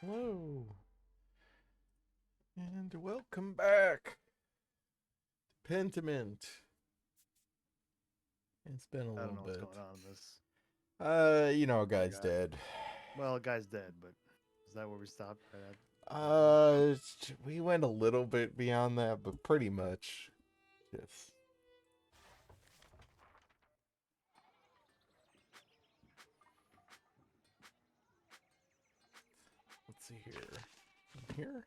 Hello, and welcome back to Pentiment. It's been a I don't little know what's bit. going on in this. A guy's Forgot. dead. Well, the guy's dead, but is that where we stopped? Right at that point? Uh, we went a little bit beyond that, but pretty much. Yes. Let's see here. Here?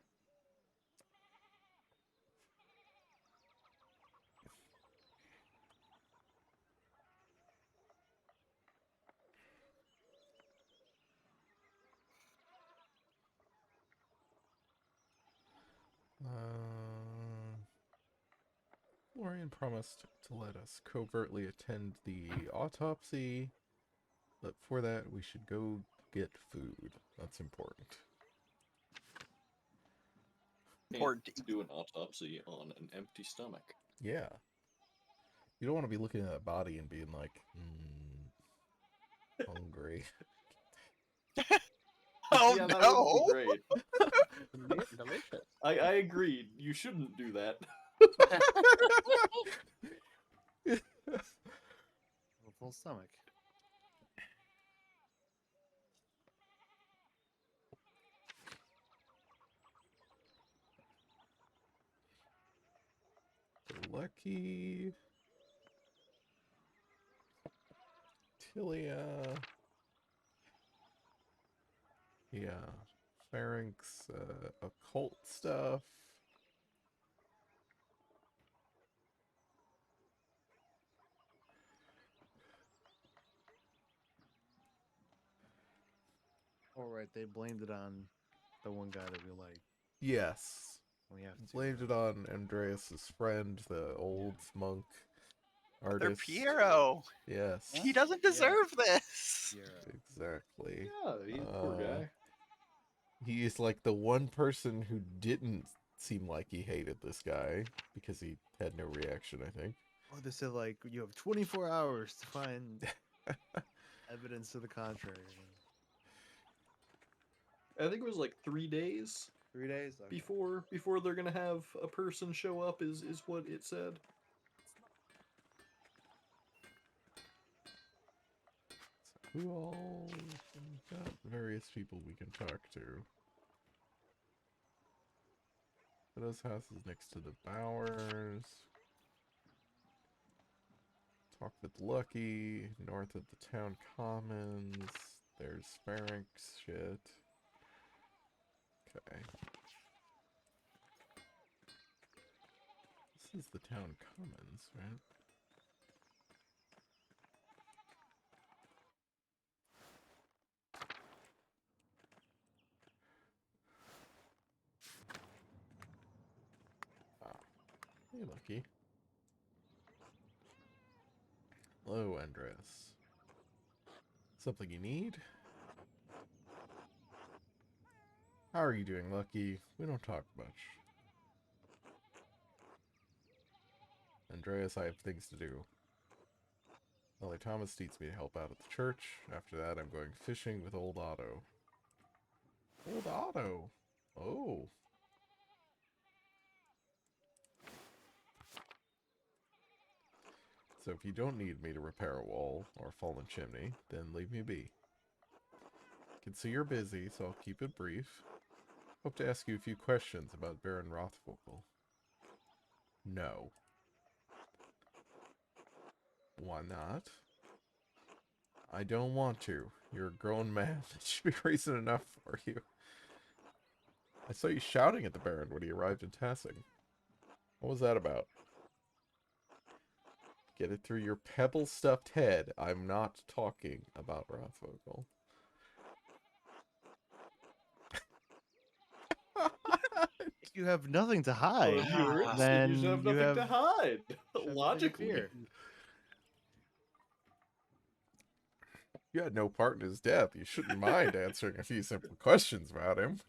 Lorian promised to let us covertly attend the autopsy, but for that we should go get food. That's important. Can't Important to eat. do an autopsy on an empty stomach. Yeah. You don't want to be looking at that body and being like, hungry. Oh Yeah, that wouldn't be no! great. Delicious. I agreed. You shouldn't do that. A full stomach. Lucky. Tilia. Yeah. Pharynx, occult stuff. All right, they blamed it on the one guy that we like. Yes. We have to Blamed it on Andreas's friend, the old monk Brother artist. Piero! Yes. He doesn't deserve this! Exactly. Yeah, he's a poor guy. He is like the one person who didn't seem like he hated this guy because he had no reaction, I think. Oh, they said like you have 24 hours to find evidence to the contrary. I think it was like 3 days 3 days. Okay. before they're gonna have a person show up. Is what it said. Who all? We've got various people we can talk to. Those houses next to the Bowers. Talk with Lucky. North of the town commons. There's Pharynx shit. Okay. This is the town commons, right? Ah. Hey, Lucky. Hello, Andres. Something you need? How are you doing, Lucky? We don't talk much. Andreas, I have things to do. Ellie Thomas needs me to help out at the church. After that, I'm going fishing with old Otto. Old Otto? Oh. So if you don't need me to repair a wall or a fallen chimney, then leave me be. I can see you're busy, so I'll keep it brief. Hope to ask you a few questions about Baron Rothvogel. No. Why not? I don't want to. You're a grown man. It should be reason enough for you. I saw you shouting at the Baron when he arrived in Tassing. What was that about? Get it through your pebble-stuffed head. I'm not talking about Rothvogel. If you have nothing to Well, hide, if you're innocent, then you should have you nothing have to hide. nothing to Logically. fear. You had no part in his death. You shouldn't mind answering a few simple questions about him.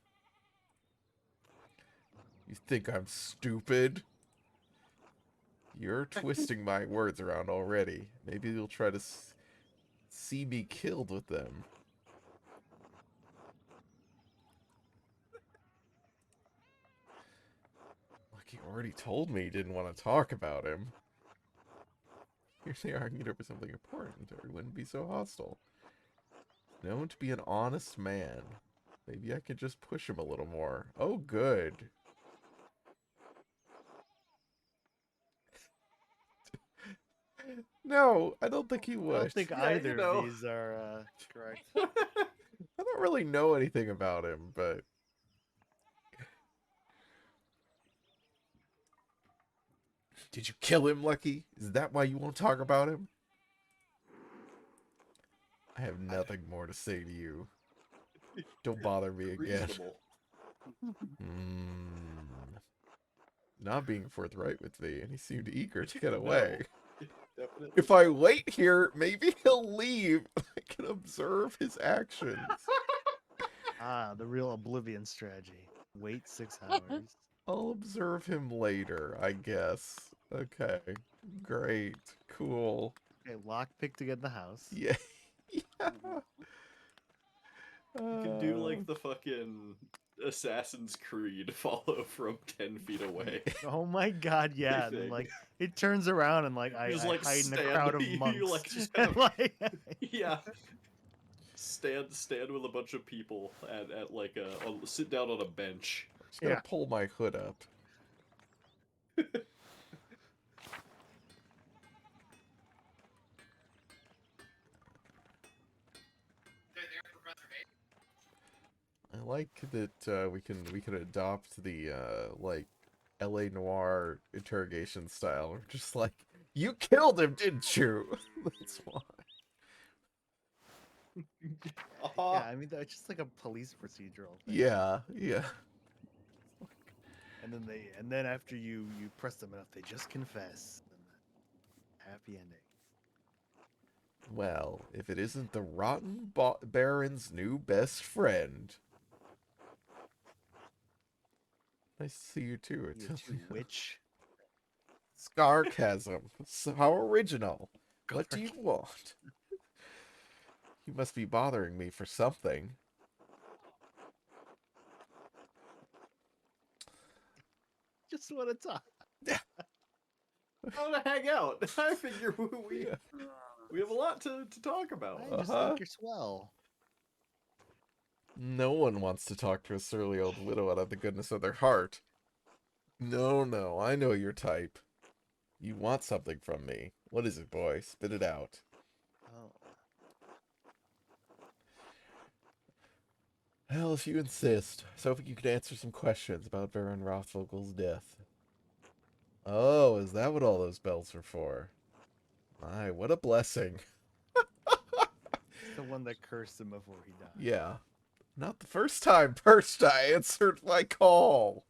You think I'm stupid? You're twisting my words around already. Maybe you'll try to see me killed with them. already told me he didn't want to talk about him. Here they argued over something important, or he wouldn't be so hostile. Known to be an honest man. Maybe I could just push him a little more. Oh, good. No, I don't think he I would. don't think Yeah, either you know. of these are correct. I don't really know anything about him, but... Did you kill him, Lucky? Is that why you won't talk about him? I have nothing more to say to you. Don't bother me again. Reasonable. Not being forthright with me, and he seemed eager to get No. away. Definitely. If I wait here, maybe he'll leave. I can observe his actions. Ah, the real Oblivion strategy. Wait 6 hours. I'll observe him later, I guess. Okay. Great. Cool. Okay, lockpick to get in the house. Yeah. Yeah. You can do like the fucking Assassin's Creed follow from 10 feet away. Oh my god, yeah. And then, Thing. like, it turns around and like I, You just, I like, hide in a stand- crowd of you, monks. like, just And, have- like, Yeah. Stand with a bunch of people at like sit down on a bench. Just gonna Yeah. pull my hood up. I like that we can adopt the like LA Noir interrogation style. We're just like, you killed him, didn't you? That's why. yeah, I mean that's just like a police procedural thing. Yeah, yeah. And then after you press them enough, they just confess. And happy ending. Well, if it isn't the rotten Baron's new best friend. Nice to see you too. You two witch. Sarcasm. So how original. What do you want? You must be bothering me for something. Just want to talk. I want to hang out. I figure we have a lot to talk about. I just think you're swell. No one wants to talk to a surly old widow out of the goodness of their heart. No, I know your type. You want something from me. What is it, boy? Spit it out. Oh. Well, if you insist. I was hoping you could answer some questions about Baron Rothvogel's death. Oh, is that what all those bells were for? My, what a blessing. The one that cursed him before he died. Yeah. Not the first time Perched I answered my call.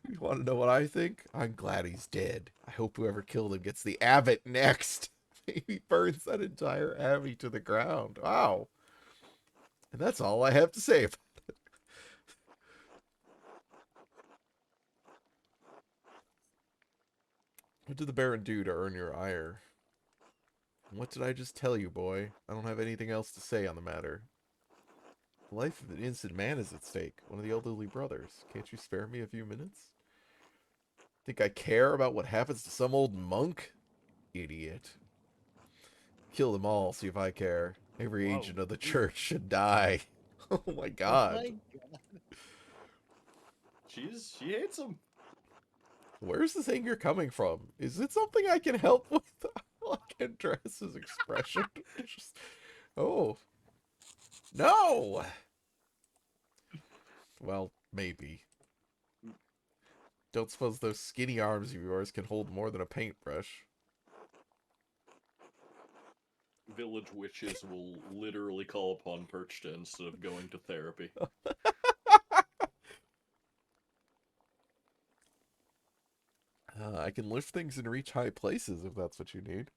You want to know what I think? I'm glad he's dead. I hope whoever killed him gets the abbot next. Maybe burns that entire abbey to the ground. Wow. And that's all I have to say about it. What did the Baron do to earn your ire? What did I just tell you, boy? I don't have anything else to say on the matter. The life of an innocent man is at stake. One of the elderly brothers. Can't you spare me a few minutes? Think I care about what happens to some old monk? Idiot. Kill them all, see if I care. Every Whoa. agent of the church should die. Oh my god. Oh my god. She hates him. Where's this anger coming from? Is it something I can help with? I like Andreas's expression. Just, oh. No! Well, maybe. Don't suppose those skinny arms of yours can hold more than a paintbrush. Village witches will literally call upon Perchta instead of going to therapy. I can lift things and reach high places if that's what you need.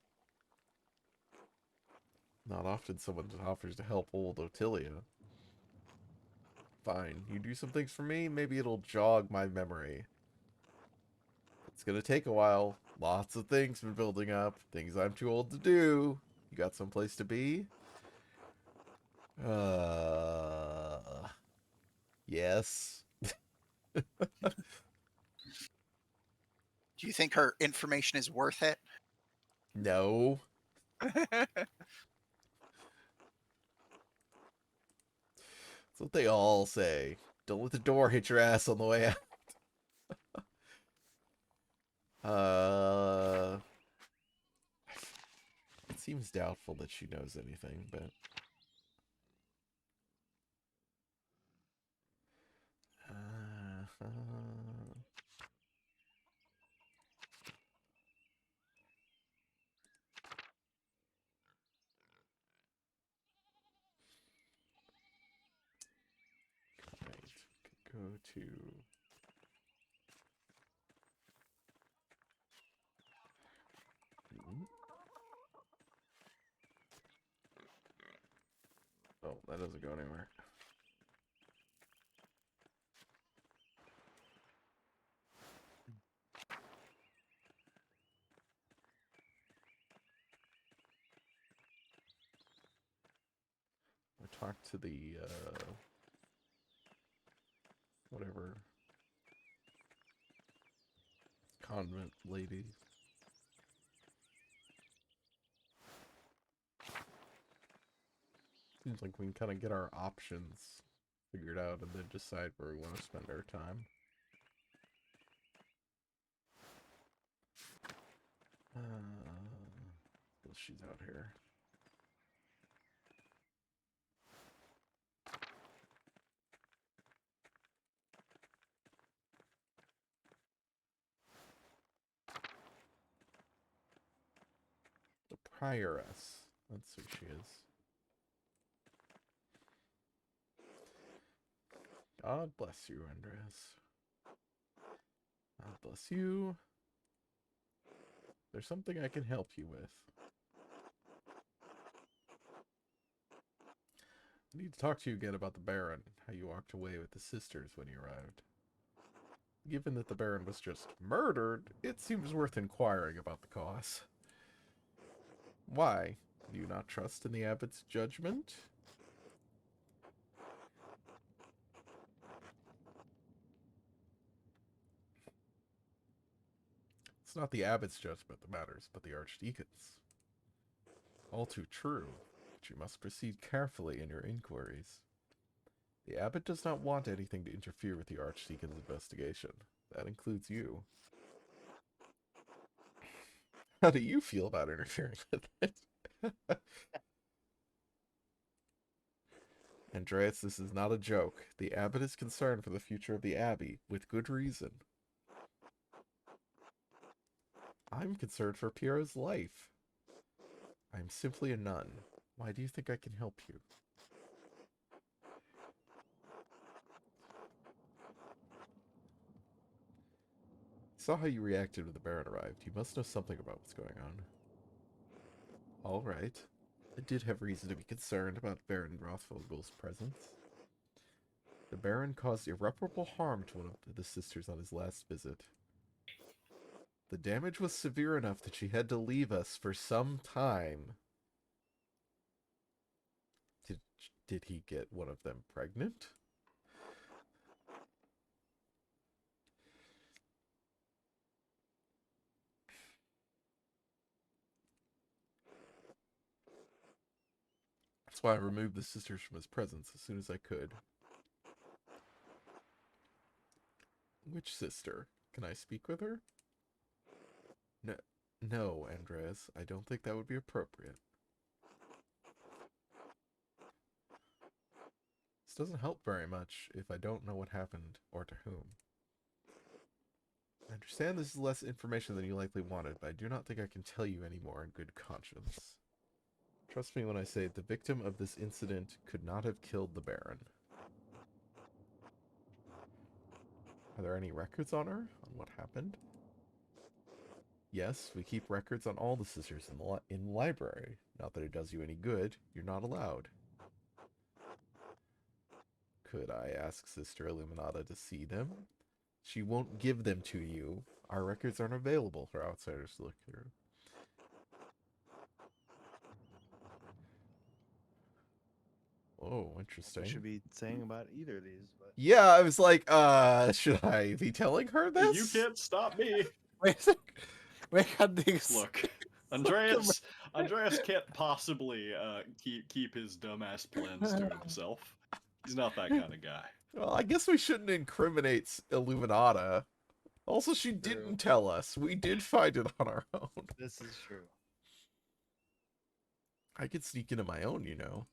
Not often someone offers to help old Ottilia. Fine, you do some things for me, maybe it'll jog my memory. It's gonna take a while. Lots of things been building up. Things I'm too old to do. You got someplace to be? Yes. Do you think her information is worth it? No. That's what they all say. Don't let the door hit your ass on the way out. It seems doubtful that she knows anything, but... Right. Go to... Oh, that doesn't go anywhere. I talked to the, whatever, convent lady. Seems like we can kind of get our options figured out and then decide where we want to spend our time. Well, she's out here. The prioress. That's who she is. God bless you, Andreas. God bless you. There's something I can help you with. I need to talk to you again about the Baron, how you walked away with the sisters when you arrived. Given that the Baron was just murdered, it seems worth inquiring about the cause. Why? Do you not trust in the abbot's judgment? It's not the abbot's judgment that matters, but the archdeacon's. All too true, but you must proceed carefully in your inquiries. The abbot does not want anything to interfere with the archdeacon's investigation. That includes you. How do you feel about interfering with it? Andreas, this is not a joke. The abbot is concerned for the future of the abbey, with good reason. I'm concerned for Piero's life. I'm simply a nun. Why do you think I can help you? I saw how you reacted when the Baron arrived. You must know something about what's going on. All right. I did have reason to be concerned about Baron Rothvogel's presence. The Baron caused irreparable harm to one of the sisters on his last visit. The damage was severe enough that she had to leave us for some time. Did he get one of them pregnant? That's why I removed the sisters from his presence as soon as I could. Which sister? Can I speak with her? No, Andreas. I don't think that would be appropriate. This doesn't help very much if I don't know what happened or to whom. I understand this is less information than you likely wanted, but I do not think I can tell you any more in good conscience. Trust me when I say the victim of this incident could not have killed the Baron. Are there any records on her? On what happened? Yes, we keep records on all the sisters in the library. Not that it does you any good. You're not allowed. Could I ask Sister Illuminata to see them? She won't give them to you. Our records aren't available for outsiders to look through. Oh, interesting. We should be saying about either of these, but Yeah, I was like, should I be telling her this? You can't stop me. Wait a sec. We got these. Look, Andreas can't possibly keep his dumbass plans to himself. He's not that kind of guy. Well, I guess we shouldn't incriminate Illuminata. Also, she didn't tell us. We did find it on our own. This is true. I could sneak into my own, you know.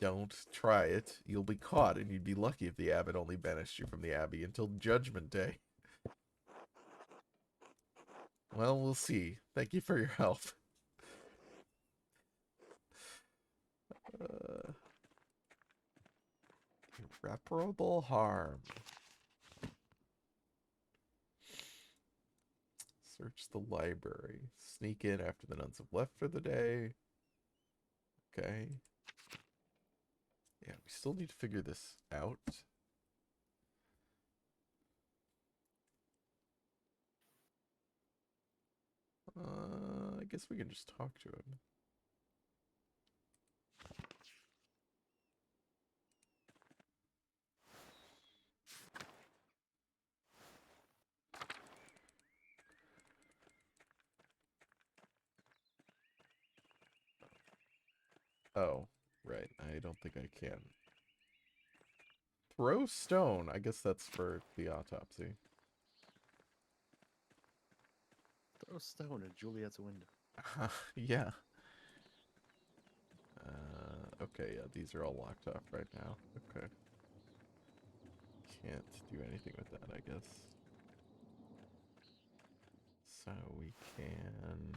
Don't try it. You'll be caught, and you'd be lucky if the abbot only banished you from the abbey until Judgment Day. Well, we'll see. Thank you for your help. Irreparable harm. Search the library. Sneak in after the nuns have left for the day. Okay. Yeah, we still need to figure this out. I guess we can just talk to him. Oh, right. I don't think I can. Throw stone. I guess that's for the autopsy. Throw a stone at Juliet's window. Yeah. Okay, yeah, these are all locked off right now. Okay. Can't do anything with that, I guess. So we can...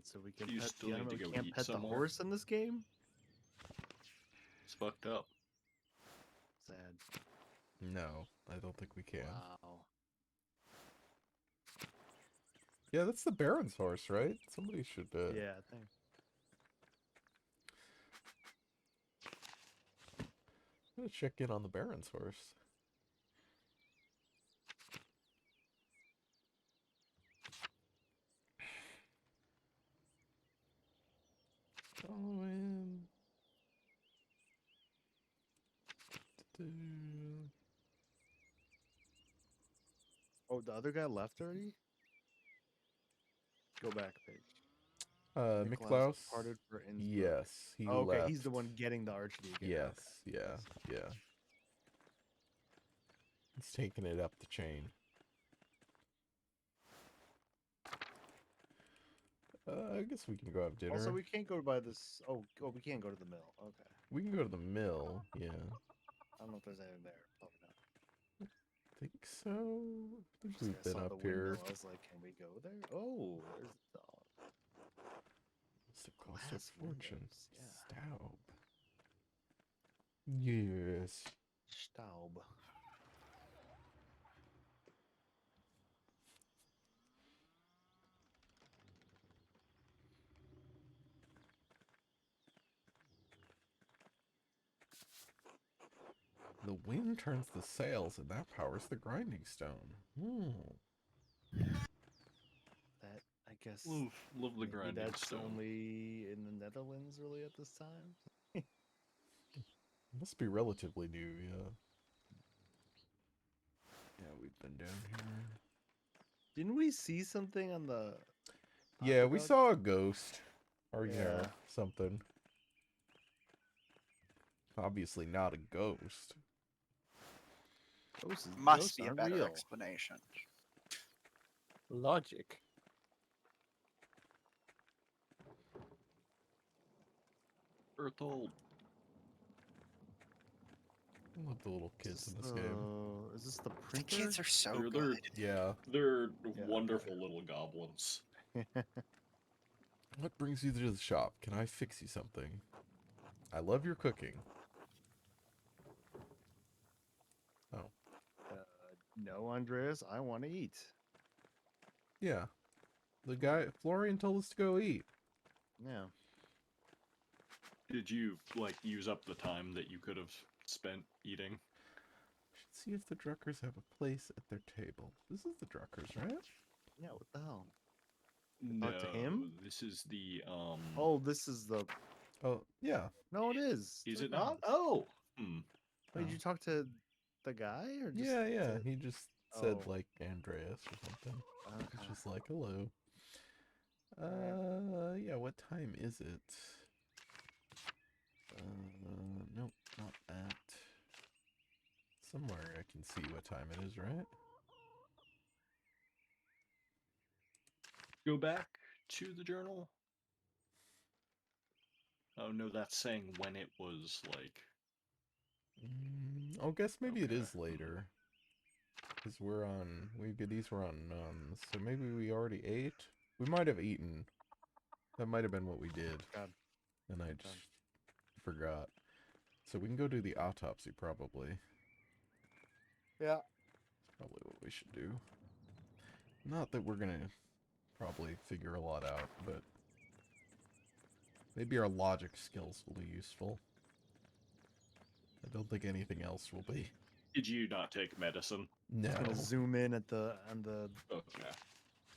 So we can You pet still the need animal. to We go can't eat pet the somewhere? horse in this game? It's fucked up. Sad. No, I don't think we can. Wow. Yeah, that's the Baron's horse, right? Somebody should, Yeah, I think. I'm gonna check in on the Baron's horse. Follow in. Oh, the other guy left already? Go back page. Miklaus? departed for Innsbruck. Yes, he Oh, okay, left. he's the one getting the archduke. Yes, yeah. He's taking it up the chain. I guess we can go have dinner. Also, we can't go by this. Oh, we can't go to the mill. Okay. We can go to the mill, yeah. I don't know if there's anything there. Probably not. Think so. I think we've I been saw up the here. window. I was like, can we go there? Oh, there's the dog. It's the cost of Glass fortune. windows, yeah. Staub. Yes. Staub. The wind turns the sails, and that powers the grinding stone. That, I guess. Love the maybe grinding that's stone. only in the Netherlands really at this time. Must be relatively new, yeah. Yeah, we've been down here. Didn't we see something on the? Yeah, we aqueduct? saw a ghost. Or, you know, Yeah. something. Obviously not a ghost. Ghosts Must be a aren't better real. explanation. Logic. Berthold. I love the little kids in this game. Is this the The printer? kids are so They're- good. Yeah. They're Yeah. wonderful little goblins. What brings you to the shop? Can I fix you something? I love your cooking. Oh. No, Andreas, I want to eat. Yeah. The guy, Florian told us to go eat. Yeah. Did you, like, use up the time that you could have spent eating? Should see if the Druckers have a place at their table. This is the Druckers, right? Yeah, what the hell? No, Talk to him? this is the, Oh, this is the... Oh, yeah. No, it is. Is They're it not? not. Oh! Wait, Oh. you talk to the guy or just Yeah. said- He just said Oh. like Andreas or something. It's Okay. just like hello. Yeah. What time is it? Nope, not that. Somewhere I can see what time it is, right? Go back to the journal. Oh no, that's saying when it was like. I guess maybe it Okay. is later. Because we're on, these were on nuns, so maybe we already ate? We might have eaten. That might have been what we did. God. And I God. just forgot. So we can go do the autopsy, probably. Yeah. Probably what we should do. Not that we're gonna probably figure a lot out, but maybe our logic skills will be useful. I don't think anything else will be. Did you not take medicine? No. Gonna zoom in at the Okay.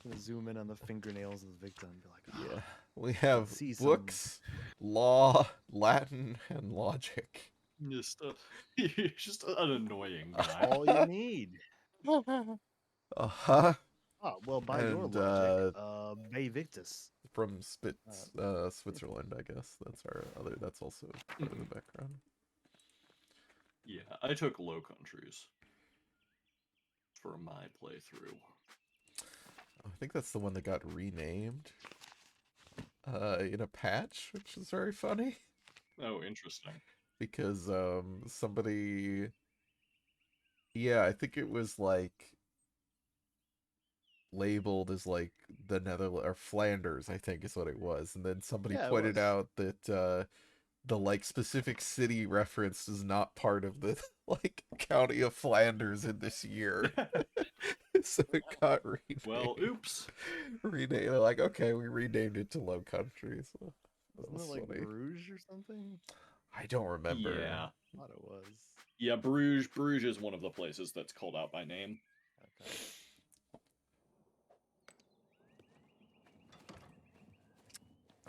gonna zoom in on the fingernails of the victim and be like, Yeah. We have see some- books, law, Latin, and logic. Just you're just an annoying guy. all you need. Uh-huh. Oh, well, by your And, logic, Bay Victus. From Switzerland, I guess. That's also part of the background. Yeah, I took Low Countries for my playthrough. I think that's the one that got renamed in a patch, which is very funny. Oh, interesting. Because somebody, I think it was like labeled as like the Netherlands or Flanders, I think is what it was. And then somebody Yeah, it pointed was. out that the like specific city referenced is not part of the like county of Flanders in this year. So it got renamed. Well, oops. Renamed. They're like, okay, we renamed it to Low Country. So that Wasn't was it like funny. Bruges or something? I don't remember. Yeah. I thought it was. Yeah, Bruges. Bruges is one of the places that's called out by name. Okay.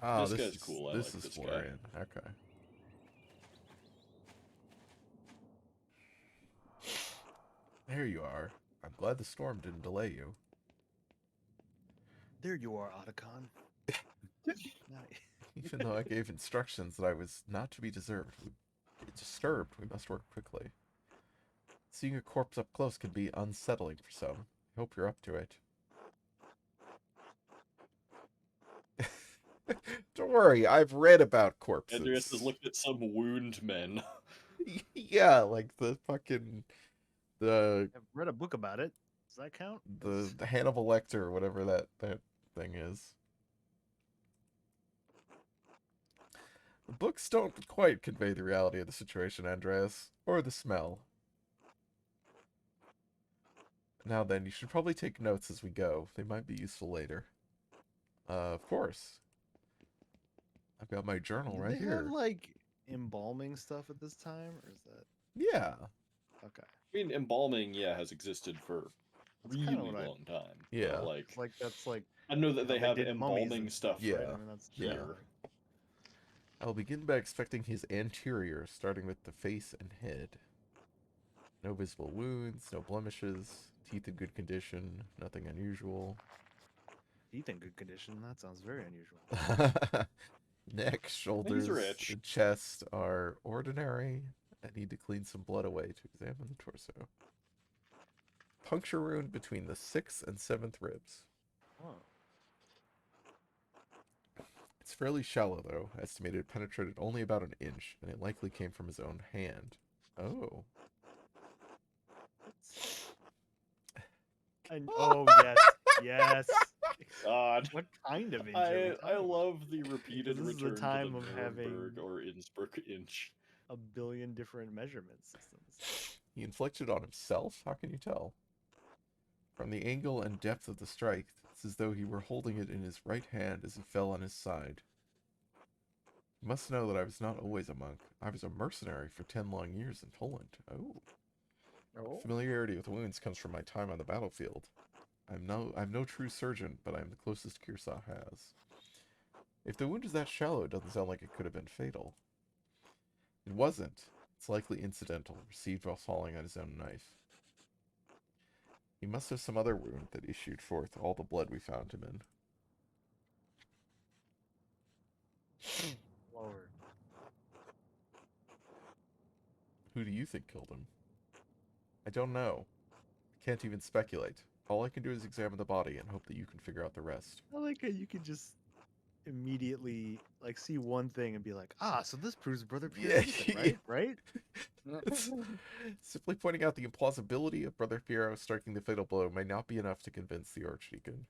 Oh, This guy's cool. I this like is this guy. Florian. Okay. There you are. I'm glad the storm didn't delay you. There you are, Otacon. Nice. Even though I gave instructions that I was not to be disturbed, we must work quickly. Seeing a corpse up close can be unsettling for some. I hope you're up to it. Don't worry, I've read about corpses. Andreas has looked at some wound men. Yeah, like the I've read a book about it. Does that count? the Hannibal Lecter or whatever that thing is. The books don't quite convey the reality of the situation, Andreas, or the smell. Now then, you should probably take notes as we go. They might be useful later. Of course. I've got my journal Did right they here. have like embalming stuff at this time, or is that Yeah. okay? I mean, embalming, has existed for That's really kinda what long time. Yeah. But, like, It's like that's like I know that how they have did mummies embalming and stuff Yeah. right? I mean, that's Yeah. here. I'll begin by expecting his anterior, starting with the face and head. No visible wounds, no blemishes, teeth in good condition, nothing unusual. teeth in good condition. That sounds very unusual. Neck, shoulders, rich. and chest are ordinary. I need to clean some blood away to examine the torso. Puncture wound between the 6th and 7th ribs. Oh. It's fairly shallow, though, estimated it penetrated only about an inch, and it likely came from his own hand. Oh. Oh yes, yes. God. What kind of inch? are we I talking about? love the repeated This is the return time to of the Nuremberg having- or Innsbruck inch. A billion different measurement systems. He inflicted on himself? How can you tell? From the angle and depth of the strike, it's as though he were holding it in his right hand as he fell on his side. You must know that I was not always a monk. I was a mercenary for 10 long years in Poland. Oh. Oh. Familiarity with wounds comes from my time on the battlefield. I'm no true surgeon, but I'm the closest Kearsarge has. If the wound is that shallow, it doesn't sound like it could have been fatal. It wasn't. It It's likely incidental, received while falling on his own knife. He must have some other wound that issued forth all the blood we found him in. Lord. Who do you think killed him? I don't know. I can't even speculate. All I can do is examine the body and hope that you can figure out the rest. I like how you could just immediately like see one thing and be like, ah, so this proves Brother Pierre Yeah, innocent, right? Right? It's simply pointing out the implausibility of Brother Piero striking the fatal blow may not be enough to convince the Archdeacon.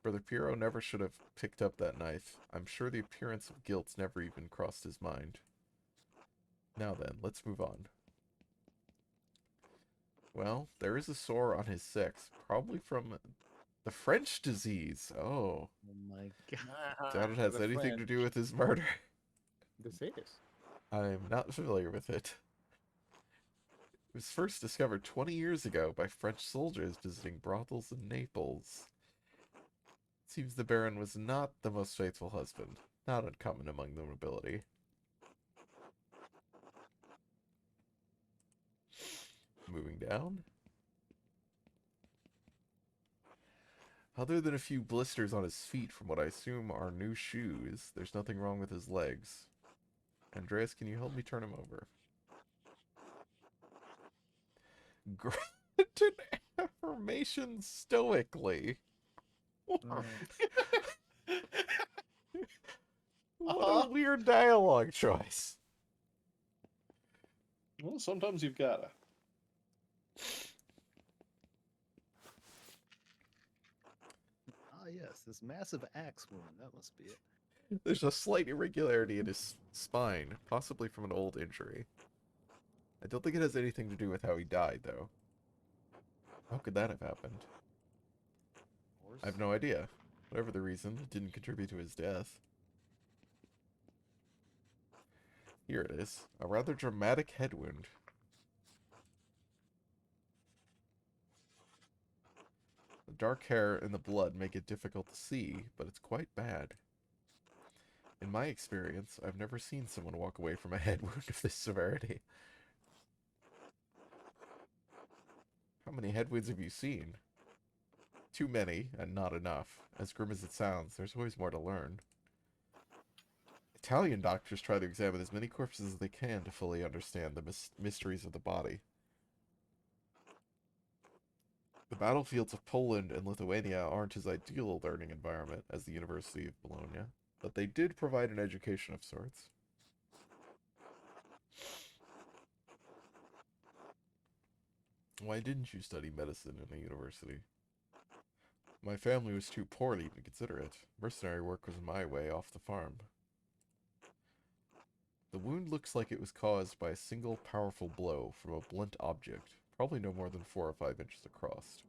Brother Piero never should have picked up that knife. I'm sure the appearance of guilt never even crossed his mind. Now then, let's move on. Well, there is a sore on his sex, probably from the French disease. Oh, Oh my god. doubt it has The anything to French do with his murder. disease. I'm not familiar with it. It was first discovered 20 years ago by French soldiers visiting brothels in Naples. It seems the Baron was not the most faithful husband, not uncommon among the nobility. Moving down. Other than a few blisters on his feet from what I assume are new shoes, there's nothing wrong with his legs. Andreas, can you help me turn him over? Granted affirmation stoically. Oh, What a weird dialogue choice. Well, sometimes you've gotta. ah, yes, this massive axe wound. That must be it. There's a slight irregularity in his spine, possibly from an old injury. I don't think it has anything to do with how he died, though. How could that have happened? I have no idea. Whatever the reason, it didn't contribute to his death. Here it is. A rather dramatic head wound. The dark hair and the blood make it difficult to see, but it's quite bad. In my experience, I've never seen someone walk away from a head wound of this severity. How many head wounds have you seen? Too many, and not enough. As grim as it sounds, there's always more to learn. Italian doctors try to examine as many corpses as they can to fully understand the mysteries of the body. The battlefields of Poland and Lithuania aren't his ideal learning environment as the University of Bologna, but they did provide an education of sorts. Why didn't you study medicine in a university? My family was too poor to even consider it. Mercenary work was my way off the farm. The wound looks like it was caused by a single powerful blow from a blunt object, probably no more than 4 or 5 inches across.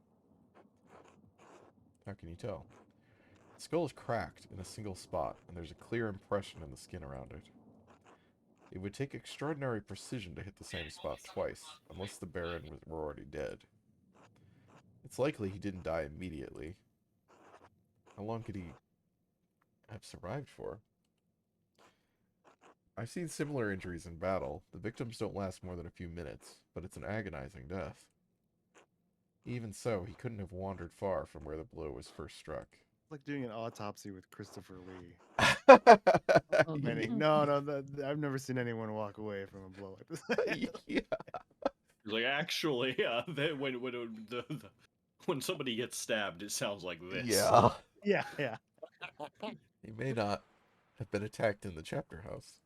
How can you tell? The skull is cracked in a single spot, and there's a clear impression in the skin around it. It would take extraordinary precision to hit the same spot twice, unless the Baron were already dead. It's likely he didn't die immediately. How long could he have survived for? I've seen similar injuries in battle. The victims don't last more than a few minutes, but it's an agonizing death. Even so, he couldn't have wandered far from where the blow was first struck. It's like doing an autopsy with Christopher Lee. Oh, No, I've never seen anyone walk away from a blow like this. Yeah. Like actually, when somebody gets stabbed, it sounds like this. Yeah. yeah. He may not have been attacked in the chapter house.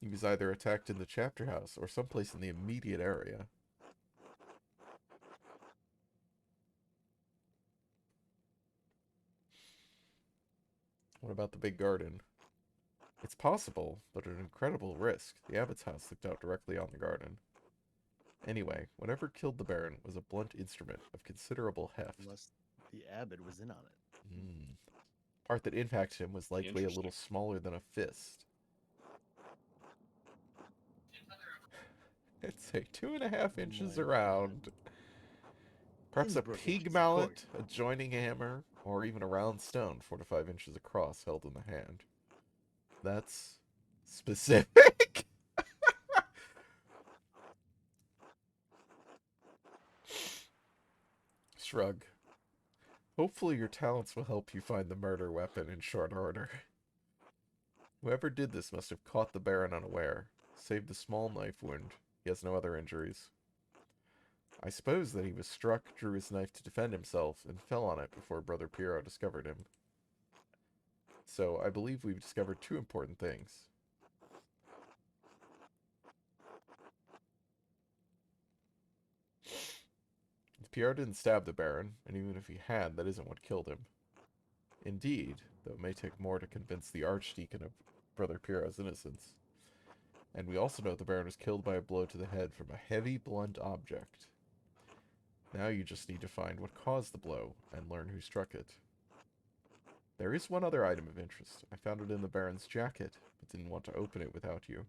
He was either attacked in the chapter house or someplace in the immediate area. What about the big garden? It's possible, but at an incredible risk. The abbot's house looked out directly on the garden. Anyway, whatever killed the Baron was a blunt instrument of considerable heft. Unless the abbot was in on it. Part that impacted him was likely a little Interesting. smaller than a fist. It's say 2.5 inches my around. Perhaps a Innsbruck pig inches, mallet, quote. a joining hammer, or even a round stone 4 to 5 inches across held in the hand. That's Specific? Shrug. Hopefully your talents will help you find the murder weapon in short order. Whoever did this must have caught the Baron unaware. Save the small knife wound. He has no other injuries. I suppose that he was struck, drew his knife to defend himself, and fell on it before Brother Piero discovered him. So, I believe we've discovered two important things. Piero didn't stab the Baron, and even if he had, that isn't what killed him. Indeed, though it may take more to convince the Archdeacon of Brother Piero's innocence. And we also know the Baron was killed by a blow to the head from a heavy, blunt object. Now you just need to find what caused the blow, and learn who struck it. There is one other item of interest. I found it in the Baron's jacket, but didn't want to open it without you.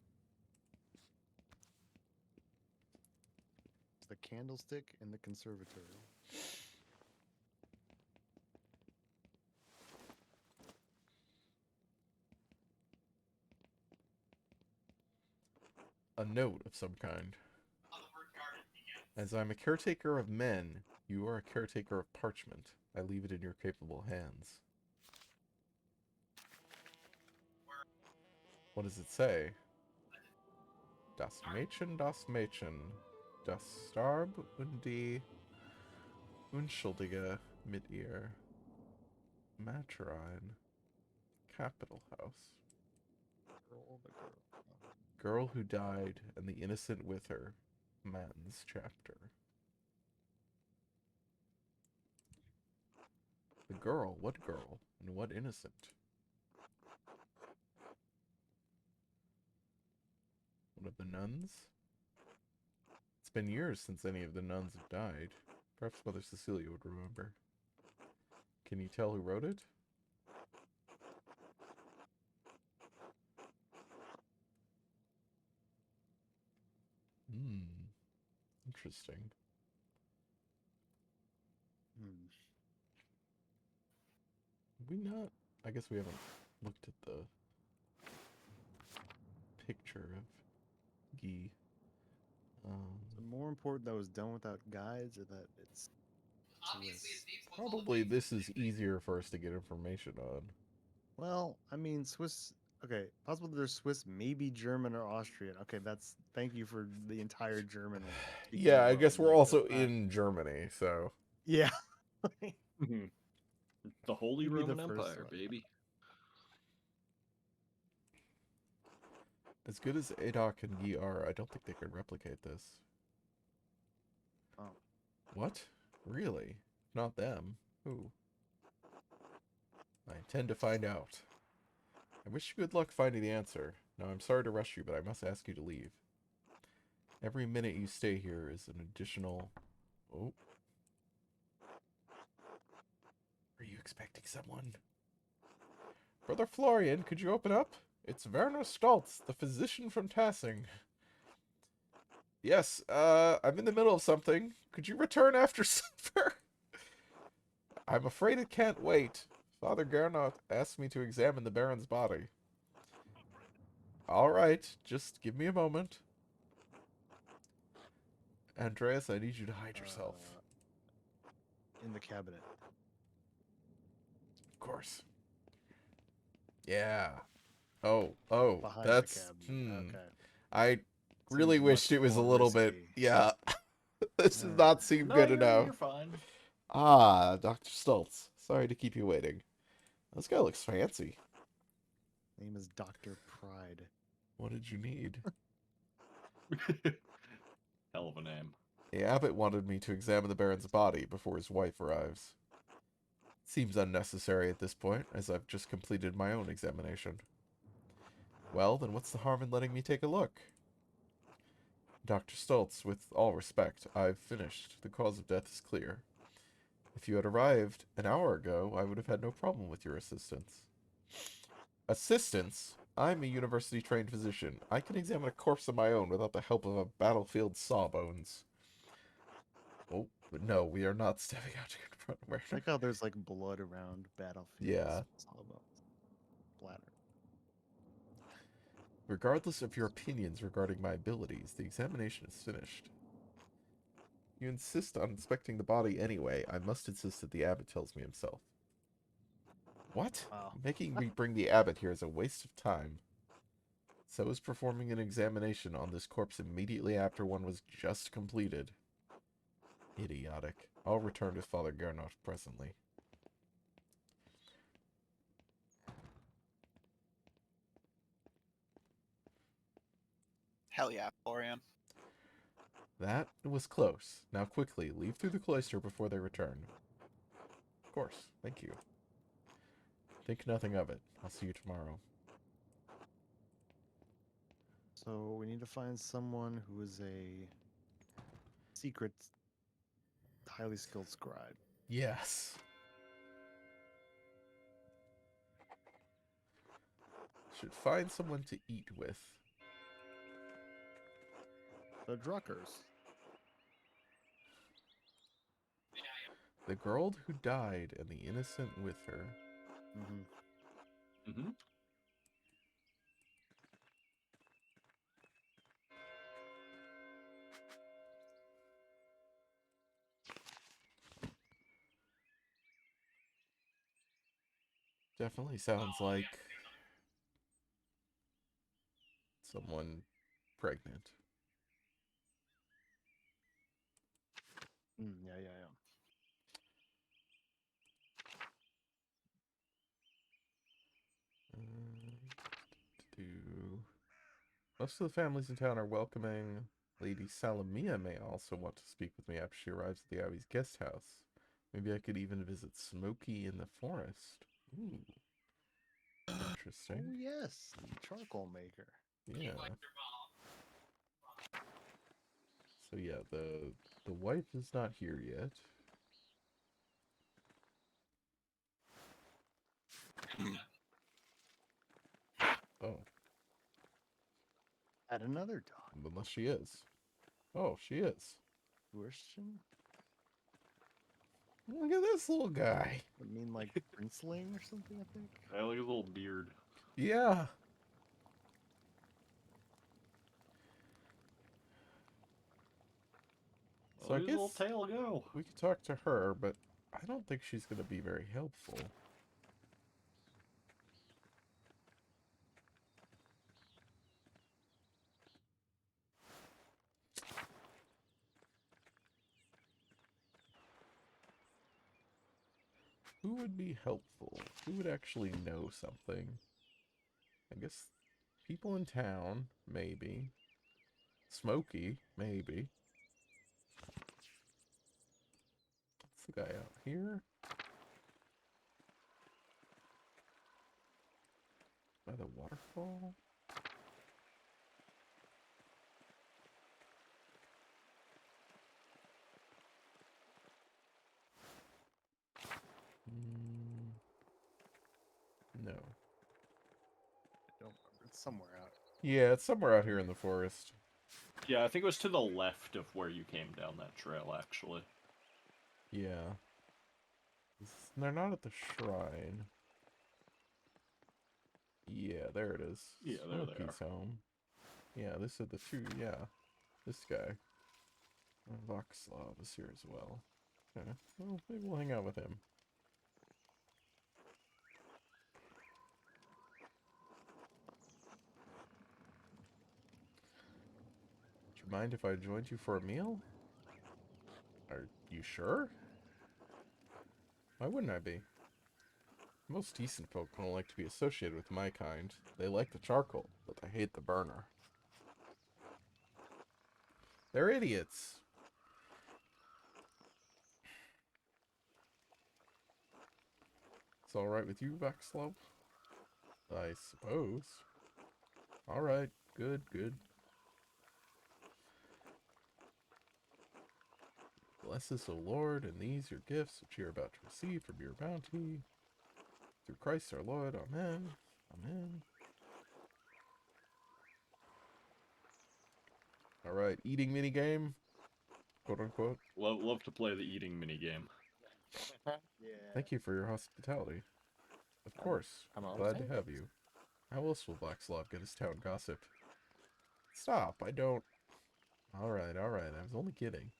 The candlestick in the conservatory. A note of some kind. As I'm a caretaker of men, you are a caretaker of parchment. I leave it in your capable hands. What does it say? Das Mädchen, das starb und die Unschuldige mit ihr Matrein. Capital House. Girl who died and the innocent with her. Man's chapter. The girl? What girl? And what innocent? One of the nuns? It's been years since any of the nuns have died. Perhaps Mother Cecilia would remember. Can you tell who wrote it? Interesting. We not... I guess we haven't looked at the picture of Guy. So more important that was done without guides, or that it's Swiss? Probably this is easier for us to get information on. Well, I mean, Swiss. Okay, possible that they're Swiss, maybe German or Austrian. Okay, that's thank you for the entire German. speaking Yeah, I world, guess we're like, also that's not- in Germany, so... Yeah. The Holy Maybe the Roman first Empire, one. baby. As good as Adok and Guy are, I don't think they can replicate this. Oh. What? Really? Not them. Who? I intend to find out. I wish you good luck finding the answer. Now, I'm sorry to rush you, but I must ask you to leave. Every minute you stay here is an additional... Oh. Are you expecting someone? Brother Florian, could you open up? It's Werner Stoltz, the physician from Tassing. Yes, I'm in the middle of something. Could you return after supper? I'm afraid it can't wait. Father Gernot asked me to examine the Baron's body. All right, just give me a moment. Andreas, I need you to hide yourself. In the cabinet. Of course. Yeah. Oh, Behind that's... the cabinet. Okay. I really Seems wished much it was a more little bit... risky. Yeah. This does not seem No, good you're, enough. You're fine. Ah, Dr. Stoltz. Sorry to keep you waiting. This guy looks fancy. Name is Dr. Pride. What did you need? Hell of a name. The abbot wanted me to examine the Baron's body before his wife arrives. Seems unnecessary at this point, as I've just completed my own examination. Well, then what's the harm in letting me take a look? Dr. Stoltz, with all respect, I've finished. The cause of death is clear. If you had arrived an hour ago, I would have had no problem with your assistance. Assistance? I'm a university-trained physician. I can examine a corpse of my own without the help of a battlefield sawbones. Oh, but no, we are not stepping out to confront I Werner. like how there's like blood around battlefields. Yeah. Sawbones. Splatter. Regardless of your opinions regarding my abilities, the examination is finished. You insist on inspecting the body anyway. I must insist that the abbot tells me himself. What? Wow. Making me bring the abbot here is a waste of time. So is performing an examination on this corpse immediately after one was just completed. Idiotic. I'll return to Father Gernot presently. Hell yeah, Florian. That was close. Now quickly, leave through the cloister before they return. Of course. Thank you. Think nothing of it. I'll see you tomorrow. So we need to find someone who is a secret, highly skilled scribe. Yes. Should find someone to eat with. The Druckers. The girl who died and the innocent with her. Mm-hmm. Mm-hmm. Definitely sounds like someone pregnant. Yeah. Do most of the families in town are welcoming. Lady Salamia may also want to speak with me after she arrives at the Abbey's guest house. Maybe I could even visit Smokey in the forest. Ooh. Interesting. Oh yes, the charcoal maker. Yeah. So yeah, the wife is not here yet. Oh, Add another dog. unless she is. Oh, she is. Christian? Look at this little guy. I mean, like princeling or something. I think. I like his little beard. Yeah. So Let I his guess little tail go. we could talk to her, but I don't think she's going to be very helpful. Who would be helpful? Who would actually know something? I guess people in town, maybe. Smokey, maybe. What's the guy out here? By the waterfall? No. I don't remember. It's somewhere out. Yeah, it's somewhere out here in the forest. Yeah, I think it was to the left of where you came down that trail, actually. Yeah. They're not at the shrine. Yeah, there it is. Yeah, there they Smokey's home. Yeah, this is the two. Yeah, this guy. Voxlav is here as well. Okay, well, maybe we'll hang out with him. Do you mind if I joined you for a meal? Are you sure? Why wouldn't I be? Most decent folk don't like to be associated with my kind. They like the charcoal, but they hate the burner. They're idiots. It's alright with you, Voxlav? I suppose. Alright, good, good. Bless us, O Lord, and these your gifts which you are about to receive from your bounty. Through Christ our Lord, amen. Amen. Alright, eating minigame, quote unquote. Love to play the eating minigame. Yeah. Thank you for your hospitality. Of course, I'm all glad to right. have you. How else will Black Slav get his town gossip? Stop, I don't... Alright, I was only kidding.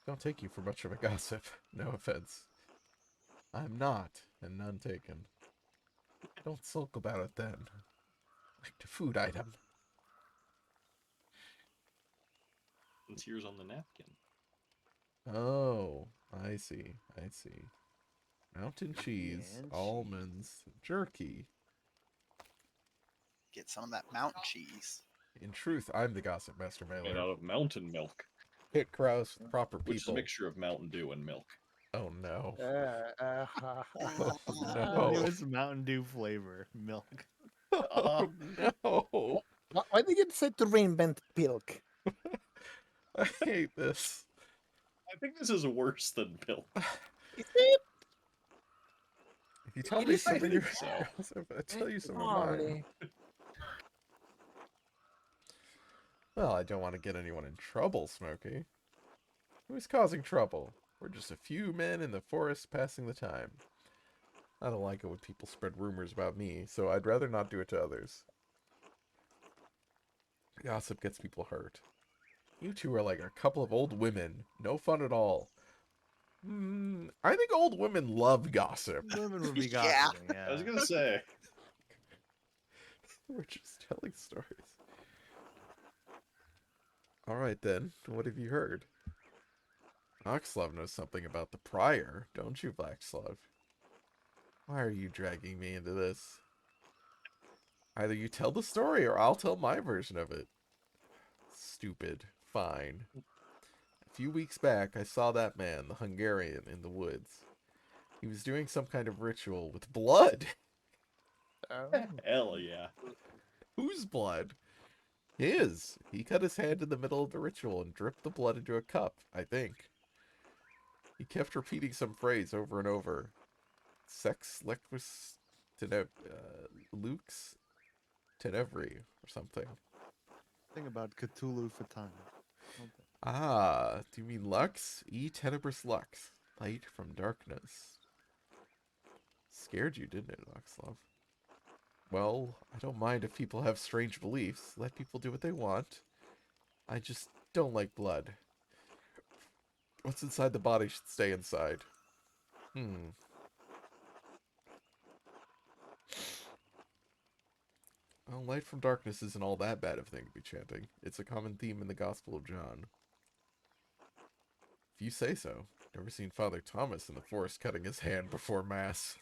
Don't take you for much of a gossip. No offense. I'm not, and none taken. Don't sulk about it then. Like the food item. And tears on the napkin. Oh, I see. Mountain cheese, and almonds, jerky. Get some of that mountain cheese. In truth, I'm the gossip master Made mailer. out of mountain milk, Hit crowds with proper which is a people. mixture of Mountain Dew and milk. Oh no. It No. was Mountain Dew flavor, milk. Oh no. Why did you decide to reinvent milk? I hate this. I think this is worse than milk. Is it? If you tell It me is, I some of think your so. gossip, I tell you some of Oh, mine. really? Well, I don't want to get anyone in trouble, Smokey. Who's causing trouble? We're just a few men in the forest passing the time. I don't like it when people spread rumors about me, so I'd rather not do it to others. Gossip gets people hurt. You two are like a couple of old women. No fun at all. I think old women love gossip. Women would be Yeah. gossiping, yeah. I was gonna say. We're just telling stories. Alright then, what have you heard? Oxlov knows something about the prior, don't you, Blackslav? Why are you dragging me into this? Either you tell the story or I'll tell my version of it. Stupid. Fine. A few weeks back, I saw that man, the Hungarian, in the woods. He was doing some kind of ritual with blood. Hell yeah. Whose blood? His. He cut his hand in the middle of the ritual and dripped the blood into a cup, I think. He kept repeating some phrase over and over. Sex lectus lux tenevri or something. Think about Cthulhu Fatan. Ah, do you mean lux? E tenebris lux. Light from darkness. Scared you, didn't it, Oxlov? Well, I don't mind if people have strange beliefs. Let people do what they want. I just don't like blood. What's inside the body should stay inside. Well, light from darkness isn't all that bad of a thing to be chanting. It's a common theme in the Gospel of John. If you say so. Never seen Father Thomas in the forest cutting his hand before Mass.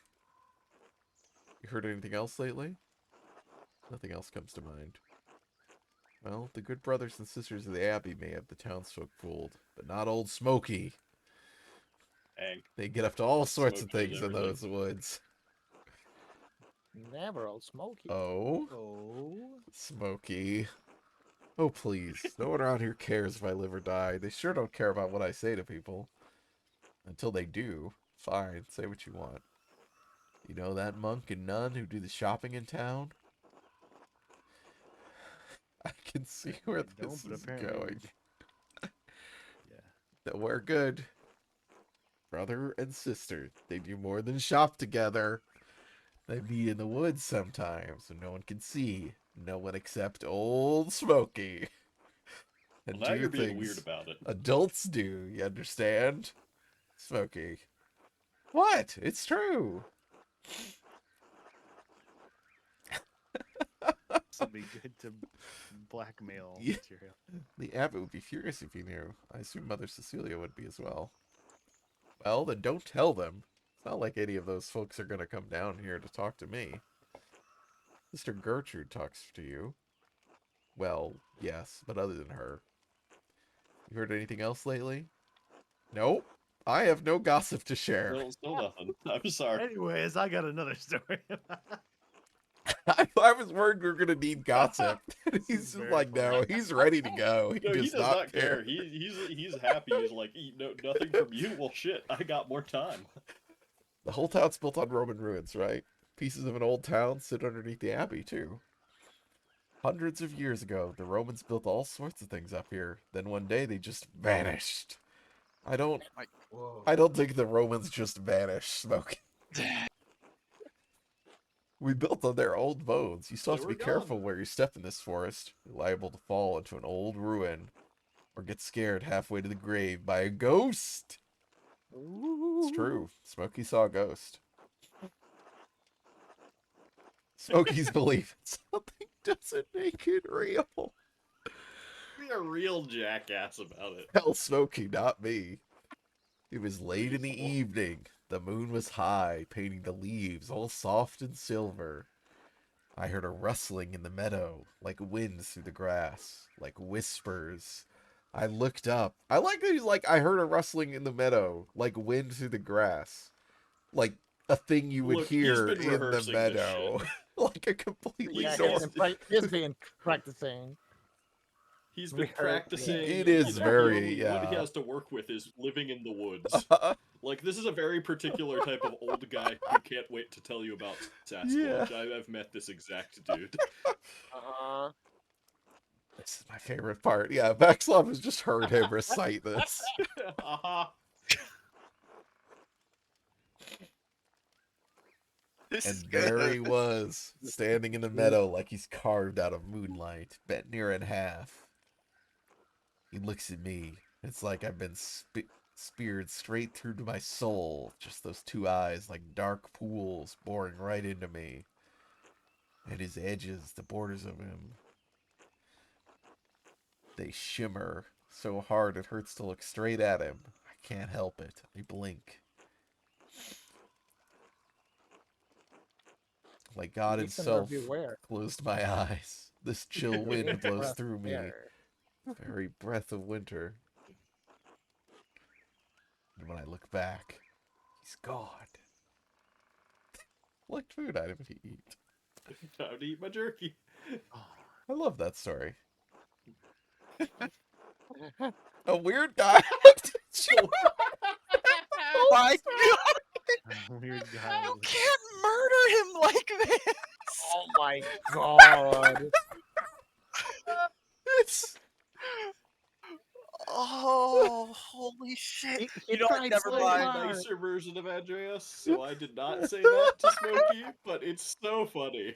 You heard anything else lately? Nothing else comes to mind. Well, the good brothers and sisters of the Abbey may have the townsfolk fooled, but not old Smokey. Dang. They get up to all sorts of Smokey knows things in everything. those woods. Never old smoky. Oh? Oh. Smokey. Oh, please. No one around here cares if I live or die. They sure don't care about what I say to people. Until they do. Fine, say what you want. You know that monk and nun who do the shopping in town? I can see where Don't, this but is apparently- going. Yeah. That we're good. Brother and sister. They do more than shop together. They meet in the woods sometimes so no one can see. No one except old Smokey. And Well, now do you're being things weird about it. adults do, you understand? Smokey. What? It's true. This would be good to blackmail Yeah. material. The abbot would be furious if he knew. I assume Mother Cecilia would be as well. Well, then don't tell them. It's not like any of those folks are going to come down here to talk to me. Sister Gertrude talks to you. Well, yes, but other than her. You heard anything else lately? Nope. I have no gossip to share. Still nothing. I'm sorry. Anyways, I got another story. I was worried we were going to need gossip. This He's is just very like, no, funny. he's ready to go. He No, he does does not care. He's happy. He's like, no, nothing from you. Well, shit, I got more time. The whole town's built on Roman ruins, right? Pieces of an old town sit underneath the abbey, too. Hundreds of years ago, the Romans built all sorts of things up here. Then one day, they just vanished. I don't think the Romans just vanished, Smoke. We built on their old bones. You still have They to be were careful gone. where you step in this forest. You're liable to fall into an old ruin or get scared halfway to the grave by a ghost. It's true. Smokey saw a ghost. Smokey's belief in something doesn't make it real. Be a real jackass about it. Tell Smokey, not me. It was late in the Beautiful. evening. The moon was high, painting the leaves all soft and silver. I heard a rustling in the meadow, like winds through the grass, like whispers. I looked up. I like that he's like, I heard a rustling in the meadow, like wind through the grass. Like a thing you would Look, he's hear been in the rehearsing this meadow. shit. Like a completely Yeah, He's- he's been practicing. He's been Rehearsing. practicing. It is you know, very, he what he yeah. has to work with is living in the woods. Like, this is a very particular type of old guy who can't wait to tell you about Sasquatch. I've met this exact dude. This is my favorite part. Yeah, Vexlov has just heard him recite this. Aha. This And is there he good. was, standing in the meadow like he's carved out of moonlight, bent near in half. He looks at me. It's like I've been speared straight through to my soul. Just those two eyes like dark pools boring right into me. And his edges, the borders of him, they shimmer so hard it hurts to look straight at him. I can't help it. I blink. Like God Listener himself beware. closed my eyes. This chill wind blows Breath through me. air. Very breath of winter. And when I look back, he's gone. What food item did he eat? Time to eat my jerky. I love that story. A weird guy. My God, Weird guy. you can't murder him like this. Oh my god. It's Oh, holy shit. He You know what, tried never so Slightly mind. hard. nicer version of Andreas, so I did not say that to Smokey, but it's so funny.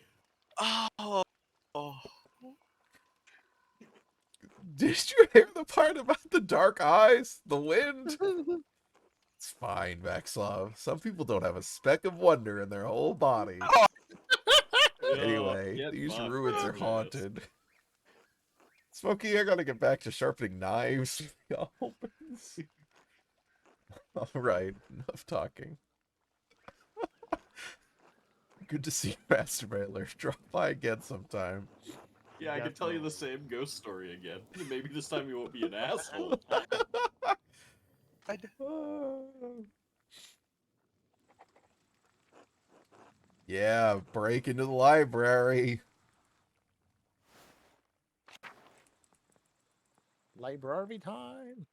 Oh. Oh. Did you hear the part about the dark eyes? The wind? It's fine, Vexlov. Some people don't have a speck of wonder in their whole body. Anyway, Get these fucked, ruins are Andreas. haunted. Smokey, I gotta get back to sharpening knives. Alright, enough talking. Good to see you, Master Baylor. Drop by again sometime. Yeah, I can tell you the same ghost story again. Maybe this time you won't be an asshole. Yeah, break into the library. Library time.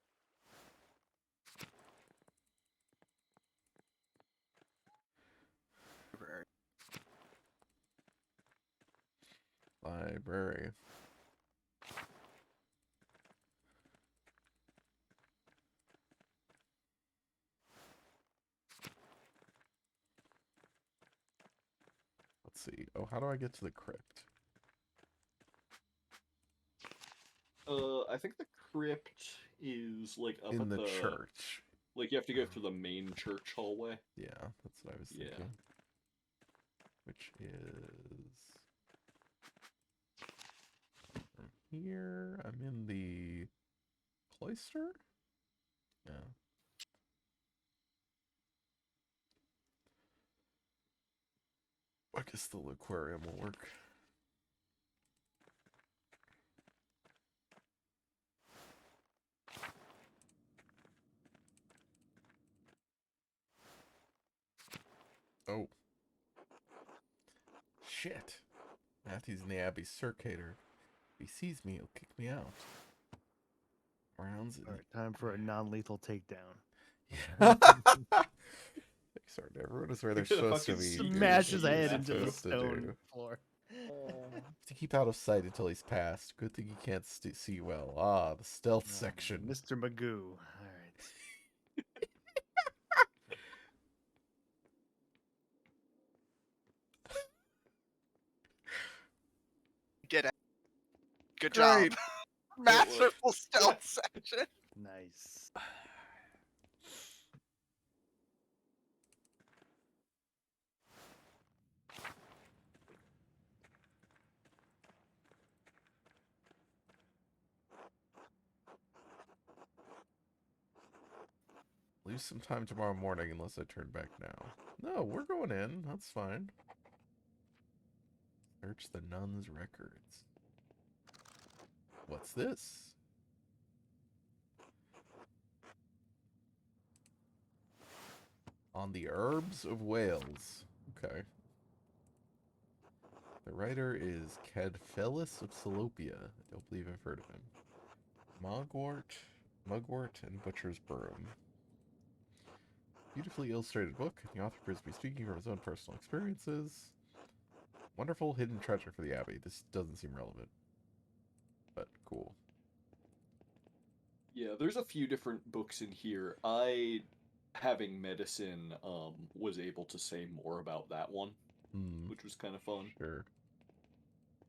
Library. Let's see. Oh, how do I get to the crypt? I think the crypt is like up In at the church. Like you have to go through the main church hallway. Yeah, that's what I was thinking. Yeah. Which is from here. I'm in the cloister? Yeah. I guess the aquarium will work. Oh. Shit. Matthew's in the Abbey Circator. If he sees me, he'll kick me out. Rounds in All right, time for a non-lethal takedown. Yeah. Sorry, everyone is where they're You're gonna supposed to fucking be. smash Smash his his You're head head into the supposed to stone do. floor. To keep out of sight until he's passed. Good thing he can't see well. Ah, the stealth section. Mr. Magoo. All right. Good Great. job. Masterful stealth section. Nice. Leave some time tomorrow morning unless I turn back now. No, we're going in. That's fine. Search the nun's records. What's this? On the Herbs of Wales. Okay. The writer is Cadphelis of Salopia. I don't believe I've heard of him. Mugwort, and Butcher's Broom. Beautifully illustrated book. The author appears to be speaking from his own personal experiences. Wonderful hidden treasure for the Abbey. This doesn't seem relevant, but cool. Yeah, there's a few different books in here. I, having medicine, was able to say more about that one, which was kind of fun. Sure.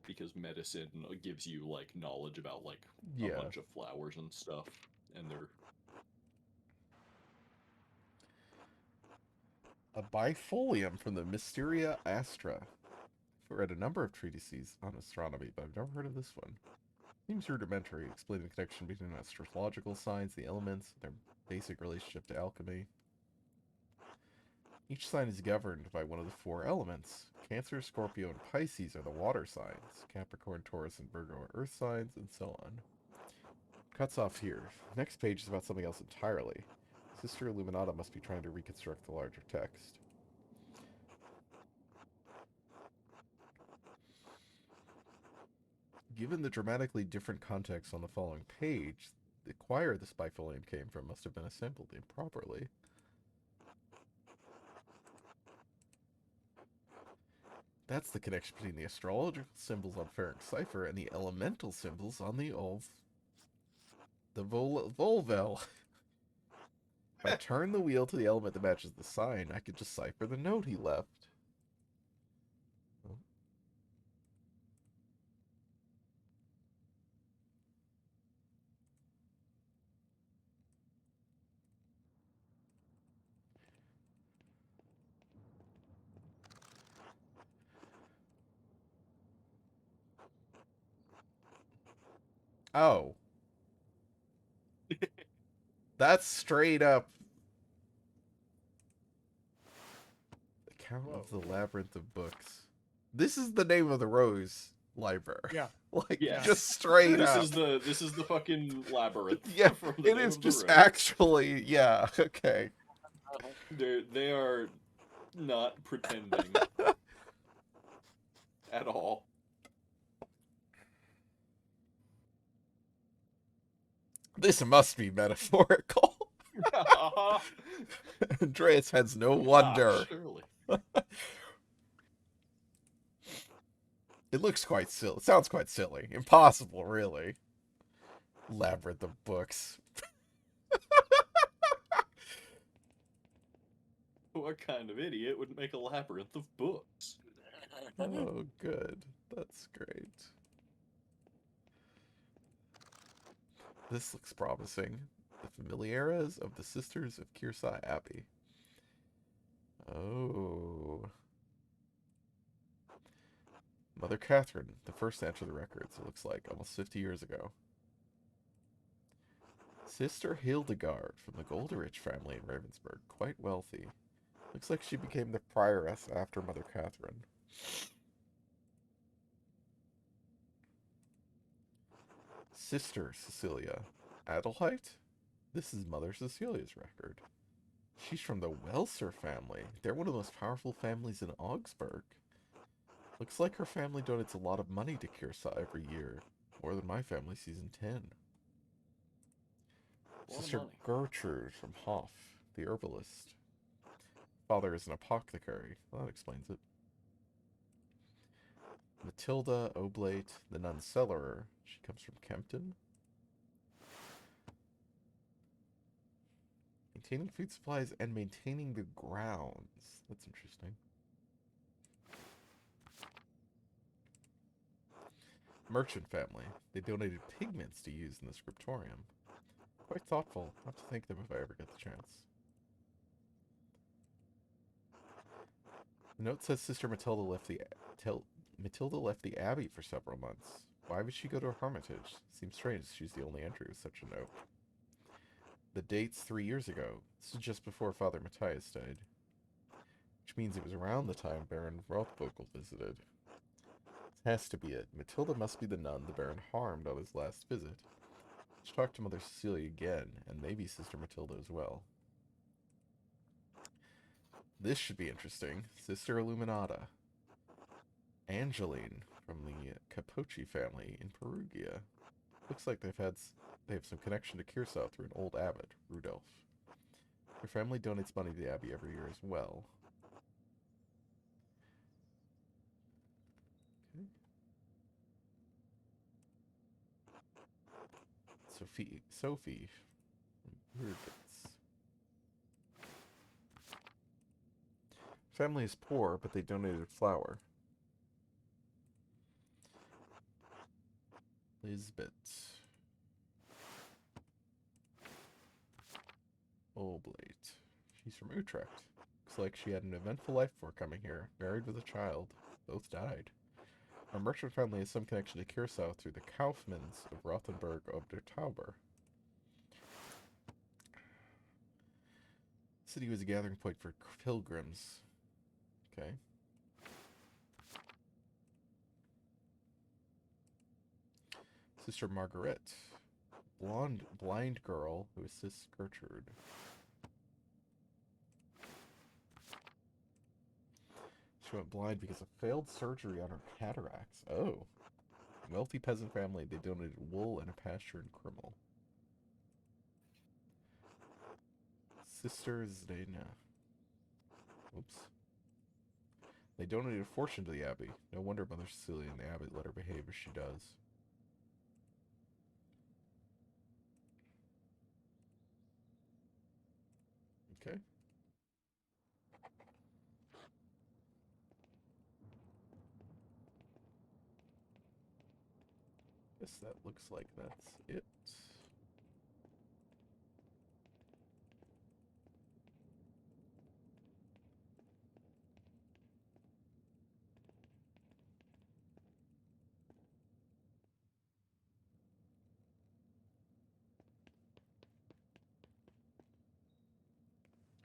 Because medicine gives you, like, knowledge about, like, a Yeah. bunch of flowers and stuff. And they're... A bifolium from the Mysteria Astra. I've read a number of treatises on astronomy, but I've never heard of this one. Seems rudimentary, explaining the connection between astrological signs, the elements, their basic relationship to alchemy. Each sign is governed by one of the 4 elements. Cancer, Scorpio, and Pisces are the water signs. Capricorn, Taurus, and Virgo are earth signs, and so on. Cuts off here. Next page is about something else entirely. Sister Illuminata must be trying to reconstruct the larger text. Given the dramatically different context on the following page, the choir this bifolium came from must have been assembled improperly. That's the connection between the astrological symbols on Ferenc cipher and the elemental symbols on the Volvel. If I turn the wheel to the element that matches the sign, I could decipher the note he left. Oh. That's straight up Account of the Labyrinth of Books. This is the name of the Rose Library. Yeah. Like, Yes. just straight This up. is the fucking labyrinth. Yeah, from the it name is of the just rose. actually, yeah, okay. They are not pretending at all. This must be metaphorical. Andreas has no wonder. Surely. It looks quite silly. It sounds quite silly. Impossible, really. Labyrinth of Books. What kind of idiot would make a labyrinth of books? Oh, good. That's great. This looks promising. The Familiares of the Sisters of Kirsai Abbey. Oh. Mother Catherine, the first to enter the records, it looks like, almost 50 years ago. Sister Hildegard from the Golderich family in Ravensburg, quite wealthy. Looks like she became the prioress after Mother Catherine. Sister Cecilia. Adelheid? This is Mother Cecilia's record. She's from the Welser family. They're one of the most powerful families in Augsburg. Looks like her family donates a lot of money to Kirsai every year. More than my family sees in 10. Sister Gertrude from Hoff, the herbalist. Father is an apothecary. Well, that explains it. Matilda Oblate, the nun cellarer. She comes from Kempton. Maintaining food supplies and maintaining the grounds. That's interesting. Merchant family. They donated pigments to use in the scriptorium. Quite thoughtful. I'll have to thank them if I ever get the chance. The note says Sister Matilda left the abbey for several months. Why would she go to a hermitage? Seems strange she's the only entry with such a note. The date's 3 years ago. This is just before Father Matthias died. Which means it was around the time Baron Rothvogel visited. This has to be it. Matilda must be the nun the Baron harmed on his last visit. Let's talk to Mother Cecilia again, and maybe Sister Matilda as well. This should be interesting. Sister Illuminata. Angeline from the Capocci family in Perugia. Looks like they have some connection to Kirsau through an old abbot, Rudolph. Their family donates money to the abbey every year as well. Okay. Sophie from Rudolph. Family is poor, but they donated flour. Lisbeth. Oblate. She's from Utrecht. Looks like she had an eventful life before coming here. Married with a child. Both died. Our merchant family has some connection to Kirsau through the Kaufmanns of Rothenburg ob der Tauber. The city was a gathering point for pilgrims. Okay. Sister Margaret. Blind girl who assists Gertrude. She went blind because of failed surgery on her cataracts. Oh. Wealthy peasant family. They donated wool and a pasture in Krimmel. Sister Zdena. Oops. They donated a fortune to the abbey. No wonder Mother Cecilia and the abbot let her behave as she does. Okay. Guess that looks like that's it.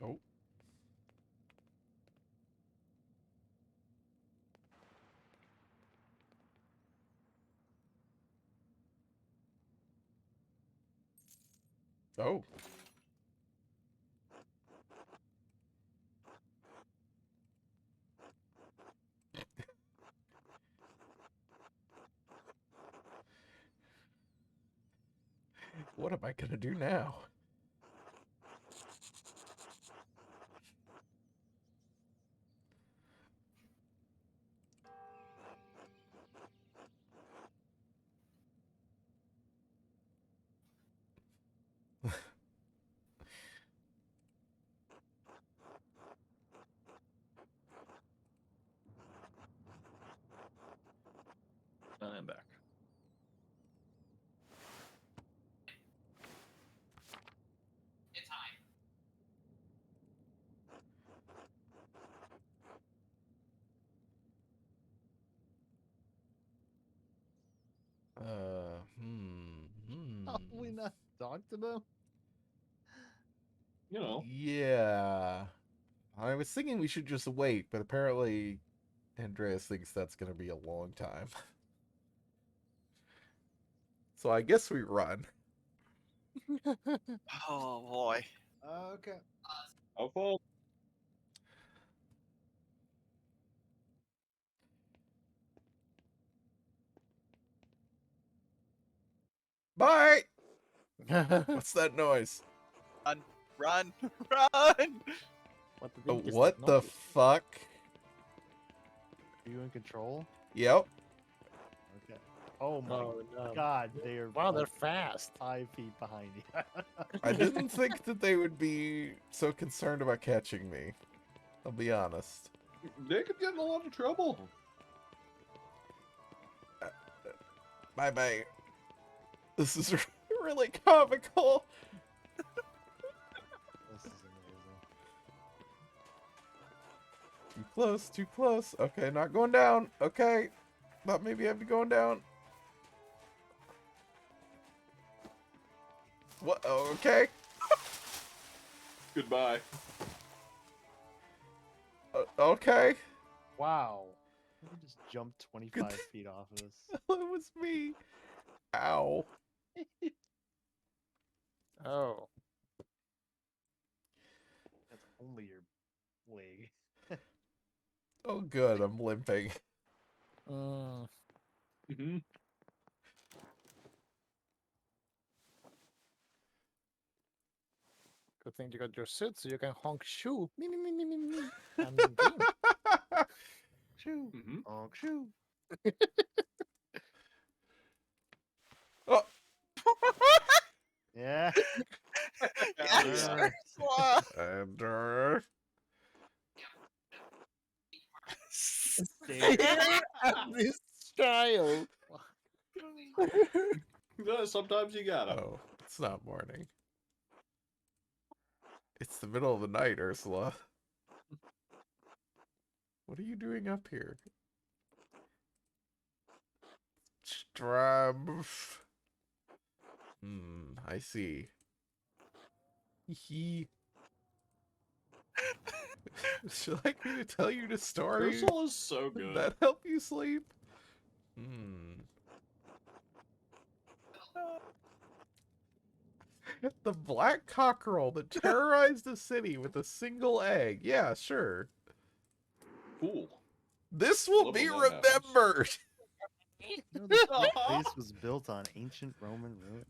Oh. Oh. What am I gonna do now? I'm back. How we not talk to them? You know, Yeah. I was thinking we should just wait, but apparently Andreas thinks that's gonna be a long time. So I guess we run. Oh boy. Okay. how far? Bye! What's that noise? Run, run, run! What the Oh, thing is what that the noise? fuck? Are you in control? Yep. Okay. Oh my Oh no! god, they are Wow, they're like fast. 5 feet behind you. I didn't think that they would be so concerned about catching me. I'll be honest. They could get in a lot of trouble. Bye-bye. This is really comical. This is amazing. Too close, too close. Okay, not going down. Okay. Thought maybe I'd be going down. What? Okay. Goodbye. Okay. Wow. We just jumped 25 feet off of this. It was me. Ow. Oh. That's only your leg. Oh, good. I'm limping. Mm. Mm-hmm. Good thing you got your suit so you can honk shoo. Me, me, me, me, me, me. And game. Shoo. Mm-hmm. Honk shoo. Oh, Yeah. Yes, Yeah. Ursula. and Stare. This child. Yeah, sometimes you gotta. oh, it's not morning. It's the middle of the night, Ursula. What are you doing up here? Strab. I see. Hee. Would you like me to tell you the story? Ursula's so Would good. that help you sleep? Hmm. The black cockerel that terrorized the city with a single egg. Yeah, sure. Cool. This will Love be when that happens. remembered. You know, this whole place was built on ancient Roman ruins.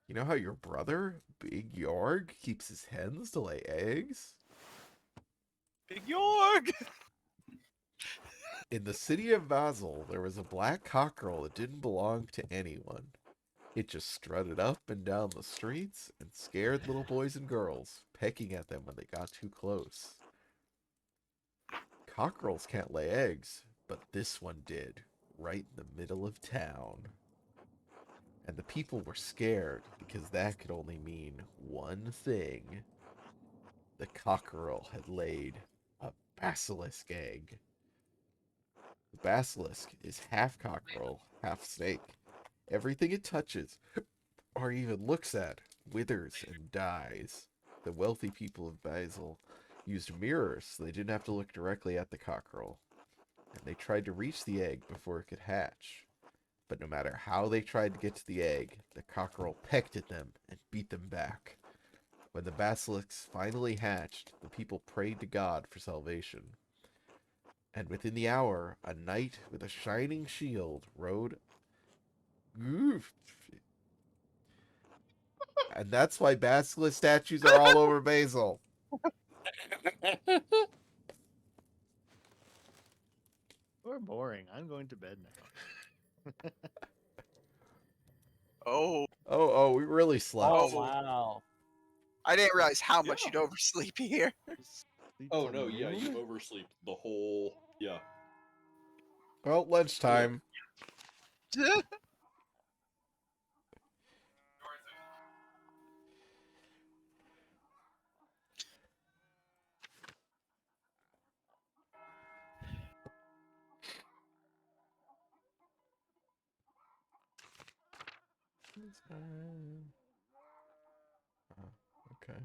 You know how your brother, Big Yorg, keeps his hens to lay eggs? Big Yorg. In the city of Basel, there was a black cockerel that didn't belong to anyone. It just strutted up and down the streets and scared little boys and girls, pecking at them when they got too close. Cockerels can't lay eggs, but this one did, right in the middle of town. And the people were scared because that could only mean one thing. The cockerel had laid a basilisk egg. The basilisk is half cockerel, half snake. Everything it touches, or even looks at, withers and dies. The wealthy people of Basel used mirrors so they didn't have to look directly at the cockerel. And they tried to reach the egg before it could hatch. But no matter how they tried to get to the egg, the cockerel pecked at them and beat them back. When the basilisks finally hatched, the people prayed to God for salvation. And within the hour, a knight with a shining shield rode. Oof. And that's why basilisk statues are all over Basel. We're boring. I'm going to bed now. Oh, Oh, we really slept. Oh, Oh. wow. I didn't realize how much Yeah. you'd oversleep here. Sleep Oh till no, yeah, noon? you've overslept the whole. Yeah. Well, lunchtime. Okay.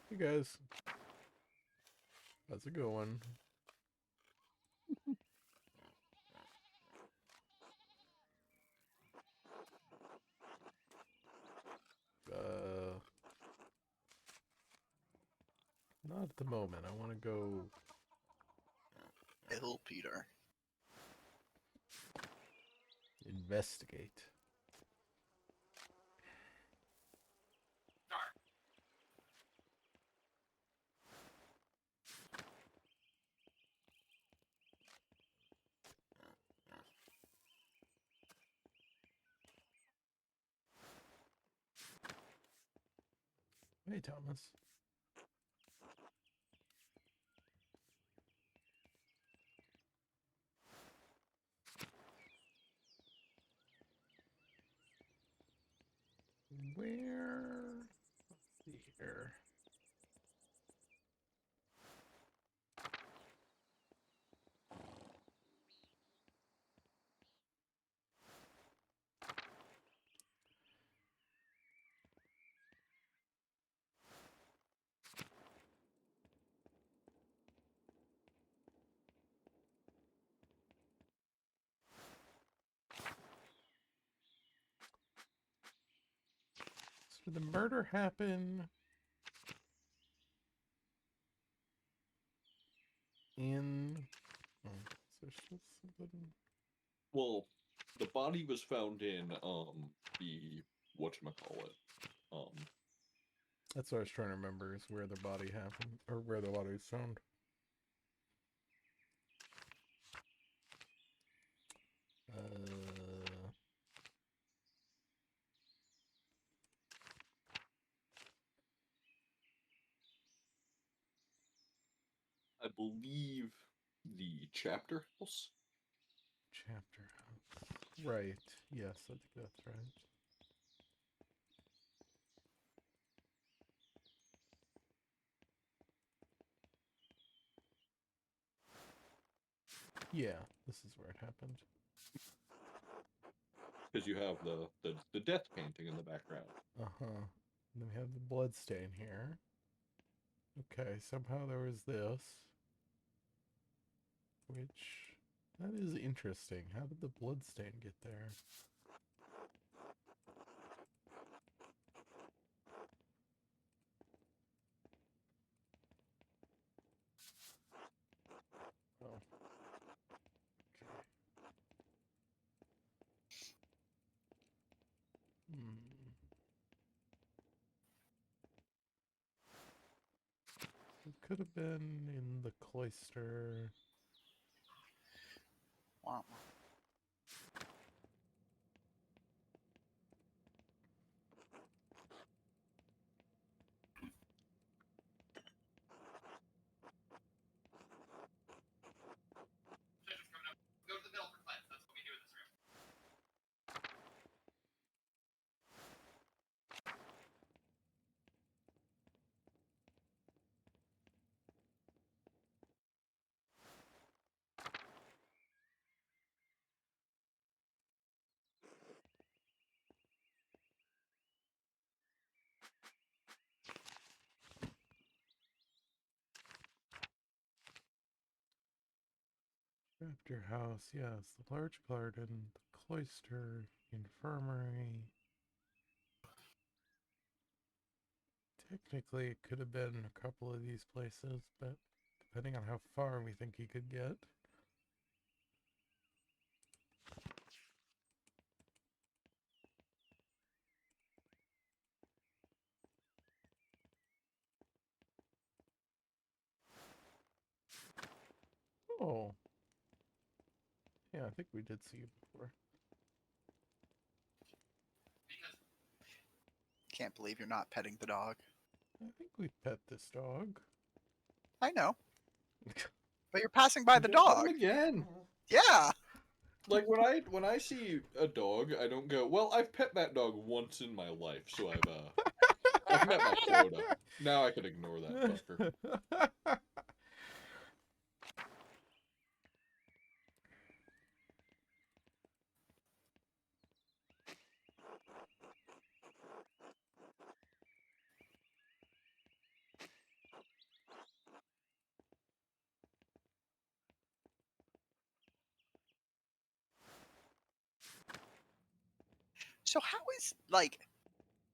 Hey guys. That's a good one. Not at the moment. I want to go Ill Peter. investigate. Hey, Thomas. Where? Let's see here. So did the murder happen in? Oh, so it's just something. Well, the body was found in the whatchamacallit. That's what I was trying to remember, is where the body happened, or where the body was found. I believe the chapter house. Chapter house. Right. Yes, I think that's right. Yeah, this is where it happened. Because you have the death painting in the background. Uh-huh. And then we have the blood stain here. Okay, somehow there was this. Which, that is interesting. How did the blood stain get there? Oh. Okay. It could have been in the cloister. Wow. Chapter house, yes. The large garden, the cloister, infirmary. Technically, it could have been a couple of these places, but depending on how far we think he could get. Oh. Yeah, I think we did see you before. Can't believe you're not petting the dog. I think we pet this dog. I know. But you're passing by the Don't put him dog. again. Yeah. Like when I see a dog, I don't go, well, I've pet that dog once in my life, so I've met my quota. Now I can ignore that fucker. So how is like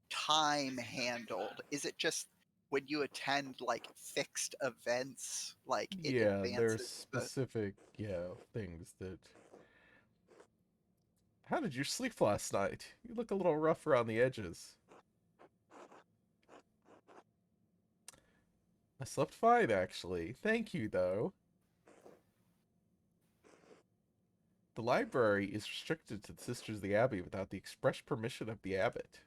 time handled? Is it just when you attend like fixed events, like it Yeah, there's advances the specific, things that... How did you sleep last night? You look a little rough around the edges. I slept fine, actually. Thank you, though. The library is restricted to the Sisters of the Abbey without the express permission of the abbot.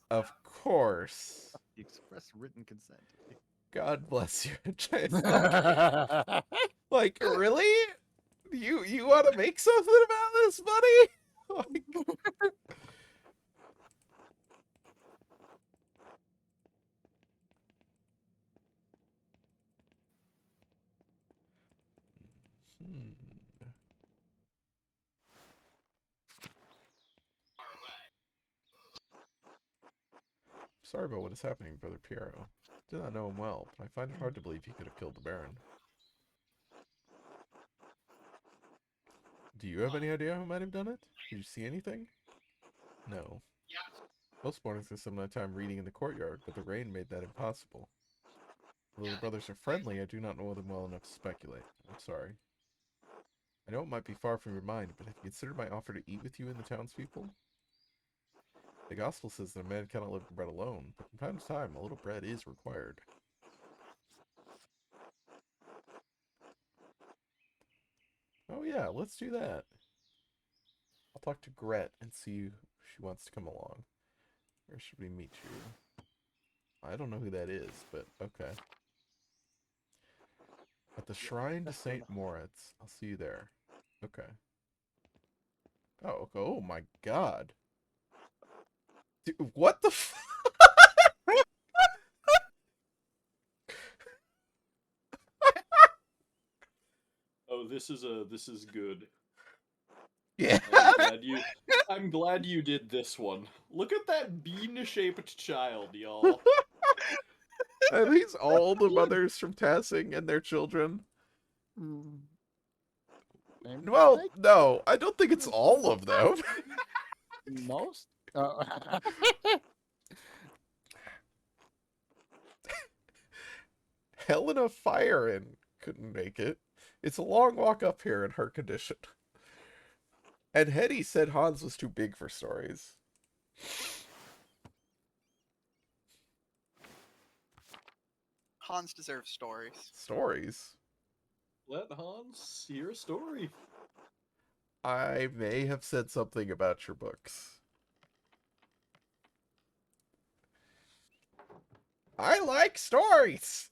Of course. The express written consent. God bless you. Like, really? You want to make something about this, buddy? Like, hmm. Sorry about what is happening, Brother Piero. I do not know him well, but I find it hard to believe he could have killed the Baron. Do you have any idea who might have done it? Did you see anything? No. Most mornings I spend my time reading in the courtyard, but the rain made that impossible. Although the brothers are friendly, I do not know them well enough to speculate. I'm sorry. I know it might be far from your mind, but have you considered my offer to eat with you and the townspeople? The gospel says that a man cannot live on bread alone, but from time to time, a little bread is required. Oh yeah, let's do that. I'll talk to Gret and see if she wants to come along. Where should we meet you? I don't know who that is, but okay. At the Shrine to St. Moritz. I'll see you there. Okay. Oh my god. Dude, what the f- Oh, this is good. Yeah. I'm glad you did this one. Look at that bean-shaped child, y'all. Are these all the mothers from Tassing and their children? Well, no, I don't think it's all of them. Most? Helena Firein couldn't make it. It's a long walk up here in her condition. And Hetty said Hans was too big for stories. Hans deserves stories. Stories? Let Hans hear a story. I may have said something about your books. I like stories!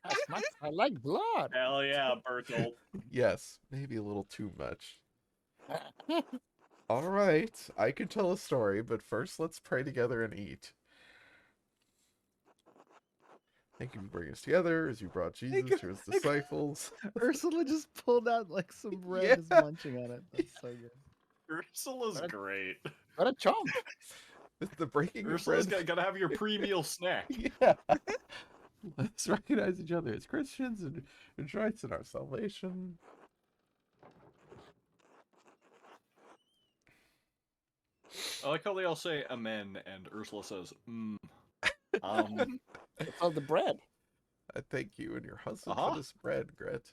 As much I like blood. Hell yeah, Bertolt. Yes, maybe a little too much. Alright, I can tell a story, but first let's pray together and eat. Thank you for bringing us together as you brought Jesus to his disciples. Ursula just pulled out like some bread and is Yeah. munching on it. That's so good. Ursula's What? great. What a chomp. It's the breaking of Ursula's bread. gotta have your pre-meal snack. Yeah. Let's recognize each other as Christians and rejoice in our salvation. I like how they all say amen, and Ursula says, It's all the bread. I thank you and your husband Uh-huh. for this bread, Gret.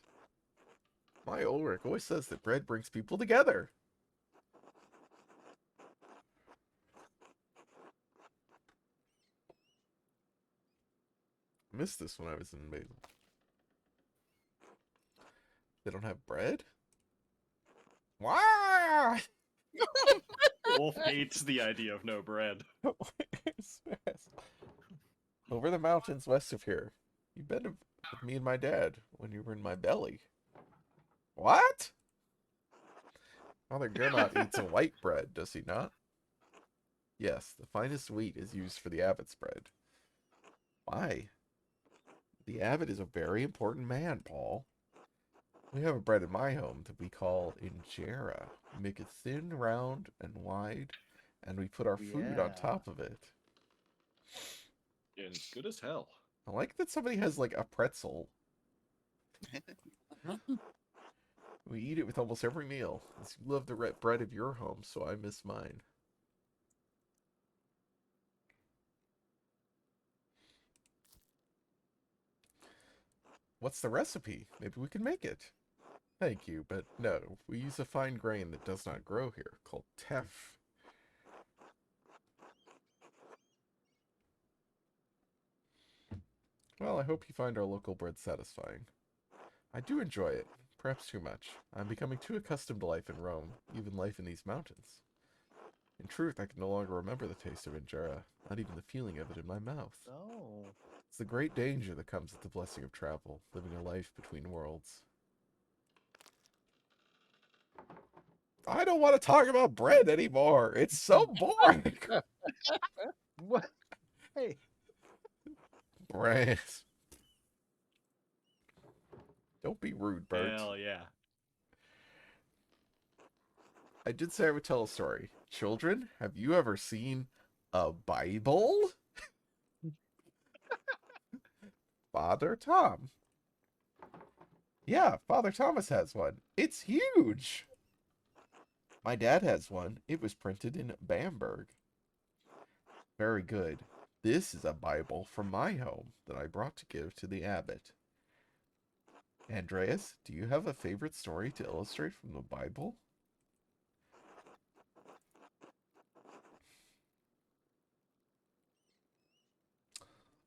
My Ulrich always says that bread brings people together. I missed this when I was in Basil. They don't have bread? Why? Wolf hates the idea of no bread. Over the mountains west of here. You've been with me and my dad when you were in my belly. What? Father Gernot eats a white bread, does he not? Yes, the finest wheat is used for the abbot's bread. Why? The abbot is a very important man, Paul. We have a bread in my home that we call injera. We make it thin, round, and wide, and we put our food on Yeah. top of it. Yeah, it's good as hell. I like that somebody has, like, a pretzel. We eat it with almost every meal. As you love the red bread of your home, so I miss mine. What's the recipe? Maybe we can make it. Thank you, but no. We use a fine grain that does not grow here, called teff. Well, I hope you find our local bread satisfying. I do enjoy it, perhaps too much. I'm becoming too accustomed to life in Rome, even life in these mountains. In truth, I can no longer remember the taste of injera, not even the feeling of it in my mouth. Oh. It's the great danger that comes with the blessing of travel, living a life between worlds. I don't want to talk about bread anymore. It's so boring. What? Hey. Bread. Don't be rude, Bert. Hell yeah. I did say I would tell a story. Children, have you ever seen a Bible? Father Tom. Yeah, Father Thomas has one. It's huge. My dad has one. It was printed in Bamberg. Very good. This is a Bible from my home that I brought to give to the abbot. Andreas, do you have a favorite story to illustrate from the Bible?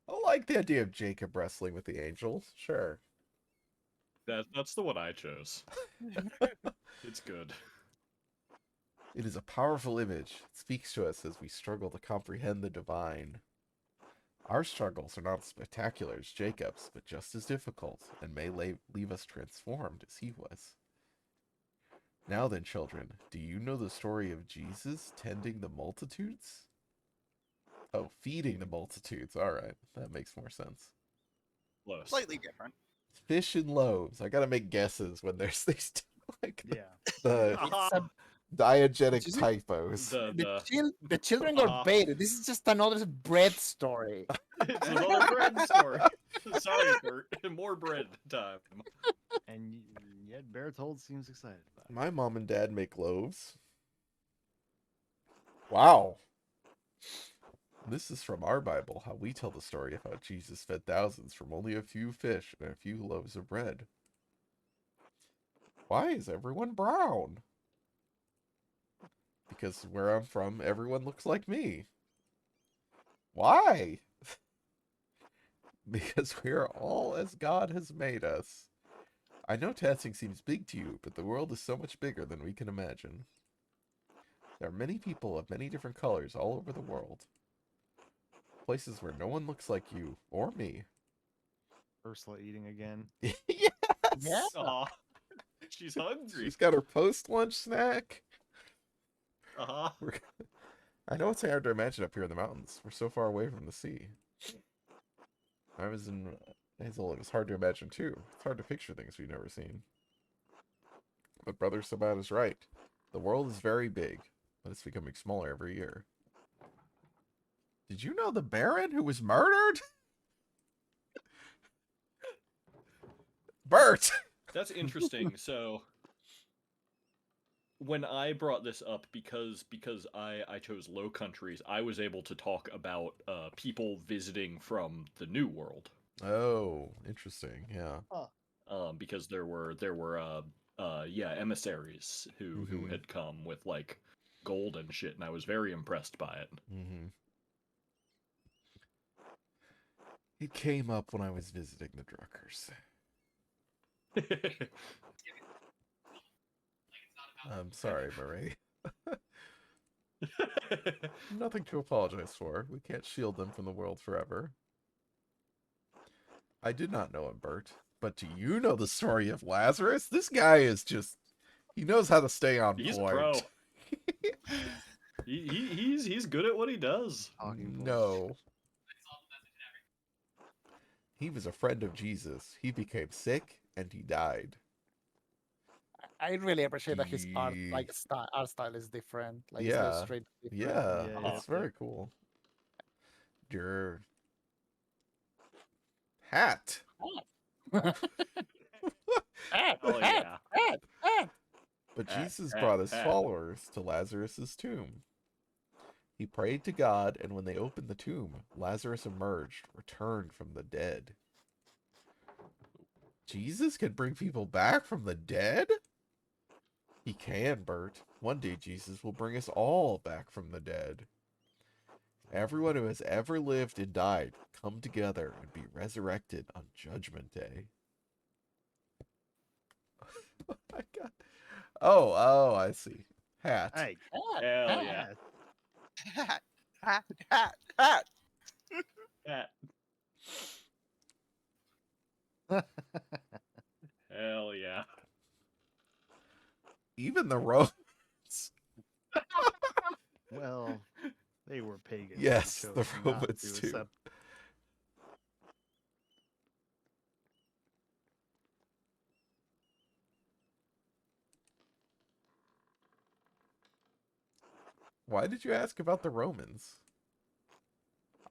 I like the idea of Jacob wrestling with the angels. Sure. That's the one I chose. It's good. It is a powerful image. It speaks to us as we struggle to comprehend the divine. Our struggles are not as spectacular as Jacob's, but just as difficult, and may leave us transformed as he was. Now then, children, do you know the story of Jesus tending the multitudes? Oh, feeding the multitudes. All right, that makes more sense. Close. Slightly different. Fish and loaves. I gotta make guesses when there's these like Yeah. the Uh-huh. It's a, diegetic Did you- typos. the children got baited. This is just another bread story. It's another bread story. Sorry, Bert. More bread time. And yet Bertold seems excited about it. My mom and dad make loaves. Wow. This is from our Bible, how we tell the story of how Jesus fed thousands from only a few fish and a few loaves of bread. Why is everyone brown? Because where I'm from, everyone looks like me. Why? Because we are all as God has made us. I know dancing seems big to you, but the world is so much bigger than we can imagine. There are many people of many different colors all over the world. Places where no one looks like you or me. Ursula eating again. Yes! Yeah. Aw. She's hungry. She's got her post-lunch snack. Uh-huh. I know it's hard to imagine up here in the mountains. We're so far away from the sea. I was in Hazel. It was hard to imagine too. It's hard to picture things we've never seen. But Brother Sabat is right. The world is very big, but it's becoming smaller every year. Did you know the Baron who was murdered? Bert! That's interesting. So when I brought this up, because I chose Low Countries, I was able to talk about people visiting from the New World. Oh, interesting. Yeah. Because there were emissaries who Mhm. had come with like gold and shit, and I was very impressed by it. Mm-hmm. It came up when I was visiting the Druckers. I'm sorry, Marie. Nothing to apologize for. We can't shield them from the world forever. I did not know him, Bert. But do you know the story of Lazarus? This guy is just... He knows how to stay on He's a point. pro. He's good at what he does. Talking points. No. He was a friend of Jesus. He became sick and he died. I really appreciate that his art, Ye- like art style, is different. Like Yeah. it's illustrated different. Yeah, Yeah, it's very cool. Your hat. Hat, Oh hat, yeah. hat, hat. But Pat, Jesus Pat, brought his Pat. followers to Lazarus's tomb. He prayed to God, and when they opened the tomb, Lazarus emerged, returned from the dead. Jesus can bring people back from the dead? He can, Bert. One day Jesus will bring us all back from the dead. Everyone who has ever lived and died come together and be resurrected on Judgment Day. Oh my God. Oh, I see. Hat. Hey, Hell yeah. Hat, hat, hat, hat. Pat. Hell yeah. Even the Romans. well, they were pagans. They Yes, chose the not Romans to too. accept. Why did you ask about the Romans?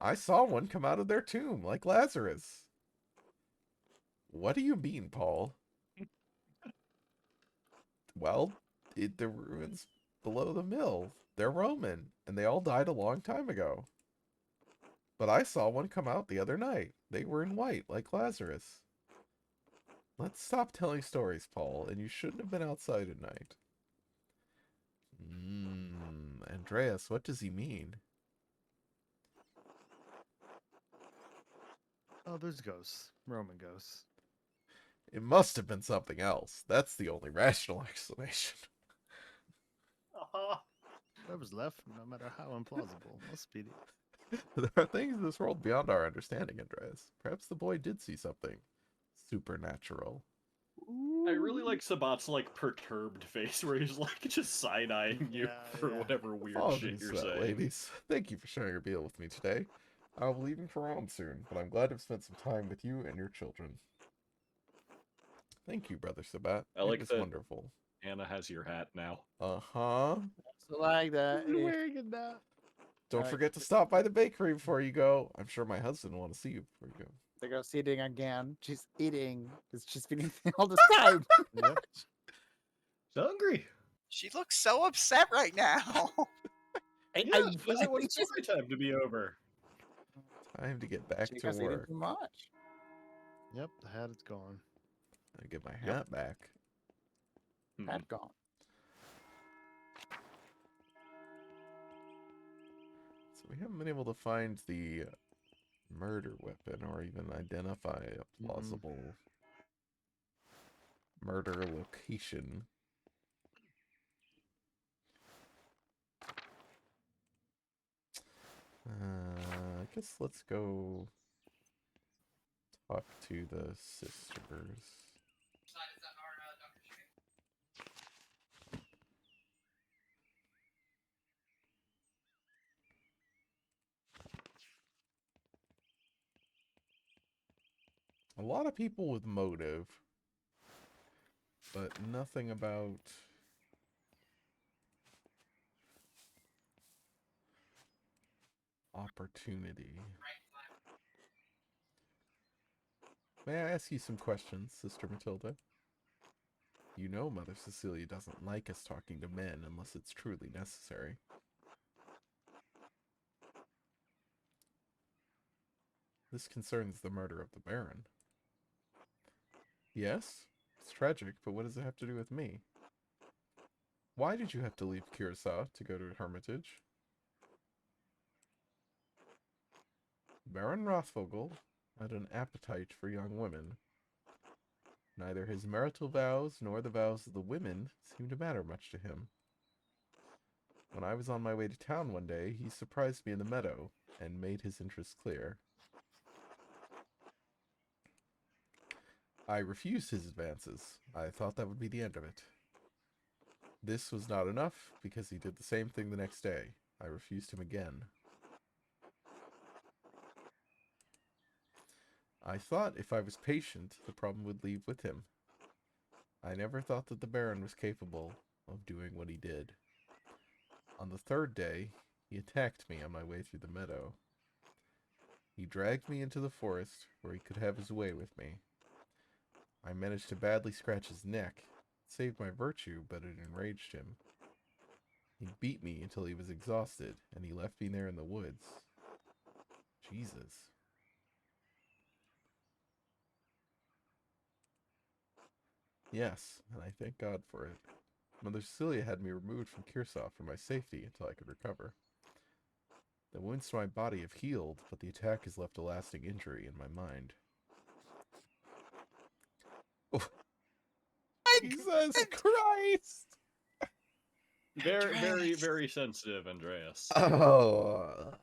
I saw one come out of their tomb, like Lazarus. What do you mean, Paul? Well, the ruins below the mill. They're Roman, and they all died a long time ago. But I saw one come out the other night. They were in white, like Lazarus. Let's stop telling stories, Paul, and you shouldn't have been outside at night. Andreas, what does he mean? Oh, there's ghosts. Roman ghosts. It must have been something else. That's the only rational explanation. Whatever's left, no matter how implausible, must be the... There are things in this world beyond our understanding, Andreas. Perhaps the boy did see something supernatural. I really like Sabat's like perturbed face where he's like just side-eyeing you Yeah, for yeah. whatever weird shit Apologies you're for that, saying. ladies. Thank you for sharing your meal with me today. I'll be leaving for Rome soon, but I'm glad to have spent some time with you and your children. Thank you, Brother Sabat. I It like was that wonderful. Anna has your hat now. Uh-huh. So like that. Who's wearing it now? Don't Alright. forget to stop by the bakery before you go. I'm sure my husband will want to see you before you go. The girl's eating again. She's eating. She's been eating all this time. Yep. She's hungry. She looks so upset right now. Yeah, she doesn't want story time to be over. Time to get back to Chica's eating work. too much. Yep, the hat is gone. I get my Yep. hat back. That gone. So we haven't been able to find the murder weapon or even identify a plausible murder location. I guess let's go talk to the sisters. A lot of people with motive, but nothing about opportunity. May I ask you some questions, Sister Matilda? You know Mother Cecilia doesn't like us talking to men unless it's truly necessary. This concerns the murder of the Baron. Yes, it's tragic, but what does it have to do with me? Why did you have to leave Curacao to go to Hermitage? Baron Rothvogel had an appetite for young women. Neither his marital vows nor the vows of the women seemed to matter much to him. When I was on my way to town one day, he surprised me in the meadow and made his interest clear. I refused his advances. I thought that would be the end of it. This was not enough, because he did the same thing the next day. I refused him again. I thought if I was patient, the problem would leave with him. I never thought that the Baron was capable of doing what he did. On the third day, he attacked me on my way through the meadow. He dragged me into the forest where he could have his way with me. I managed to badly scratch his neck. It saved my virtue, but it enraged him. He beat me until he was exhausted, and he left me there in the woods. Jesus. Yes, and I thank God for it. Mother Cecilia had me removed from Kirsov for my safety until I could recover. The wounds to my body have healed, but the attack has left a lasting injury in my mind. Oh. Jesus Christ! Very, very, Andreas. very sensitive, Andreas. Oh.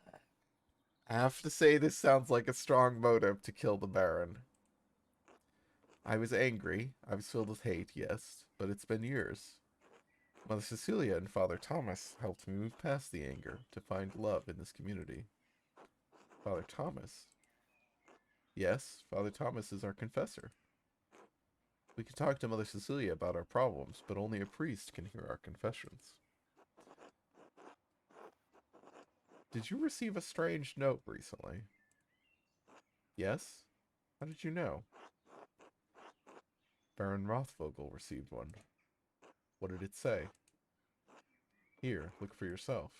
I have to say this sounds like a strong motive to kill the Baron. I was angry. I was filled with hate, yes, but it's been years. Mother Cecilia and Father Thomas helped me move past the anger to find love in this community. Father Thomas? Yes, Father Thomas is our confessor. We can talk to Mother Cecilia about our problems, but only a priest can hear our confessions. Did you receive a strange note recently? Yes? How did you know? Baron Rothvogel received one. What did it say? Here, look for yourself.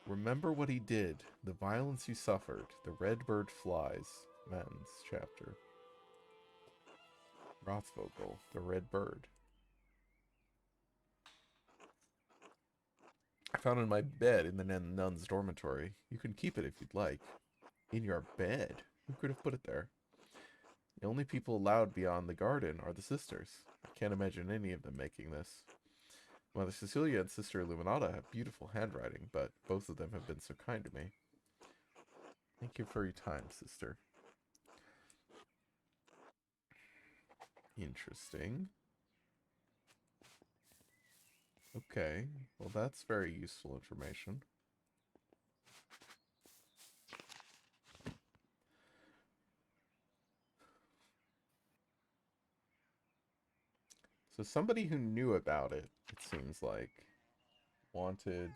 Remember what he did, the violence you suffered, the red bird flies. Men's chapter. Rothvogel, the red bird. I found it in my bed in the nun's dormitory. You can keep it if you'd like. In your bed? Who could have put it there? The only people allowed beyond the garden are the sisters. I can't imagine any of them making this. Mother Cecilia and Sister Illuminata have beautiful handwriting, but both of them have been so kind to me. Thank you for your time, sister. Interesting. Okay, well that's very useful information. So somebody who knew about it, it seems like, wanted...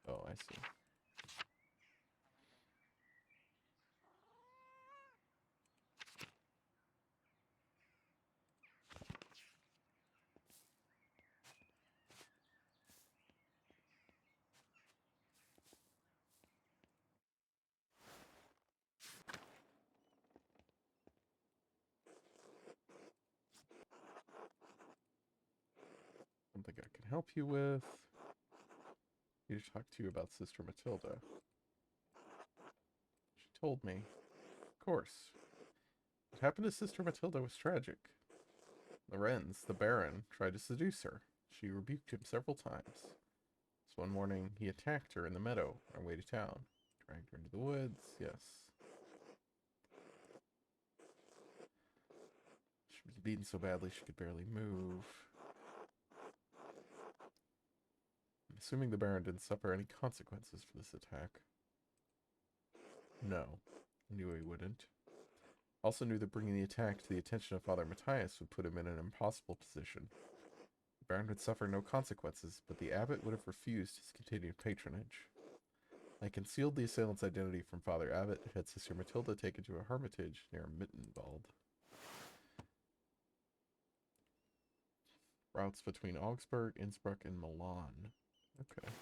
Oh, I see. Something I can help you with. I need to talk to you about Sister Matilda. She told me. Of course. What happened to Sister Matilda was tragic. Lorenz, the Baron, tried to seduce her. She rebuked him several times. So one morning, he attacked her in the meadow on our way to town. Dragged her into the woods, yes. She was beaten so badly she could barely move. I'm assuming the Baron didn't suffer any consequences for this attack. No, I knew he wouldn't. Also knew that bringing the attack to the attention of Father Matthias would put him in an impossible position. The Baron would suffer no consequences, but the abbot would have refused his continued patronage. I concealed the assailant's identity from Father Abbot and had Sister Matilda taken to a hermitage near Mittenwald. Routes between Augsburg, Innsbruck, and Milan. Okay.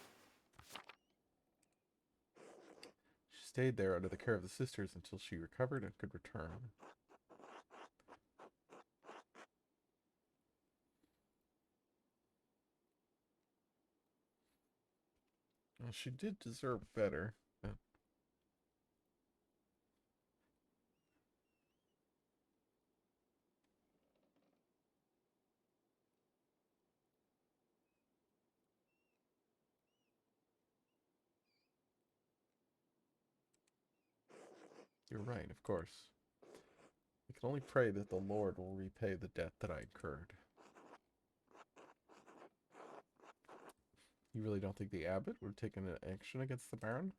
She stayed there under the care of the sisters until she recovered and could return. Well, she did deserve better. But... You're right, of course. I can only pray that the Lord will repay the debt that I incurred. You really don't think the abbot would have taken an action against the Baron?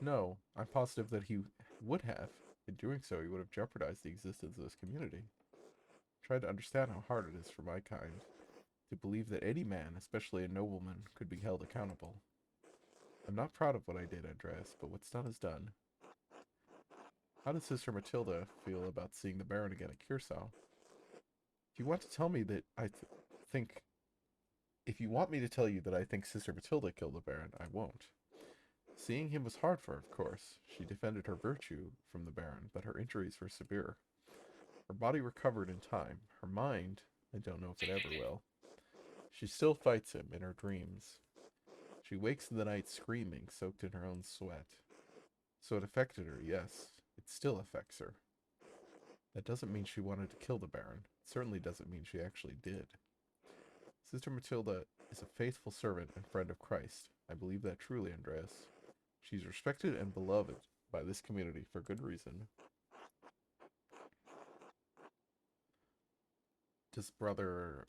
No, I'm positive that he would have. In doing so, he would have jeopardized the existence of this community. Try to understand how hard it is for my kind to believe that any man, especially a nobleman, could be held accountable. I'm not proud of what I did, Andreas, but what's done is done. How does Sister Matilda feel about seeing the Baron again at Curacao? If you want to tell me that think... If you want me to tell you that I think Sister Matilda killed the Baron, I won't. Seeing him was hard for her, of course. She defended her virtue from the Baron, but her injuries were severe. Her body recovered in time. Her mind, I don't know if it ever will. She still fights him in her dreams. She wakes in the night screaming, soaked in her own sweat. So it affected her, yes. It still affects her. That doesn't mean she wanted to kill the Baron. It certainly doesn't mean she actually did. Sister Matilda is a faithful servant and friend of Christ. I believe that truly, Andreas. She's respected and beloved by this community for good reason. Does Brother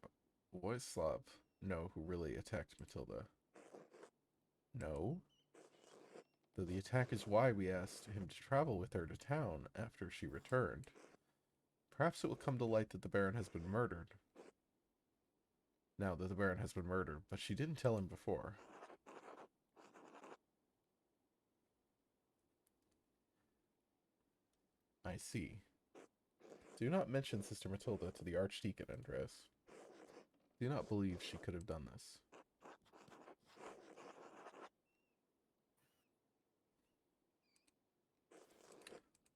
Voislav know who really attacked Matilda? No. Though the attack is why we asked him to travel with her to town after she returned. Perhaps it will come to light that the Baron has been murdered. Now that the Baron has been murdered, but she didn't tell him before. I see. Do not mention Sister Matilda to the Archdeacon, Andreas. Do not believe she could have done this.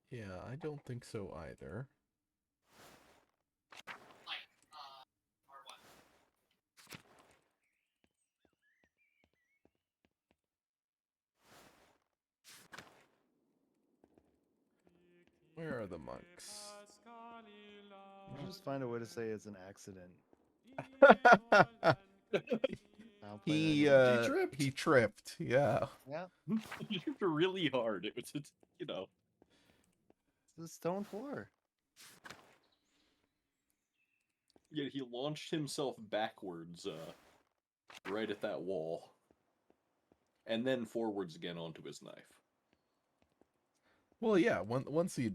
Yeah, I don't think so either. Where are the monks? You just find a way to say it's an accident. I'll play that game. He tripped, yeah. Yeah, You tripped really hard. It's you know. it's the stone floor. Yeah, he launched himself backwards, right at that wall, and then forwards again onto his knife. Well, yeah, once he,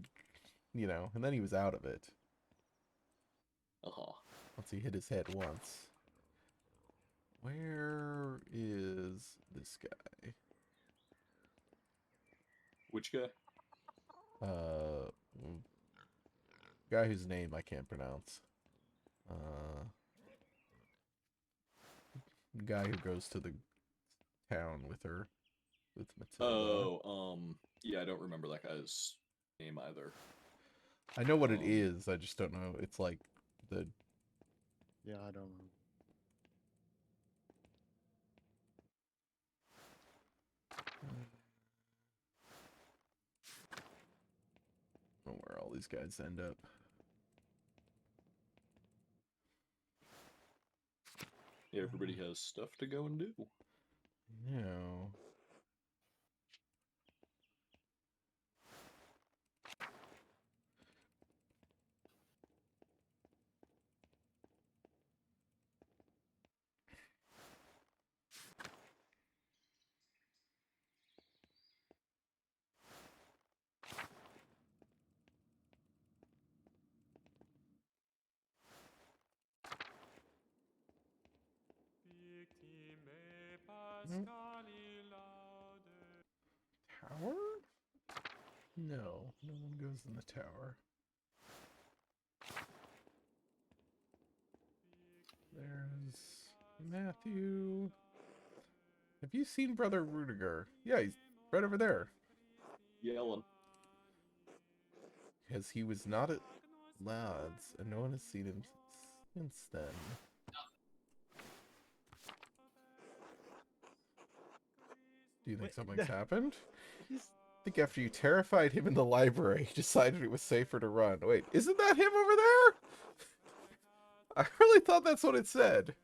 and then he was out of it. Uh-huh. Once he hit his head once. Where is this guy? Which guy? Guy whose name I can't pronounce. Guy who goes to the town with her, with Matilda. Oh, yeah, I don't remember that guy's name either. I know what it is, I just don't know. It's like the... Yeah, I don't know. I don't know where all these guys end up. Yeah, everybody has stuff to go and do. No. Tower? No, no one goes in the tower. There's Matthew. Have you seen Brother Rudiger? Yeah, he's right over there. Yelling. Because he was not at Lads, and no one has seen him since then. Do you think something's happened? I think after you terrified him in the library, he decided it was safer to run. Wait, isn't that him over there? I really thought that's what it said.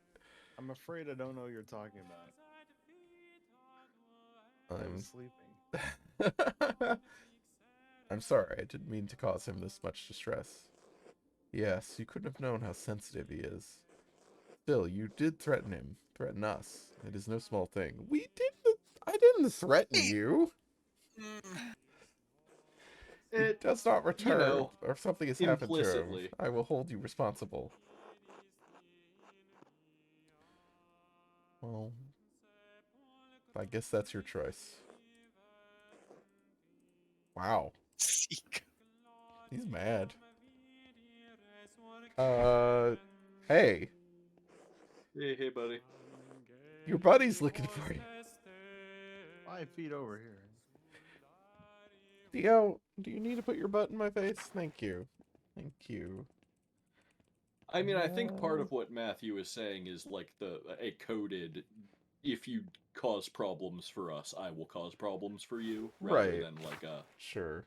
I'm afraid I don't know what you're talking about. I was sleeping. I'm sorry, I didn't mean to cause him this much distress. Yes, you couldn't have known how sensitive he is. Still, you did threaten him. Threaten us. It is no small thing. I didn't threaten you. It does not return, or something has happened to him. implicitly. I will hold you responsible. Well, I guess that's your choice. Wow. Seek. He's mad. Hey. Hey, buddy. Your buddy's looking for you. 5 feet over here. Theo, do you need to put your butt in my face? Thank you. Thank you. I mean, I think part of what Matthew is saying is like a coded, if you cause problems for us, I will cause problems for you, rather Right. than like a. Sure.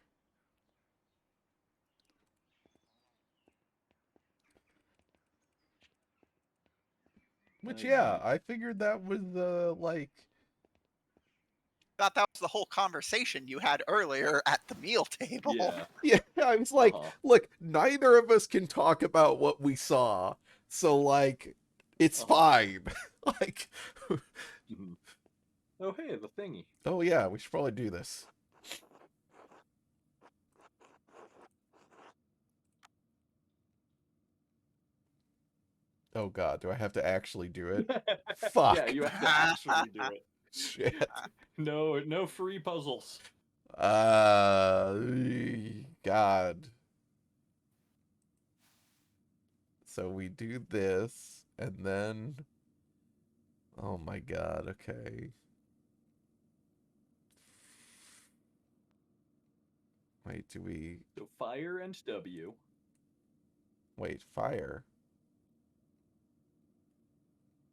Which, yeah, I figured that was, like... Thought that was the whole conversation you had earlier at the meal table. Yeah. Yeah, I was like, Uh-huh. look, neither of us can talk about what we saw, so, like, it's fine. Like... Mhm. Oh, hey, the thingy. Oh, yeah, we should probably do this. Oh, God, do I have to actually do it? Fuck. Yeah, you have to actually do it. Shit. No free puzzles. God. So we do this, and then... Oh my God, okay. Wait, do we... So fire and W. Wait, fire?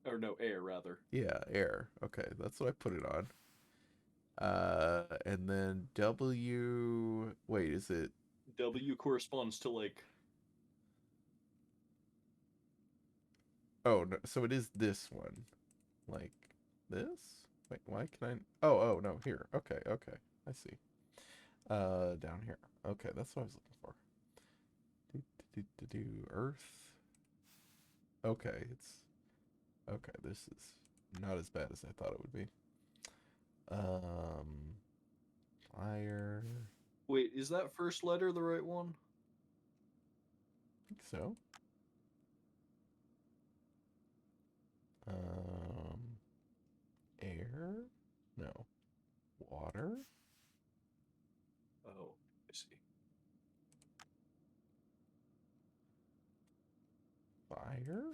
Or no, air, rather. Yeah, air. Okay, that's what I put it on. And then W... Wait, is it... W corresponds to, like... Oh, no, so it is this one. Like, this? Wait, why can I... Oh, no, here. Okay, I see. Down here. Okay, that's what I was looking for. Earth. Okay, it's... Okay, this is not as bad as I thought it would be. Fire. Wait, is that first letter the right one? I think so. Air? No. Water? Oh, I see. Fire?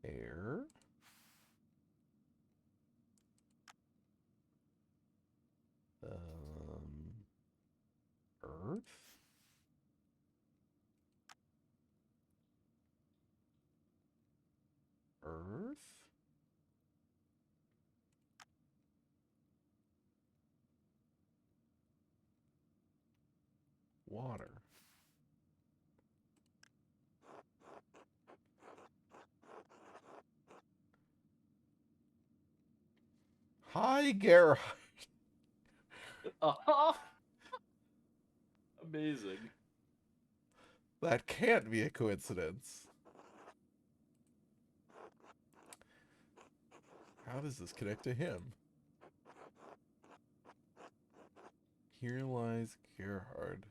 Air? Earth? Earth? Water. Hi, Gerhard. Amazing. That can't be a coincidence. How does this connect to him? Here lies Gerhard.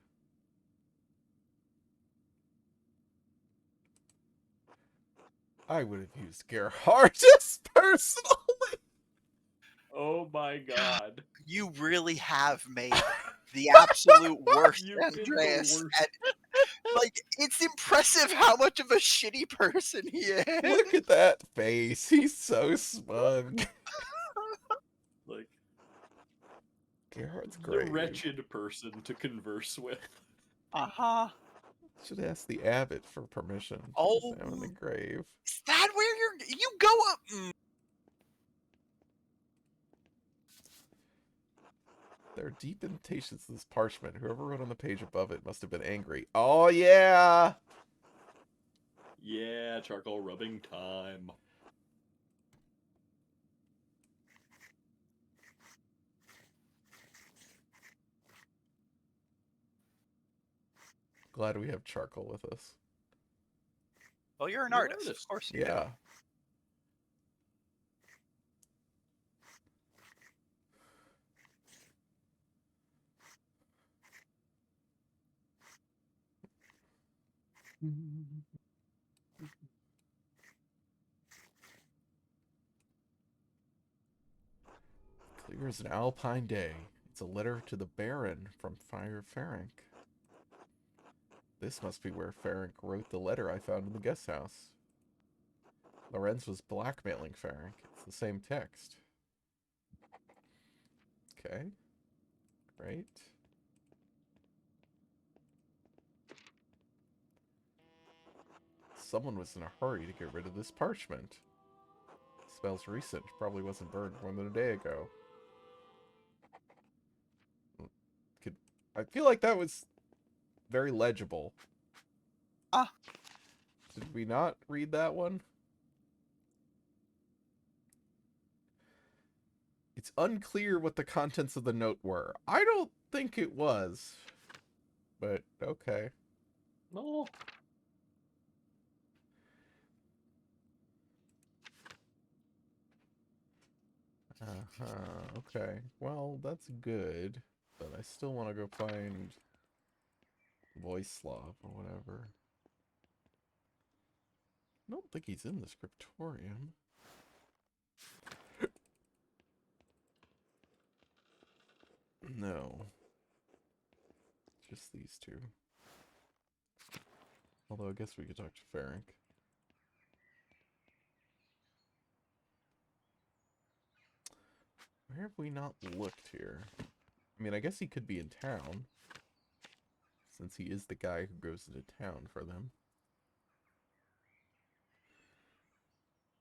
I would have used Gerhard just personally. Oh my god. You really have made the absolute worst You've been the Andreas. worst. And, like, it's impressive how much of a shitty person he is. Look at that face. He's so smug. Like, Gerhard's the great. wretched person to converse with. Uh-huh. Should ask the abbot for permission to Oh. examine the grave. Is that where you go up? There are deep indentations to this parchment. Whoever wrote on the page above it must have been angry. Oh, yeah! Yeah, charcoal rubbing time. Glad we have charcoal with us. Well, you're an You're an artist. artist. Of course you do. Yeah. Clear as an alpine day. It's a letter to the Baron from Fire Ferenc. This must be where Ferenc wrote the letter I found in the guest house. Lorenz was blackmailing Ferenc. It's the same text. Okay. Great. Someone was in a hurry to get rid of this parchment. It smells recent. Probably wasn't burned more than a day ago. I feel like that was very legible. Ah. Did we not read that one? It's unclear what the contents of the note were. I don't think it was. But, okay. No. Okay. Well, that's good. But I still want to go find Voislav or whatever. I don't think he's in the scriptorium. No. Just these two. Although I guess we could talk to Ferenc. Where have we not looked here? I mean, I guess he could be in town. Since he is the guy who goes into town for them.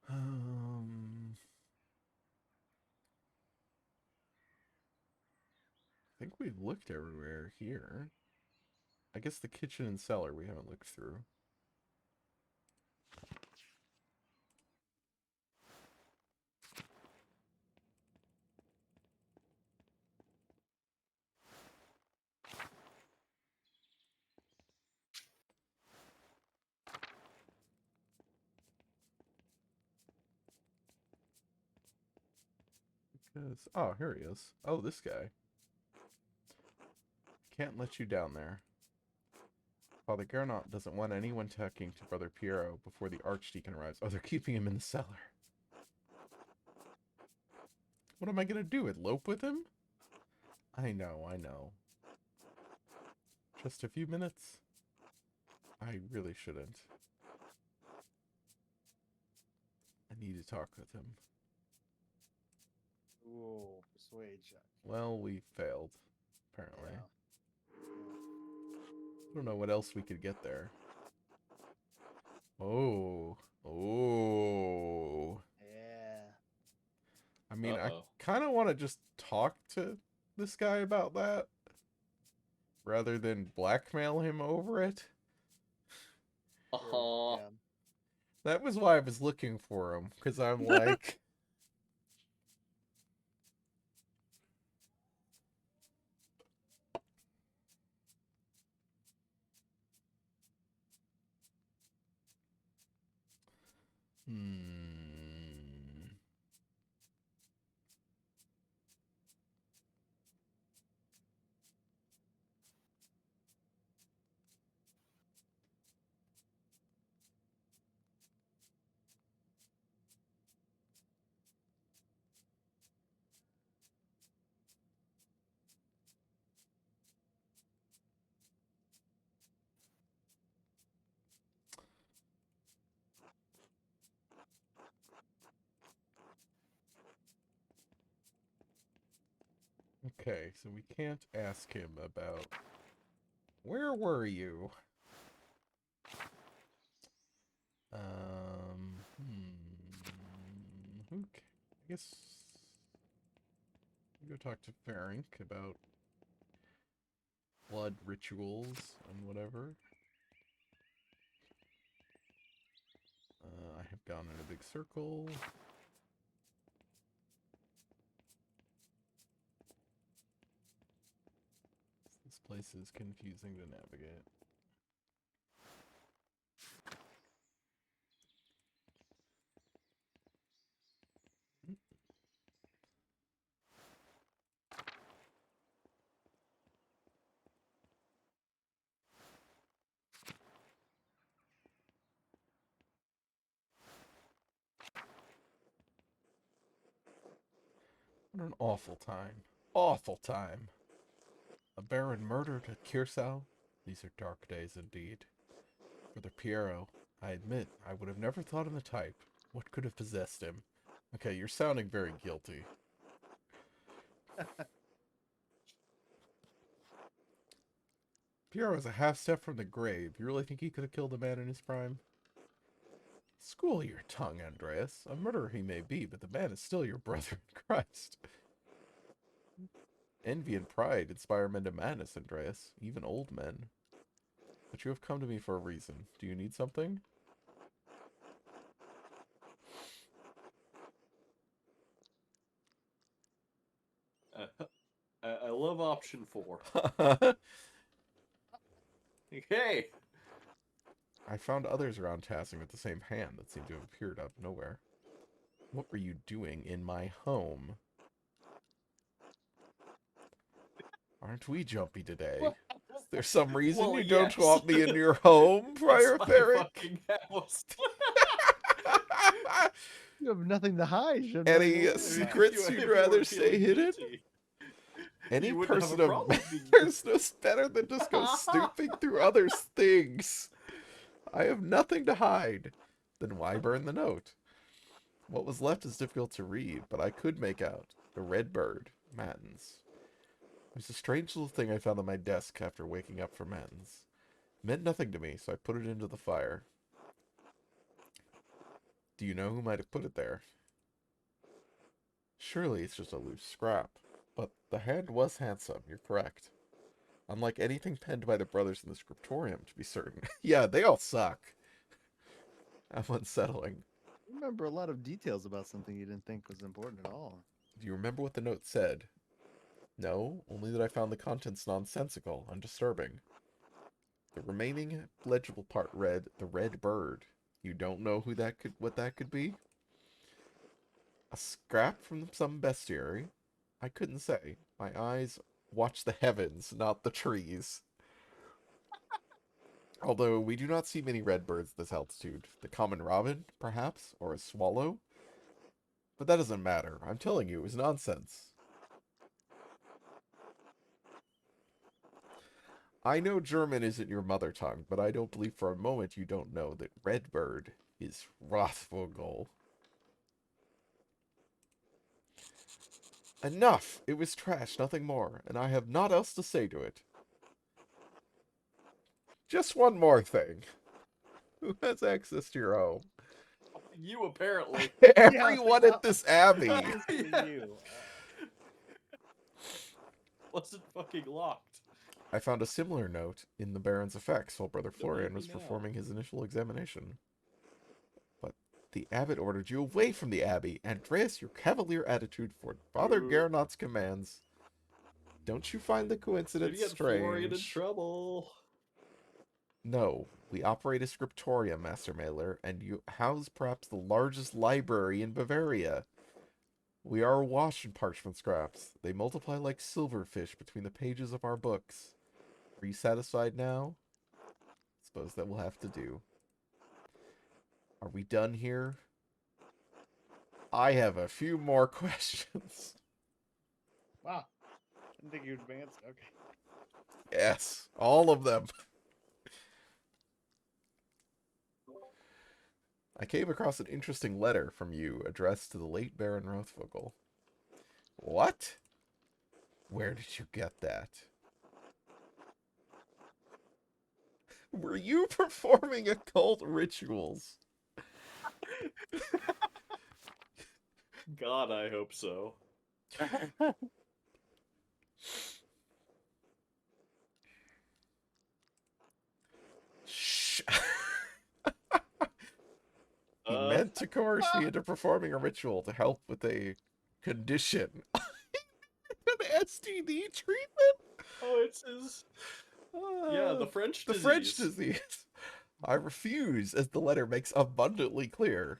I think we've looked everywhere here. I guess the kitchen and cellar we haven't looked through. Because, oh, here he is. Oh, this guy. Can't let you down there. Father Gernot doesn't want anyone talking to Brother Piero before the Archdeacon arrives. Oh, they're keeping him in the cellar. What am I gonna do? Elope with him? I know, I know. Just a few minutes? I really shouldn't. I need to talk with him. Ooh, persuade check. Well, we failed, apparently. Yeah. I don't know what else we could get there. Oh. Oh. Yeah. I mean, I Uh-oh. kind of want to just talk to this guy about that. Rather than blackmail him over it. Uh-huh. Yeah. That was why I was looking for him. Because I'm like... Okay, so we can't ask him about... Where were you? Okay. I guess... Go talk to Ferenc about blood rituals and whatever. I have gone in a big circle. This place is confusing to navigate. What an awful time. Awful time. A baron murdered at Kirsau? These are dark days indeed. Brother Piero, I admit, I would have never thought him the type. What could have possessed him? Okay, you're sounding very guilty. Piero is a half step from the grave. You really think he could have killed a man in his prime? School your tongue, Andreas. A murderer he may be, but the man is still your brother in Christ. Envy and pride inspire men to madness, Andreas, even old men. But you have come to me for a reason. Do you need something? I love option 4. Hey! I found others around Tassing with the same hand that seemed to have appeared out of nowhere. What were you doing in my home? Aren't we jumpy today? Is there some reason Well, you don't yes. want me in your home, Friar It's my Ferric? fucking house. You have nothing to hide. You have Any nothing to worry secrets If you'd you rather weren't stay feeling hidden? guilty, Any you wouldn't have person a of problem being manners knows better than just go snooping through others' things. I have nothing to hide. Then why burn the note? What was left is difficult to read, but I could make out. The red bird, Matins. It was a strange little thing I found on my desk after waking up from Matins. It meant nothing to me, so I put it into the fire. Do you know who might have put it there? Surely it's just a loose scrap. But the hand was handsome, you're correct. Unlike anything penned by the brothers in the scriptorium, to be certain. Yeah, they all suck. How unsettling. I remember a lot of details about something you didn't think was important at all. Do you remember what the note said? No, only that I found the contents nonsensical, undisturbing. The remaining legible part read, "The Red Bird." You don't know what that could be? A scrap from some bestiary? I couldn't say. My eyes watch the heavens, not the trees. Although we do not see many red birds at this altitude. The common robin, perhaps, or a swallow? But that doesn't matter. I'm telling you, it was nonsense. I know German isn't your mother tongue, but I don't believe for a moment you don't know that Redbird is Rothvogel. Enough! It was trash, nothing more, and I have naught else to say to it. Just one more thing. Who has access to your home? You apparently. Everyone at this abbey! Basically you. Wasn't fucking locked. I found a similar note in the Baron's effects while Brother Florian was me now. performing his initial examination. But the abbot ordered you away from the abbey. Andreas, your cavalier attitude for Father Gernot's commands. Don't you find the coincidence Get Florian in strange? trouble. No, we operate a scriptorium, Master Mailer, and you house perhaps the largest library in Bavaria. We are awash in parchment scraps. They multiply like silverfish between the pages of our books. Are you satisfied now? Suppose that will have to do. Are we done here? I have a few more questions. Wow. Didn't think you'd advance. Okay. Yes, all of them. I came across an interesting letter from you addressed to the late Baron Rothvogel. What? Where did you get that? Were you performing occult rituals? God, I hope so. Shh. He meant to coerce me into performing a ritual to help with a condition. An STD treatment? Oh, it's his. Yeah, the French the disease. French disease. I refuse, as the letter makes abundantly clear.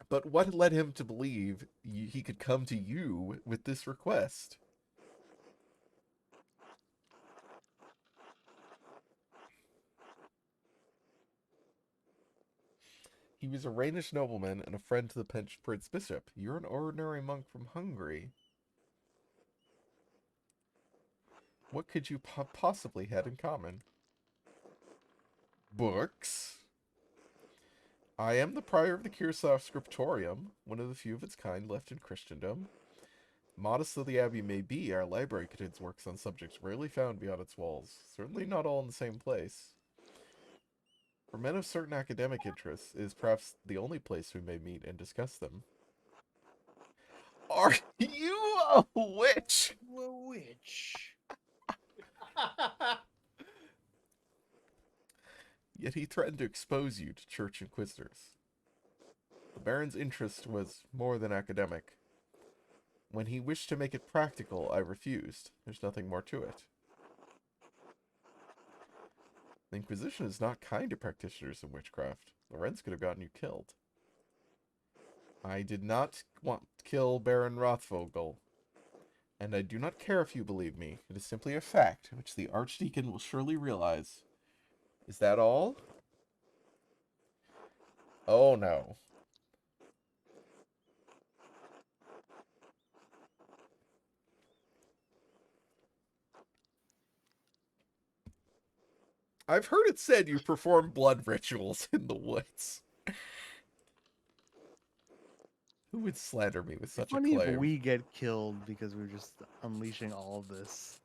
But what led him to believe he could come to you with this request? He was a Rhenish nobleman and a friend to the Prince Bishop. You're an ordinary monk from Hungary. What could you possibly have in common? Books. I am the prior of the Kirsov Scriptorium, one of the few of its kind left in Christendom. Modest though the abbey may be, our library contains works on subjects rarely found beyond its walls. Certainly not all in the same place. For men of certain academic interests, it is perhaps the only place we may meet and discuss them. Are you a witch? Witch. Yet he threatened to expose you to church inquisitors. The Baron's interest was more than academic. When he wished to make it practical, I refused. There's nothing more to it. The Inquisition is not kind to practitioners of witchcraft. Lorenz could have gotten you killed. I did not want to kill Baron Rothvogel, and I do not care if you believe me. It is simply a fact, which the Archdeacon will surely realize. Is that all? Oh no. I've heard it said you perform blood rituals in the woods. Who would slander me with such a Funny if claim? we get killed because we're just unleashing all of this.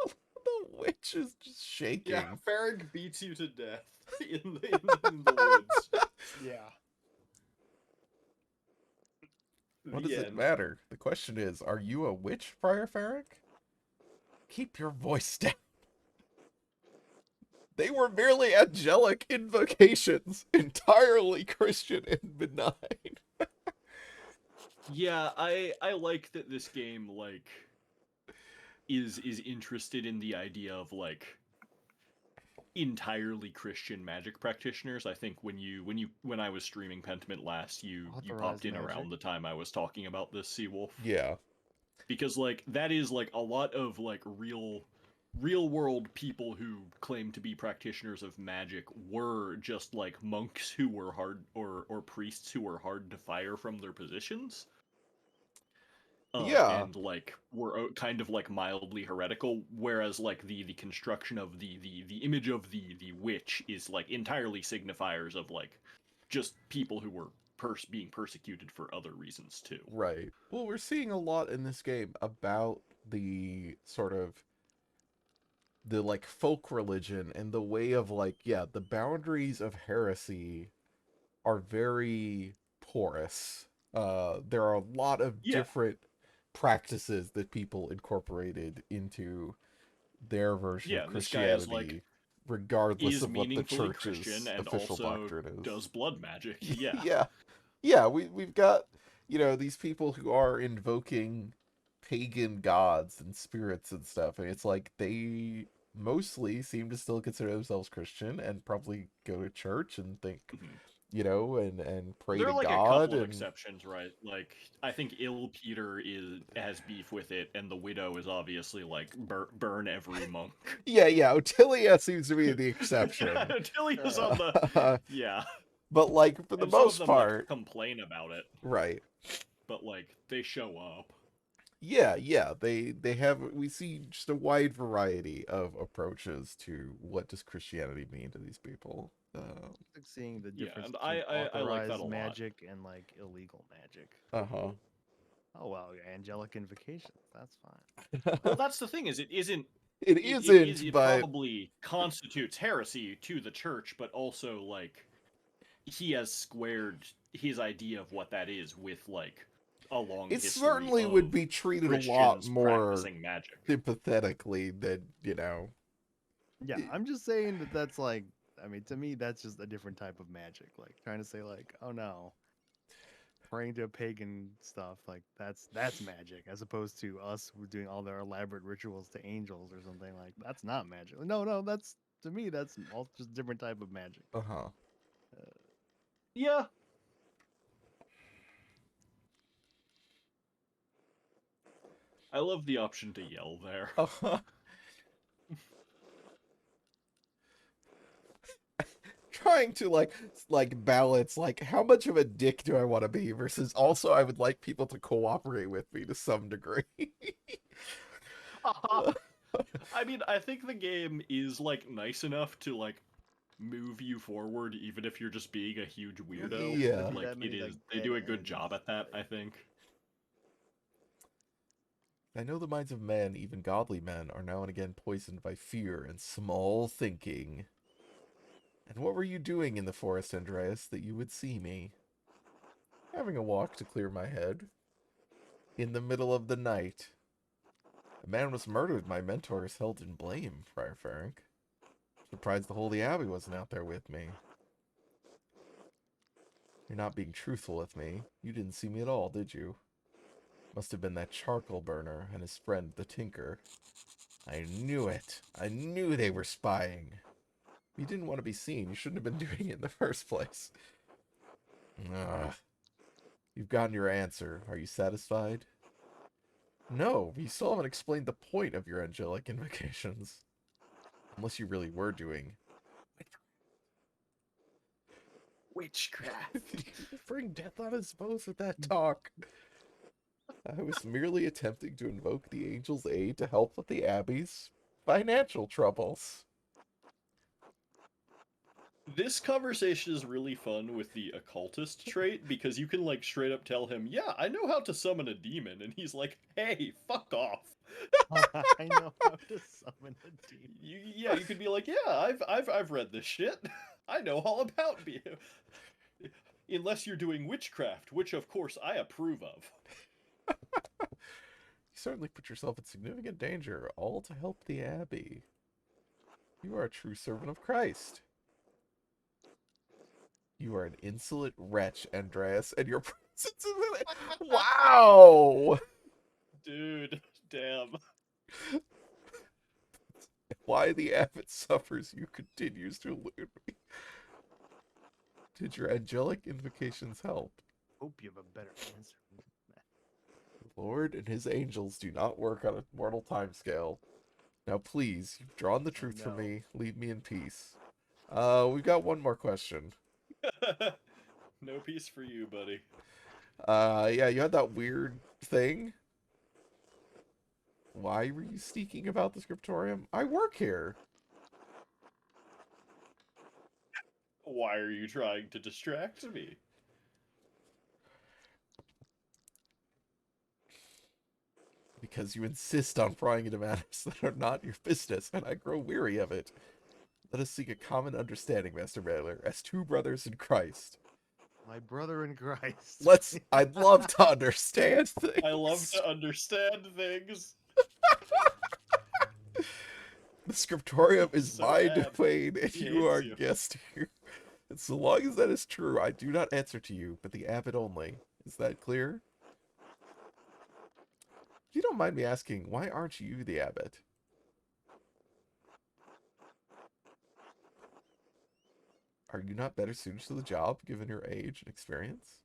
The witch is just shaking. Yeah, Farag beats you to death in the woods. Yeah. What does The it end. matter? The question is, are you a witch, Friar Farrick? Keep your voice down. They were merely angelic invocations, entirely Christian and benign. Yeah, I like that this game like is interested in the idea of like entirely Christian magic practitioners. I think when I was streaming Pentiment last, you Authorized popped in magic. around the time I was talking about this, Seawolf. Yeah. Because like that is like a lot of like real world people who claim to be practitioners of magic were just like monks who were hard or priests who were hard to fire from their positions. Yeah. And like were kind of like mildly heretical, whereas like the construction of the image of the witch is like entirely signifiers of like just people who were being persecuted for other reasons too. Right. Well, we're seeing a lot in this game about the sort of the like folk religion and the way of like, yeah, the boundaries of heresy are very porous. There are a lot of Yeah. different practices that people incorporated into their version Yeah, of and this guy is, Christianity, like, regardless Is of what the meaningfully church's Christian and official also doctrine is. does blood magic. Yeah. Yeah, we've got, you know, these people who are invoking pagan gods and spirits and stuff, and it's like they mostly seem to still consider themselves Christian and probably go to church and think, Mhm. you know, and pray There to are like God. a couple of and exceptions, right? Like I think Ill Peter has beef with it, and the widow is obviously like burn every monk. yeah, Otilia seems to be the exception. Tilia's on the yeah. But like for the And some of most them part, like complain about it, right? but like they show up. Yeah, they have, we see just a wide variety of approaches to what does Christianity mean to these people. Like seeing the Yeah, difference and between I like that authorized a lot. magic and like illegal magic. Uh-huh. Oh well, angelic invocations. That's fine. Well, that's the thing is it isn't It isn't, it but probably constitutes heresy to the church, but also like he has squared his idea of what that is with like a long it history certainly would of be treated a lot Christians more practicing magic. sympathetically than, you know. Yeah, I'm just saying that that's like, I mean, to me, that's just a different type of magic. Like trying to say like, oh no, praying to pagan stuff, like that's magic, as opposed to us who are doing all their elaborate rituals to angels or something. Like that's not magic. No, that's to me that's all just a different type of magic. Uh-huh. Yeah. I love the option to yell there. Uh-huh. trying to like balance like how much of a dick do I want to be versus also I would like people to cooperate with me to some degree. I mean, I think the game is like nice enough to like move you forward, even if you're just being a huge weirdo. Yeah. Like That many, it is, like, they dead do a good ends, job at that. I like- think. I know the minds of men, even godly men, are now and again poisoned by fear and small thinking. And what were you doing in the forest, Andreas, that you would see me? Having a walk to clear my head. In the middle of the night. A man was murdered, my mentor is held in blame, Friar Ferenc. Surprised the Holy Abbey wasn't out there with me. You're not being truthful with me. You didn't see me at all, did you? Must have been that charcoal burner and his friend, the tinker. I knew it. I knew they were spying. You didn't want to be seen. You shouldn't have been doing it in the first place. Ugh. You've gotten your answer. Are you satisfied? No, you still haven't explained the point of your angelic invocations. Unless you really were doing. Witchcraft. You bring death on us both with that talk. I was merely attempting to invoke the angel's aid to help with the Abbey's financial troubles. This conversation is really fun with the occultist trait because you can like straight up tell him, "Yeah, I know how to summon a demon," and he's like, "Hey, fuck off." I know how to summon a demon. Yeah, you could be like, "Yeah, I've read this shit. I know all about being." Unless you're doing witchcraft, which of course I approve of. You certainly put yourself in significant danger, all to help the Abbey. You are a true servant of Christ. You are an insolent wretch, Andreas, and your presence is in it. Wow! Dude, damn. Why the abbot suffers you continues to elude me. Did your angelic invocations help? Hope you have a better answer. The Lord and his angels do not work on a mortal timescale. Now please, you've drawn the truth from no. me. Leave me in peace. We've got one more question. No peace for you, buddy. Yeah, you had that weird thing. Why were you sneaking about the scriptorium? I work here. Why are you trying to distract me? Because you insist on prying into matters that are not your business, and I grow weary of it. Let us seek a common understanding, Master Baylor, as two brothers in Christ. My brother in Christ. I'd love to understand things. I love to understand things. The scriptorium is So my bad. domain, and He you are hates you. guest here. And so long as that is true, I do not answer to you, but the abbot only. Is that clear? If you don't mind me asking, why aren't you the abbot? Are you not better suited to the job, given your age and experience?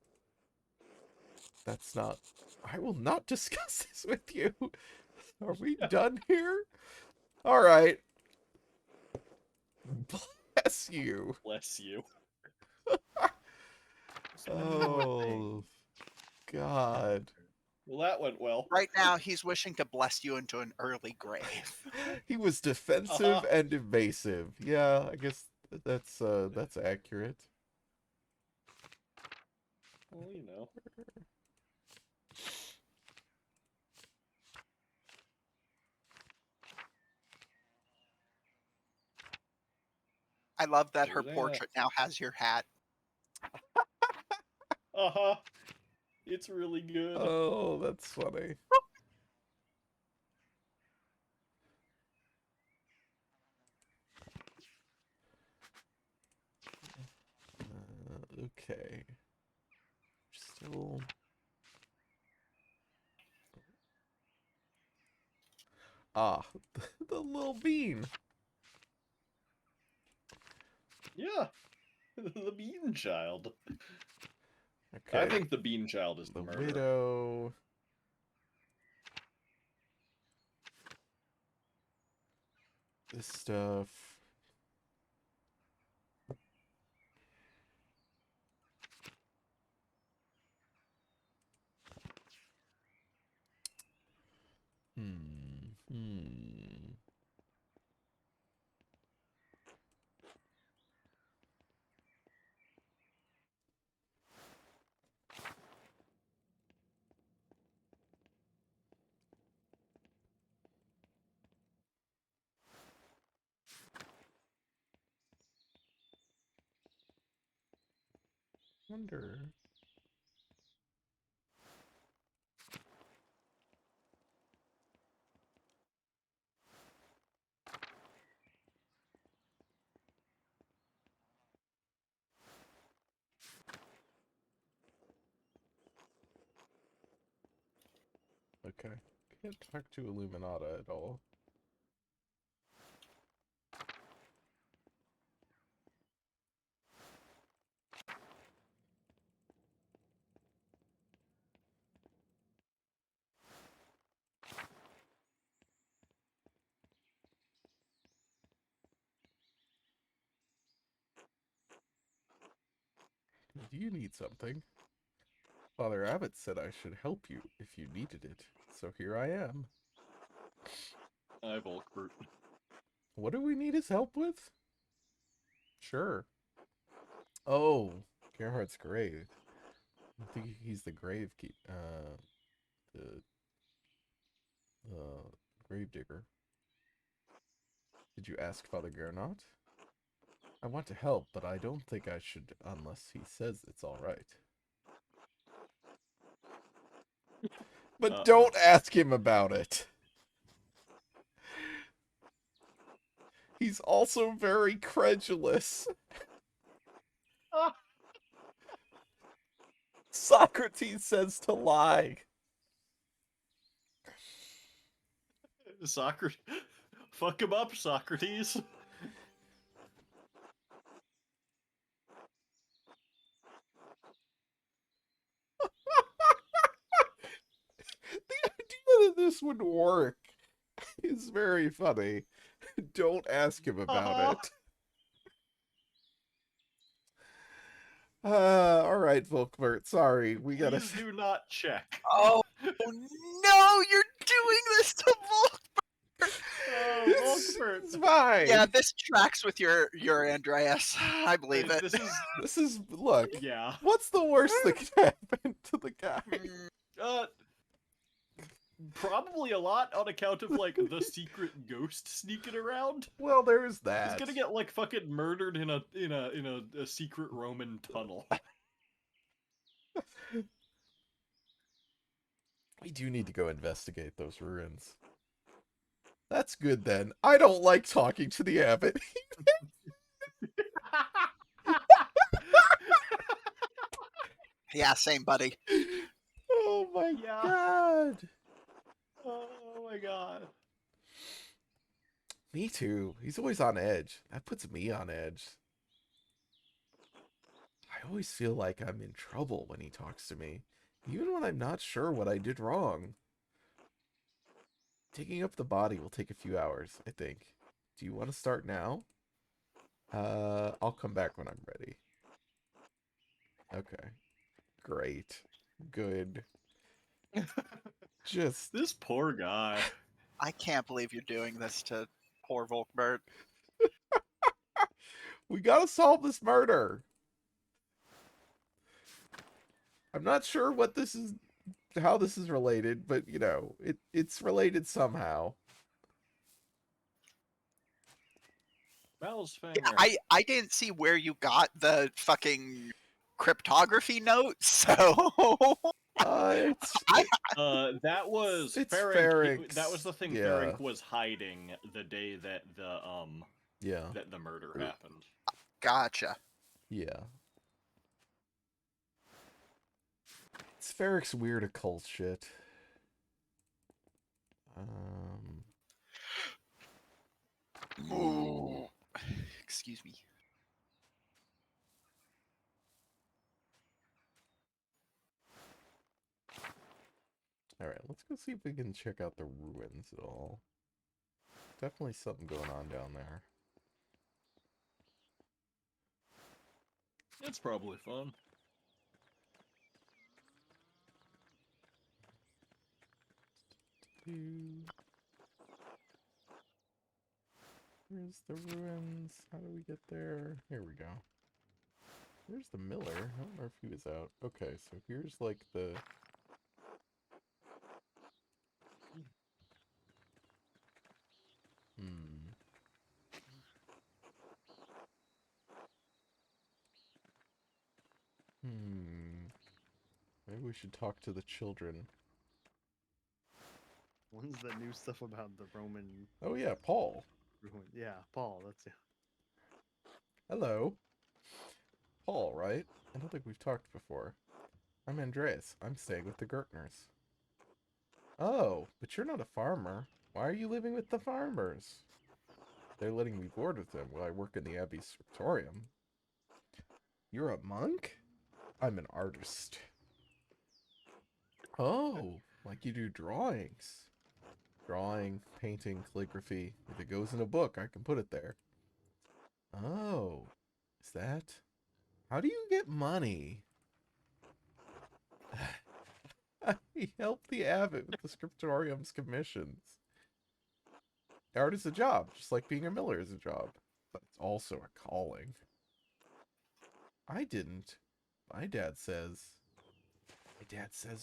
That's not... I will not discuss this with you. Are we done here? Alright. Bless you. Bless you. Oh, God. Well, that went well. Right now, he's wishing to bless you into an early grave. He was defensive Uh-huh. and evasive. Yeah, I guess that's accurate. Well, you know. I love that her Who's that? portrait now has your hat. Uh-huh. It's really good. Oh, that's funny. Okay. Still. Ah, the little bean. Yeah. The Bean Child. Okay. I think the Bean Child is the the murderer. widow. This stuff. Hmm. Wonder. Okay. Can't talk to Illuminata at all. Do you need something? Father Abbott said I should help you if you needed it, so here I am. I Volkbert. What do we need his help with? Sure. Oh, Gerhardt's grave. I think he's the grave the grave digger. Did you ask Father Gernot? I want to help, but I don't think I should unless he says it's all right. But don't ask him about it. He's also very credulous. Socrates says to lie. Socrates. Fuck him up, Socrates. The idea that this would work is very funny. Don't ask him about it. All right, Volkbert. Sorry, we gotta. Please do not check. Oh no, you're doing this to Volk. Oh, It's Volkbert. fine. Yeah, this tracks with your Andreas. I believe it. This is Look. yeah. What's the worst that could happen to the guy? Uh, probably a lot on account of like the secret ghost sneaking around. Well, there's He's that. gonna get like fucking murdered in a secret Roman tunnel. We do need to go investigate those ruins. That's good then. I don't like talking to the abbot. Yeah, same buddy. Oh my Yeah. god. Oh my god. Me too. He's always on edge. That puts me on edge. I always feel like I'm in trouble when he talks to me, even when I'm not sure what I did wrong. Digging up the body will take a few hours, I think. Do you want to start now? I'll come back when I'm ready. Okay. Great. Good. Just... This poor guy. I can't believe you're doing this to poor Volkbert. We gotta solve this murder. I'm not sure what this is, how this is related, but you know, it's related somehow. Mal's Yeah, I didn't see where you got the fucking cryptography notes, so It's that was It's Ferenc. That Ferenc's, was the thing yeah. Ferenc was hiding the day that yeah, the murder happened. gotcha. yeah. It's Ferenc's weird occult shit. Ooh. Excuse me. Alright, let's go see if we can check out the ruins at all. Definitely something going on down there. It's probably fun. Where's the ruins? How do we get there? Here we go. There's the miller. I don't know if he was out. Okay, so here's like the... Hmm. Maybe we should talk to the children. When's the new stuff about the Roman Oh yeah, Paul. ruin? Yeah, Paul. That's it. Hello. Paul, right? I don't think we've talked before. I'm Andreas. I'm staying with the Gertners. Oh, but you're not a farmer. Why are you living with the farmers? They're letting me board with them while I work in the Abbey scriptorium. You're a monk? I'm an artist. Oh, like you do drawings. Drawing, painting, calligraphy. If it goes in a book, I can put it there. Oh, is that? How do you get money? I help the abbot with the scriptorium's commissions. Art is a job, just like being a miller is a job. But it's also a calling. I didn't. My dad says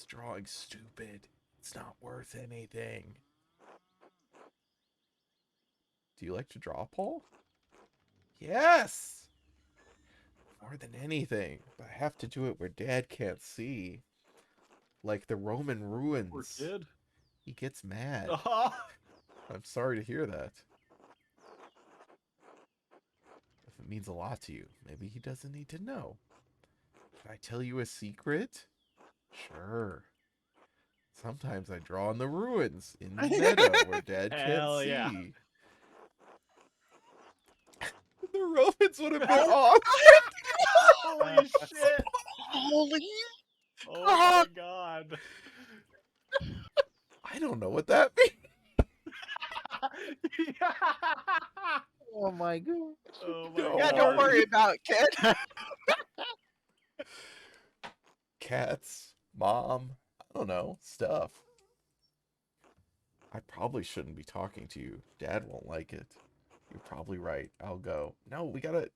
drawing's stupid. It's not worth anything. Do you like to draw, Paul? Yes! More than anything. But I have to do it where Dad can't see. Like the Roman Poor ruins. kid. He gets mad. Uh-huh. I'm sorry to hear that. If it means a lot to you, maybe he doesn't need to know. Can I tell you a secret? Sure. Sometimes I draw in the ruins, in the meadow, where Dad can't Hell see. yeah. The Romans would have been awesome. Holy shit! Holy! Oh my god. I don't know what that means. Oh my god. Oh my No. Yeah, god. don't worry about it, kid. Cats, mom, I don't know, stuff. I probably shouldn't be talking to you. Dad won't like it. You're probably right. I'll go. No, we gotta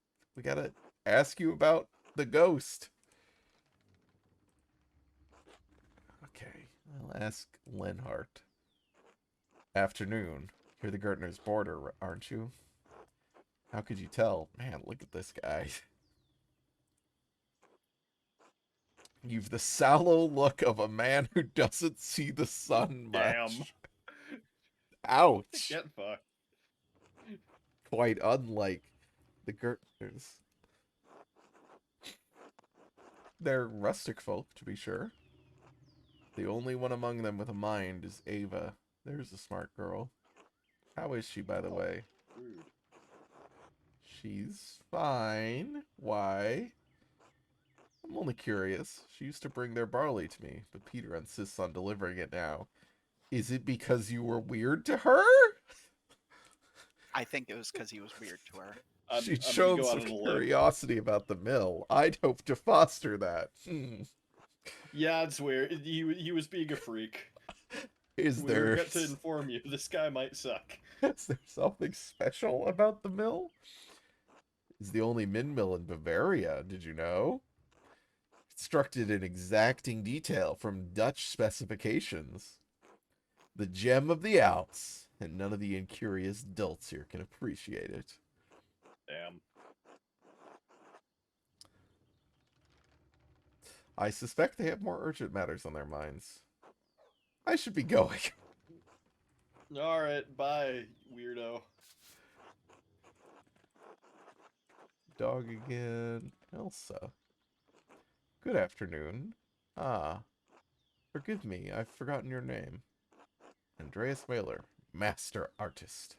ask you about the ghost. Okay, I'll ask Lenhart. Afternoon. You're the Gertner's boarder, aren't you? How could you tell? Man, look at this guy. You've the sallow look of a man who doesn't see the sun much. Damn. Ouch. Get fucked. Quite unlike the Gertners. They're rustic folk, to be sure. The only one among them with a mind is Ava. There's a smart girl. How is she, by the way? Rude. She's fine. Why? I'm only curious. She used to bring their barley to me, but Peter insists on delivering it now. Is it because you were weird to her? I think it was because he was weird to her. She I'm gonna showed go out some on a limb. curiosity about the mill. I'd hope to foster that. Yeah, it's weird. He was being a freak. Is We there regret to inform you, this guy might suck. is there something special about the mill? It's the only mill in Bavaria, did you know? Constructed in exacting detail from Dutch specifications. The gem of the Alps, and none of the incurious dolts here can appreciate it. Damn. I suspect they have more urgent matters on their minds. I should be going. Alright, bye, weirdo. Dog again. Elsa. Good afternoon. Ah. Forgive me, I've forgotten your name. Andreas Mailer, master artist.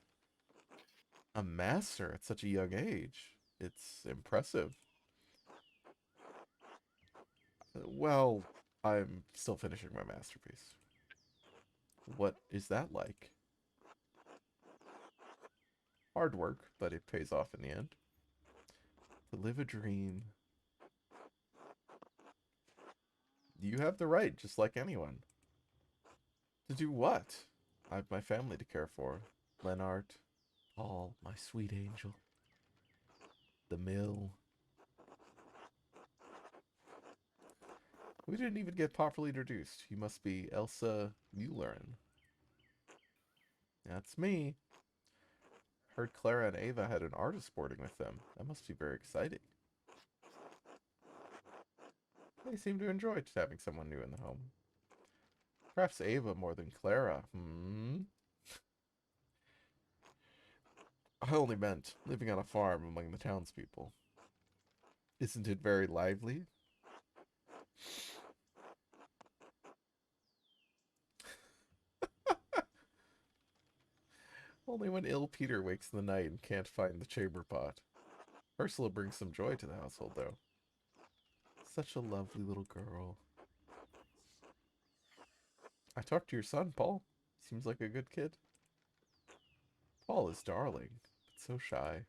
A master at such a young age. It's impressive. Well, I'm still finishing my masterpiece. What is that like? Hard work, but it pays off in the end. To live a dream. You have the right, just like anyone. To do what? I have my family to care for. Lennart, Paul, my sweet angel. The mill. We didn't even get properly introduced. You must be Elsa Muellerin. That's me. Heard Clara and Ava had an artist boarding with them. That must be very exciting. They seem to enjoy just having someone new in the home. Perhaps Ava more than Clara. I only meant living on a farm among the townspeople. Isn't it very lively? Only when ill Peter wakes in the night and can't find the chamber pot. Ursula brings some joy to the household, though. Such a lovely little girl. I talked to your son, Paul. Seems like a good kid. Paul is darling, but so shy.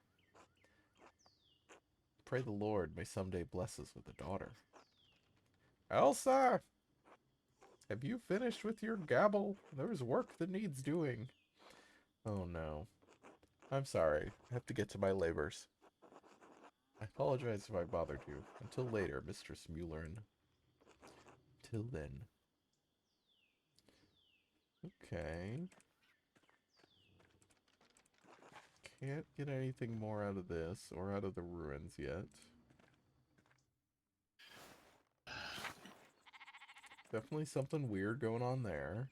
Pray the Lord may someday bless us with a daughter. Elsa! Have you finished with your gabble? There's work that needs doing. Oh no. I'm sorry. I have to get to my labors. I apologize if I bothered you. Until later, Mistress Muellerin. Till then. Okay. Can't get anything more out of this or out of the ruins yet. Definitely something weird going on there.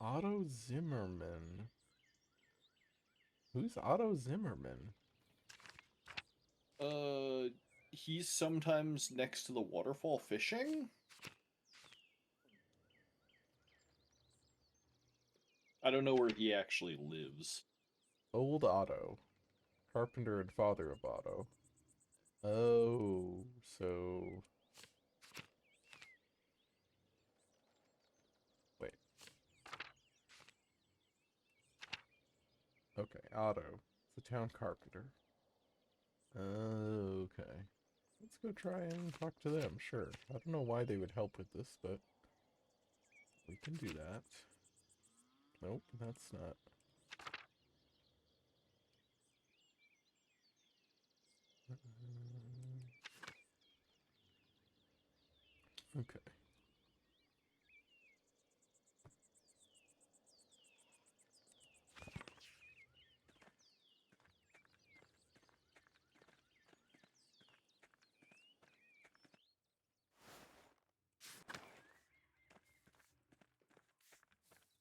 Otto Zimmerman. Who's Otto Zimmerman? He's sometimes next to the waterfall fishing? I don't know where he actually lives. Old Otto. Carpenter and father of Otto. Oh, so... Wait. Okay, Otto. It's a town carpenter. Okay. Let's go try and talk to them, sure. I don't know why they would help with this, but... we can do that. Nope, that's not... Okay.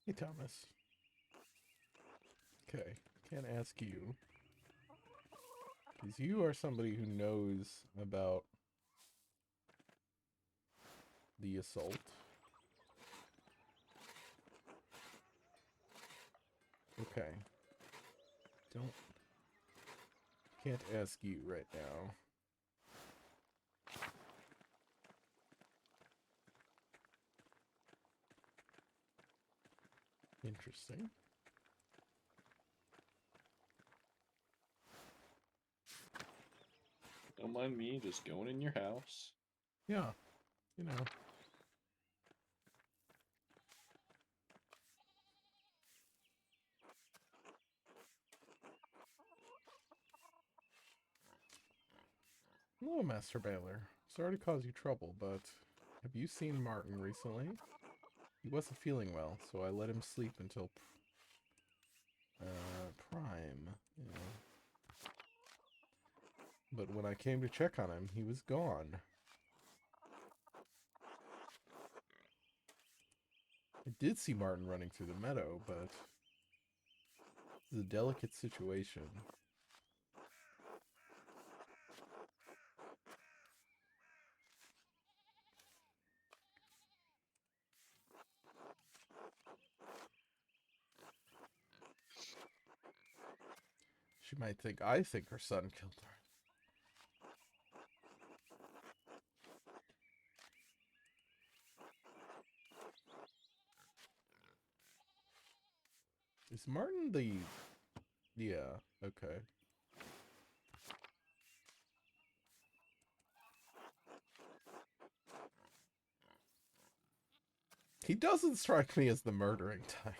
Hey, Thomas. Okay, can't ask you. Because you are somebody who knows about the assault. Okay. Can't ask you right now. Interesting. Don't mind me just going in your house. Yeah, you know. Hello, Master Baylor. Sorry to cause you trouble, but have you seen Martin recently? He wasn't feeling well, so I let him sleep until prime, you know. But when I came to check on him, he was gone. I did see Martin running through the meadow, but it's a delicate situation. She might think I think her son killed her. Is Martin the... Yeah, okay. He doesn't strike me as the murdering type.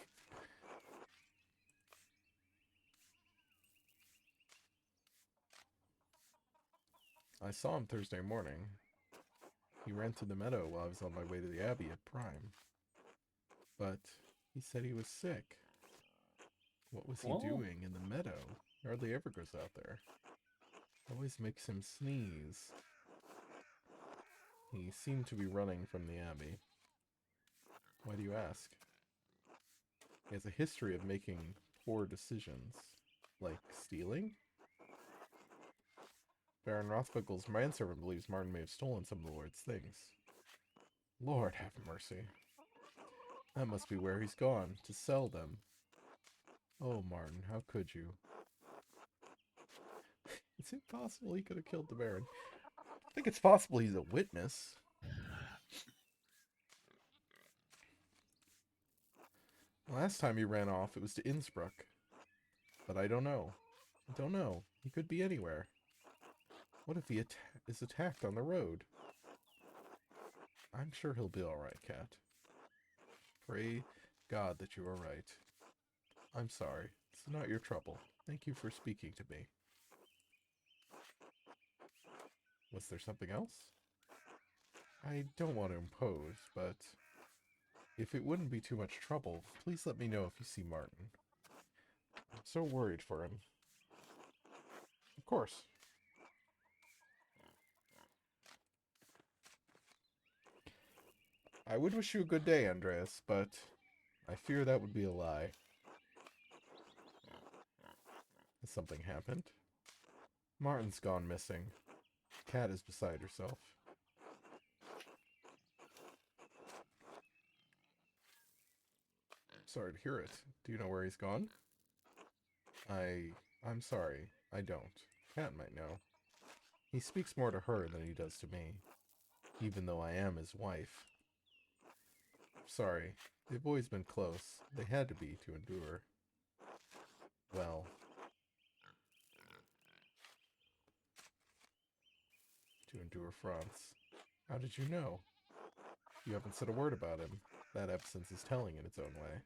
I saw him Thursday morning. He ran through the meadow while I was on my way to the Abbey at Prime. But he said he was sick. What was he Well. doing in the meadow? He hardly ever goes out there. Always makes him sneeze. He seemed to be running from the Abbey. Why do you ask? He has a history of making poor decisions. Like stealing? Baron Rothbuckle's manservant believes Martin may have stolen some of the Lord's things. Lord have mercy. That must be where he's gone, to sell them. Oh, Martin, how could you? Is it possible he could have killed the Baron? I think it's possible he's a witness. Last time he ran off, it was to Innsbruck. But I don't know. I don't know. He could be anywhere. What if he is attacked on the road? I'm sure he'll be alright, Cat. Pray God that you are right. I'm sorry. It's not your trouble. Thank you for speaking to me. Was there something else? I don't want to impose, but if it wouldn't be too much trouble, please let me know if you see Martin. I'm so worried for him. Of course. I would wish you a good day, Andreas, but I fear that would be a lie. Has something happened? Martin's gone missing. Cat is beside herself. Sorry to hear it. Do you know where he's gone? I'm sorry. I don't. Cat might know. He speaks more to her than he does to me, even though I am his wife. Sorry. They've always been close. They had to be to endure. Well. To endure France. How did you know? You haven't said a word about him. That absence is telling in its own way.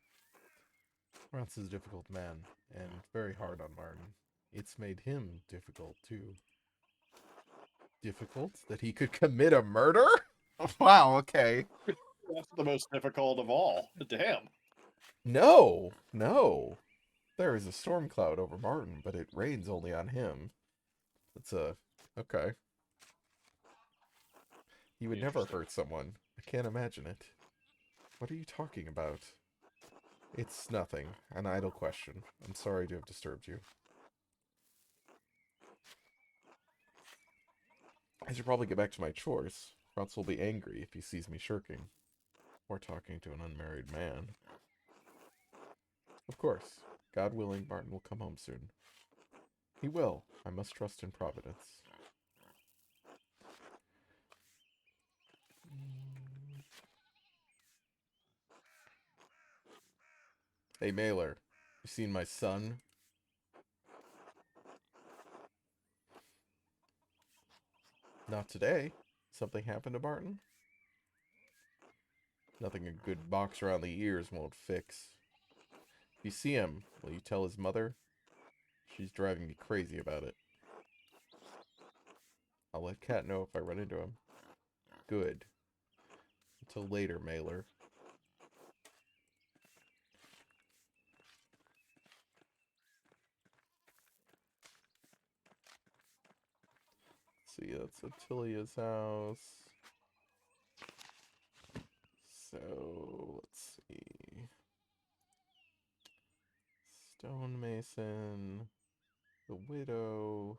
France is a difficult man, and very hard on Martin. It's made him difficult, too. Difficult? That he could commit a murder? Wow, okay. That's the most difficult of all. Damn. No, no. There is a storm cloud over Martin, but it rains only on him. It's okay. He would never Interesting. hurt someone. I can't imagine it. What are you talking about? It's nothing. An idle question. I'm sorry to have disturbed you. I should probably get back to my chores. Franz will be angry if he sees me shirking. Or talking to an unmarried man. Of course. God willing, Martin will come home soon. He will. I must trust in Providence. Hey, Mailer. You seen my son? Not today. Something happened to Martin? Nothing a good box around the ears won't fix. If you see him, will you tell his mother? She's driving me crazy about it. I'll let Cat know if I run into him. Good. Until later, Mailer. See, that's Attilia's house. So, let's see. Stonemason. The Widow.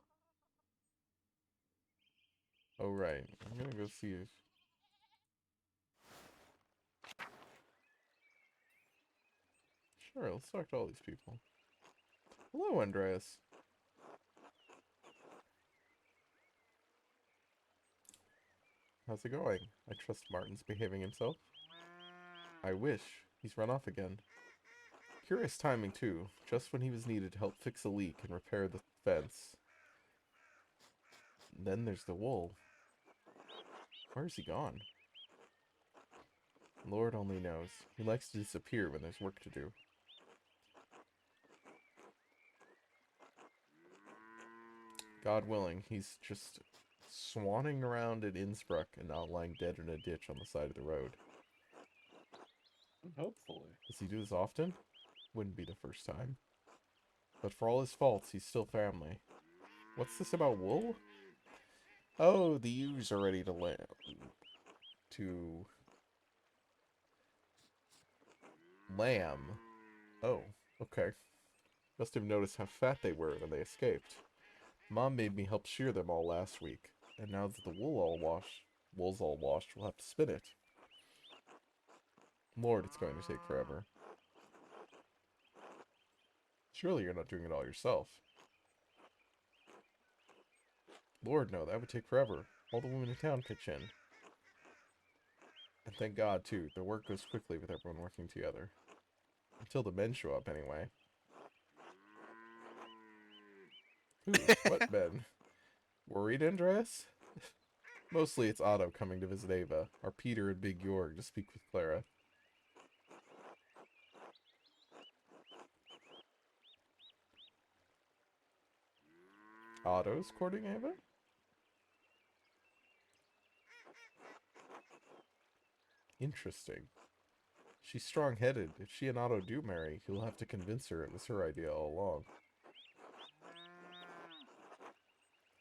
Oh, right. I'm gonna go see if... Sure, let's talk to all these people. Hello, Andreas. How's it going? I trust Martin's behaving himself. I wish. He's run off again. Curious timing, too. Just when he was needed to help fix a leak and repair the fence. And then there's the wool. Where's he gone? Lord only knows. He likes to disappear when there's work to do. God willing, he's just swanning around in Innsbruck and not lying dead in a ditch on the side of the road. Hopefully. Does he do this often? Wouldn't be the first time. But for all his faults, he's still family. What's this about wool? Oh, the ewes are ready to lamb. Oh, okay. Must have noticed how fat they were when they escaped. Mom made me help shear them all last week, and now that the wool's all washed, we'll have to spin it. Lord, it's going to take forever. Surely you're not doing it all yourself. Lord, no, that would take forever. All the women in town pitch in. And thank God, too, the work goes quickly with everyone working together. Until the men show up, anyway. Who? What men? Worried, Andreas? Mostly it's Otto coming to visit Ava, or Peter and Big Jorg to speak with Clara. Otto's courting Ava? Interesting. She's strong-headed. If she and Otto do marry, he'll have to convince her it was her idea all along.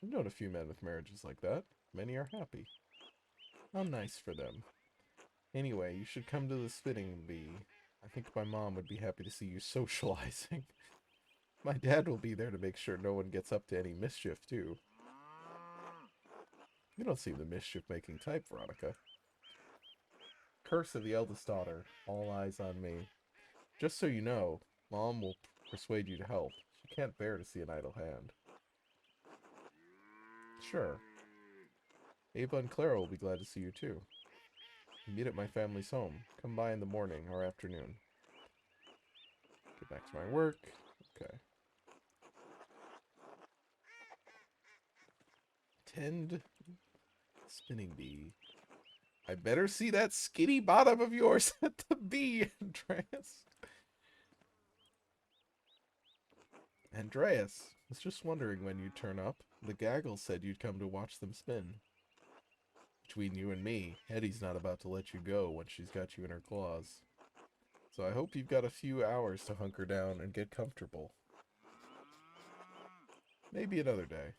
I've known a few men with marriages like that. Many are happy. How nice for them. Anyway, you should come to the spinning bee. I think my mom would be happy to see you socializing. My dad will be there to make sure no one gets up to any mischief, too. You don't seem the mischief-making type, Veronica. Curse of the eldest daughter. All eyes on me. Just so you know, Mom will persuade you to help. She can't bear to see an idle hand. Sure. Ava and Clara will be glad to see you, too. Meet at my family's home. Come by in the morning or afternoon. Get back to my work. Okay. Tend spinning bee. I better see that skinny bottom of yours at the bee, Andreas. Andreas, was just wondering when you'd turn up. The gaggle said you'd come to watch them spin. Between you and me, Hetty's not about to let you go when she's got you in her claws. So I hope you've got a few hours to hunker down and get comfortable. Maybe another day.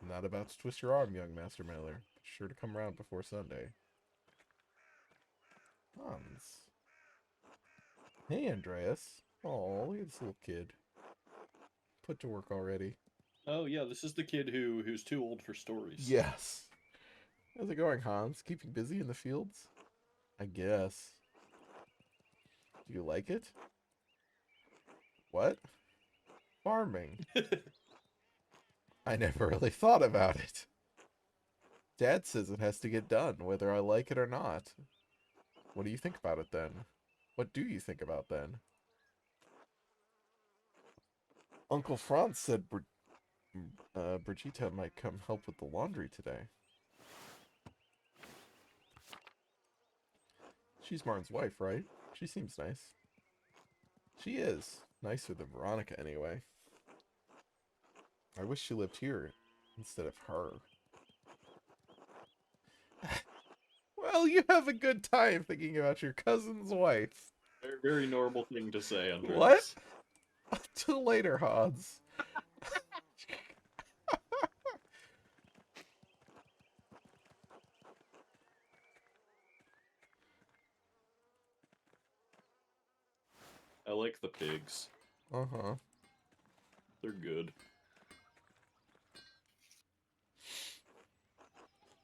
I'm not about to twist your arm, young Master Mailer. Be sure to come round before Sunday. Hans. Hey, Andreas. Oh, look at this little kid. Put to work already. Oh yeah, this is the kid who's too old for stories. Yes. How's it going, Hans? Keeping busy in the fields? I guess. Do you like it? What? Farming. I never really thought about it. Dad says it has to get done, whether I like it or not. What do you think about it then? What do you think about then? Uncle Franz said Brigitte might come help with the laundry today. She's Martin's wife, right? She seems nice. She is. Nicer than Veronica, anyway. I wish she lived here instead of her. Well, you have a good time thinking about your cousin's wife. Very, very normal thing to say, Andreas. What? Until later, Hans. I like the pigs. Uh-huh. They're good.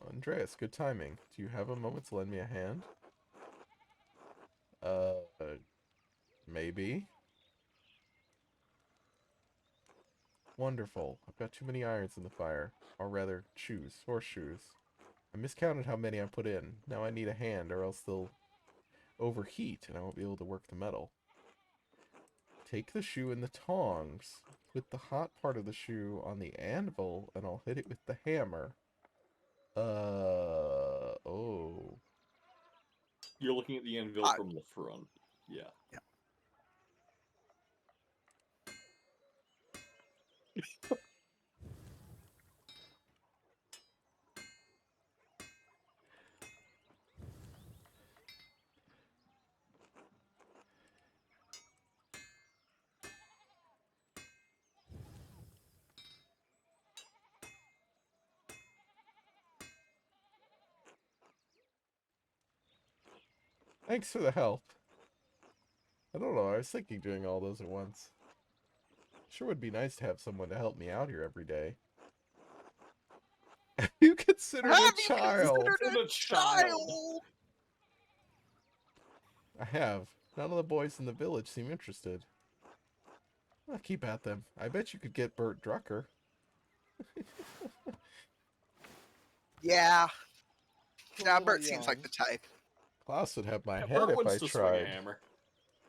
Andreas, good timing. Do you have a moment to lend me a hand? Maybe. Wonderful. I've got too many irons in the fire. Or rather, horseshoes. I miscounted how many I put in. Now I need a hand or else they'll overheat and I won't be able to work the metal. Take the shoe and the tongs. Put the hot part of the shoe on the anvil, and I'll hit it with the hammer. Oh. You're looking at the anvil from the front. Yeah. Thanks for the help. I don't know, I was thinking doing all those at once. Sure would be nice to have someone to help me out here every day. You considered a Have you child. considered a child? I have. None of the boys in the village seem interested. Well, keep at them. I bet you could get Bert Drucker. Yeah. A Now little Bert seems like young. the type. Klaus would have my Yeah, head Bert if wants I to swing a tried. hammer.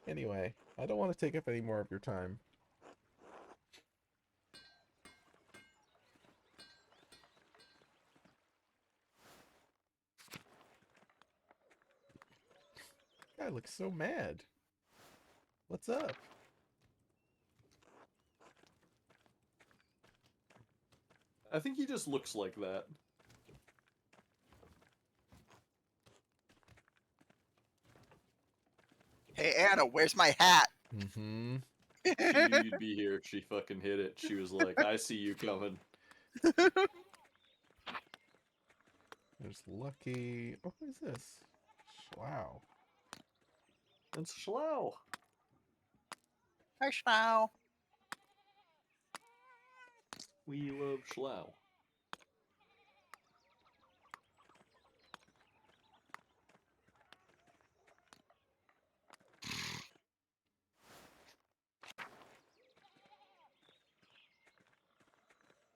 Anyway, I don't want to take up any more of your time. Guy looks so mad. What's up? I think he just looks like that. Hey Anna, where's my hat? Mm-hmm. She knew you'd be here. She fucking hit it. She was like, I see you coming. There's Lucky. Oh, what is this? Wow. That's Schlau. Hi, Schlau. We love Schlau.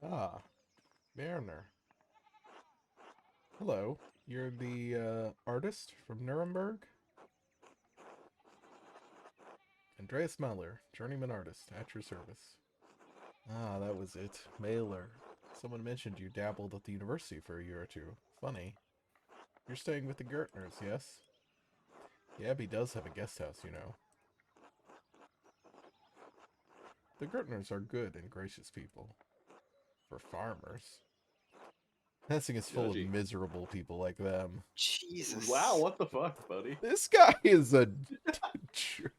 Ah, Werner. Hello. You're the artist from Nuremberg? Andreas Mahler, journeyman artist, at your service. Ah, that was it. Mahler. Someone mentioned you dabbled at the university for a year or two. Funny. You're staying with the Gertners, yes? The Abbey does have a guest house, you know. The Gertners are good and gracious people. For farmers. Hessing is full Judgy. of miserable people like them. Jesus. Wow, what the fuck, buddy? This guy is a jerk.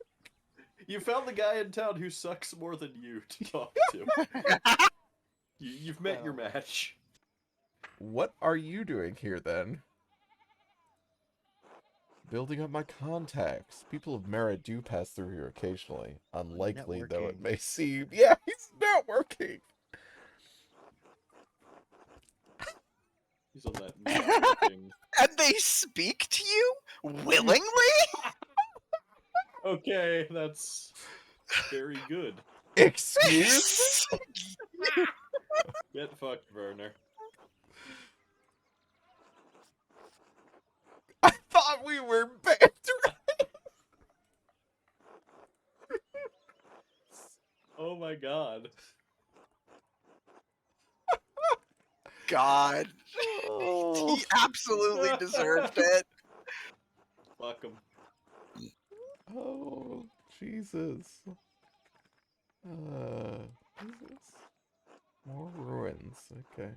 You found the guy in town who sucks more than you to talk to. You've met your match. What are you doing here, then? Building up my contacts. People of merit do pass through here occasionally. Unlikely, though it Networking. may seem. Yeah, he's networking. He's on that networking. And they speak to you willingly? Okay, that's very good. Excuse me? Get fucked, Werner. I thought we were bantering. Oh my god. God. Oh, He absolutely deserved it. Fuck him. oh, Jesus. What is this? More ruins. Okay.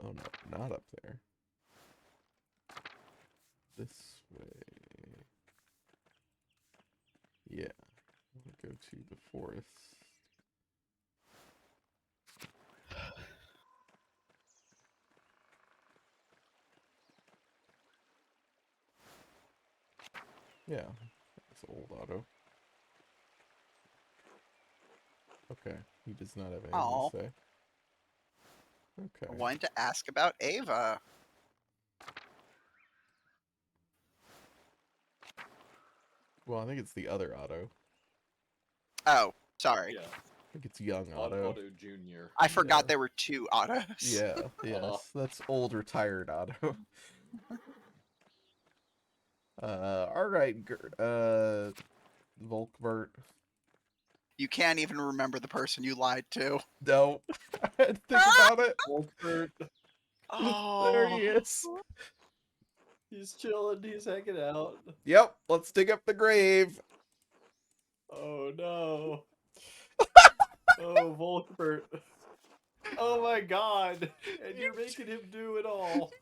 Oh no, not up there. This way. Yeah. I'm gonna go to the forest. Yeah, that's old Otto. Okay, he does not have anything Aw. to say. I Okay. wanted to ask about Ava. Well, I think it's the other Otto. Oh, sorry. Yeah, I think it's young Otto. Otto Jr. I forgot Yeah. there were 2 Ottos. Yeah, yes. That's old retired Otto. Alright, Volkbert. You can't even remember the person you lied to. No. I had to think about it. Wolfbert, There he Oh. is. he's chilling, he's hanging out. Yep, let's dig up the grave. Oh no. Oh, Volkbert. Oh my god. And you're making him do it all.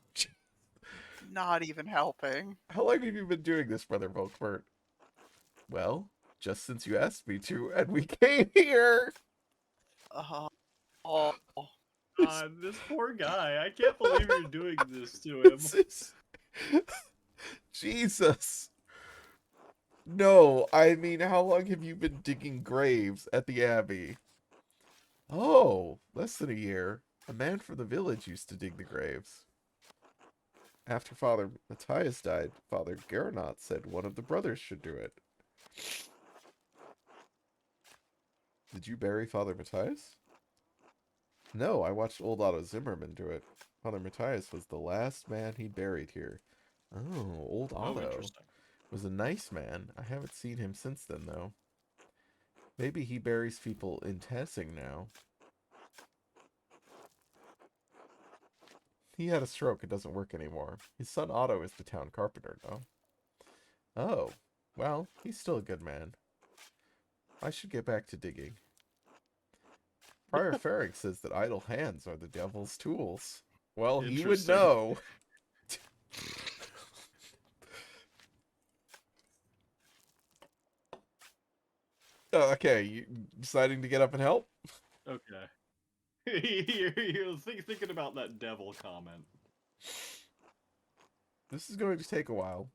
Not even helping. How long have you been doing this, Brother Volkbert? Well, just since you asked me to, and we came here. Oh. God, this poor guy. I can't believe you're doing this to him. This is... Jesus. No, I mean, how long have you been digging graves at the Abbey? Oh, less than a year. A man from the village used to dig the graves. After Father Matthias died, Father Gernot said one of the brothers should do it. Did you bury Father Matthias? No, I watched old Otto Zimmerman do it. Father Matthias was the last man he buried here. Oh, old Oh, Otto interesting. was a nice man. I haven't seen him since then, though. Maybe he buries people in Tessing now. He had a stroke. It doesn't work anymore. His son Otto is the town carpenter, though. Oh, well, he's still a good man. I should get back to digging. Prior Ferrick says that idle hands are the devil's tools. Well, he would Interesting. know. Oh, okay, you deciding to get up and help? Okay. You're thinking about that devil comment. This is going to take a while.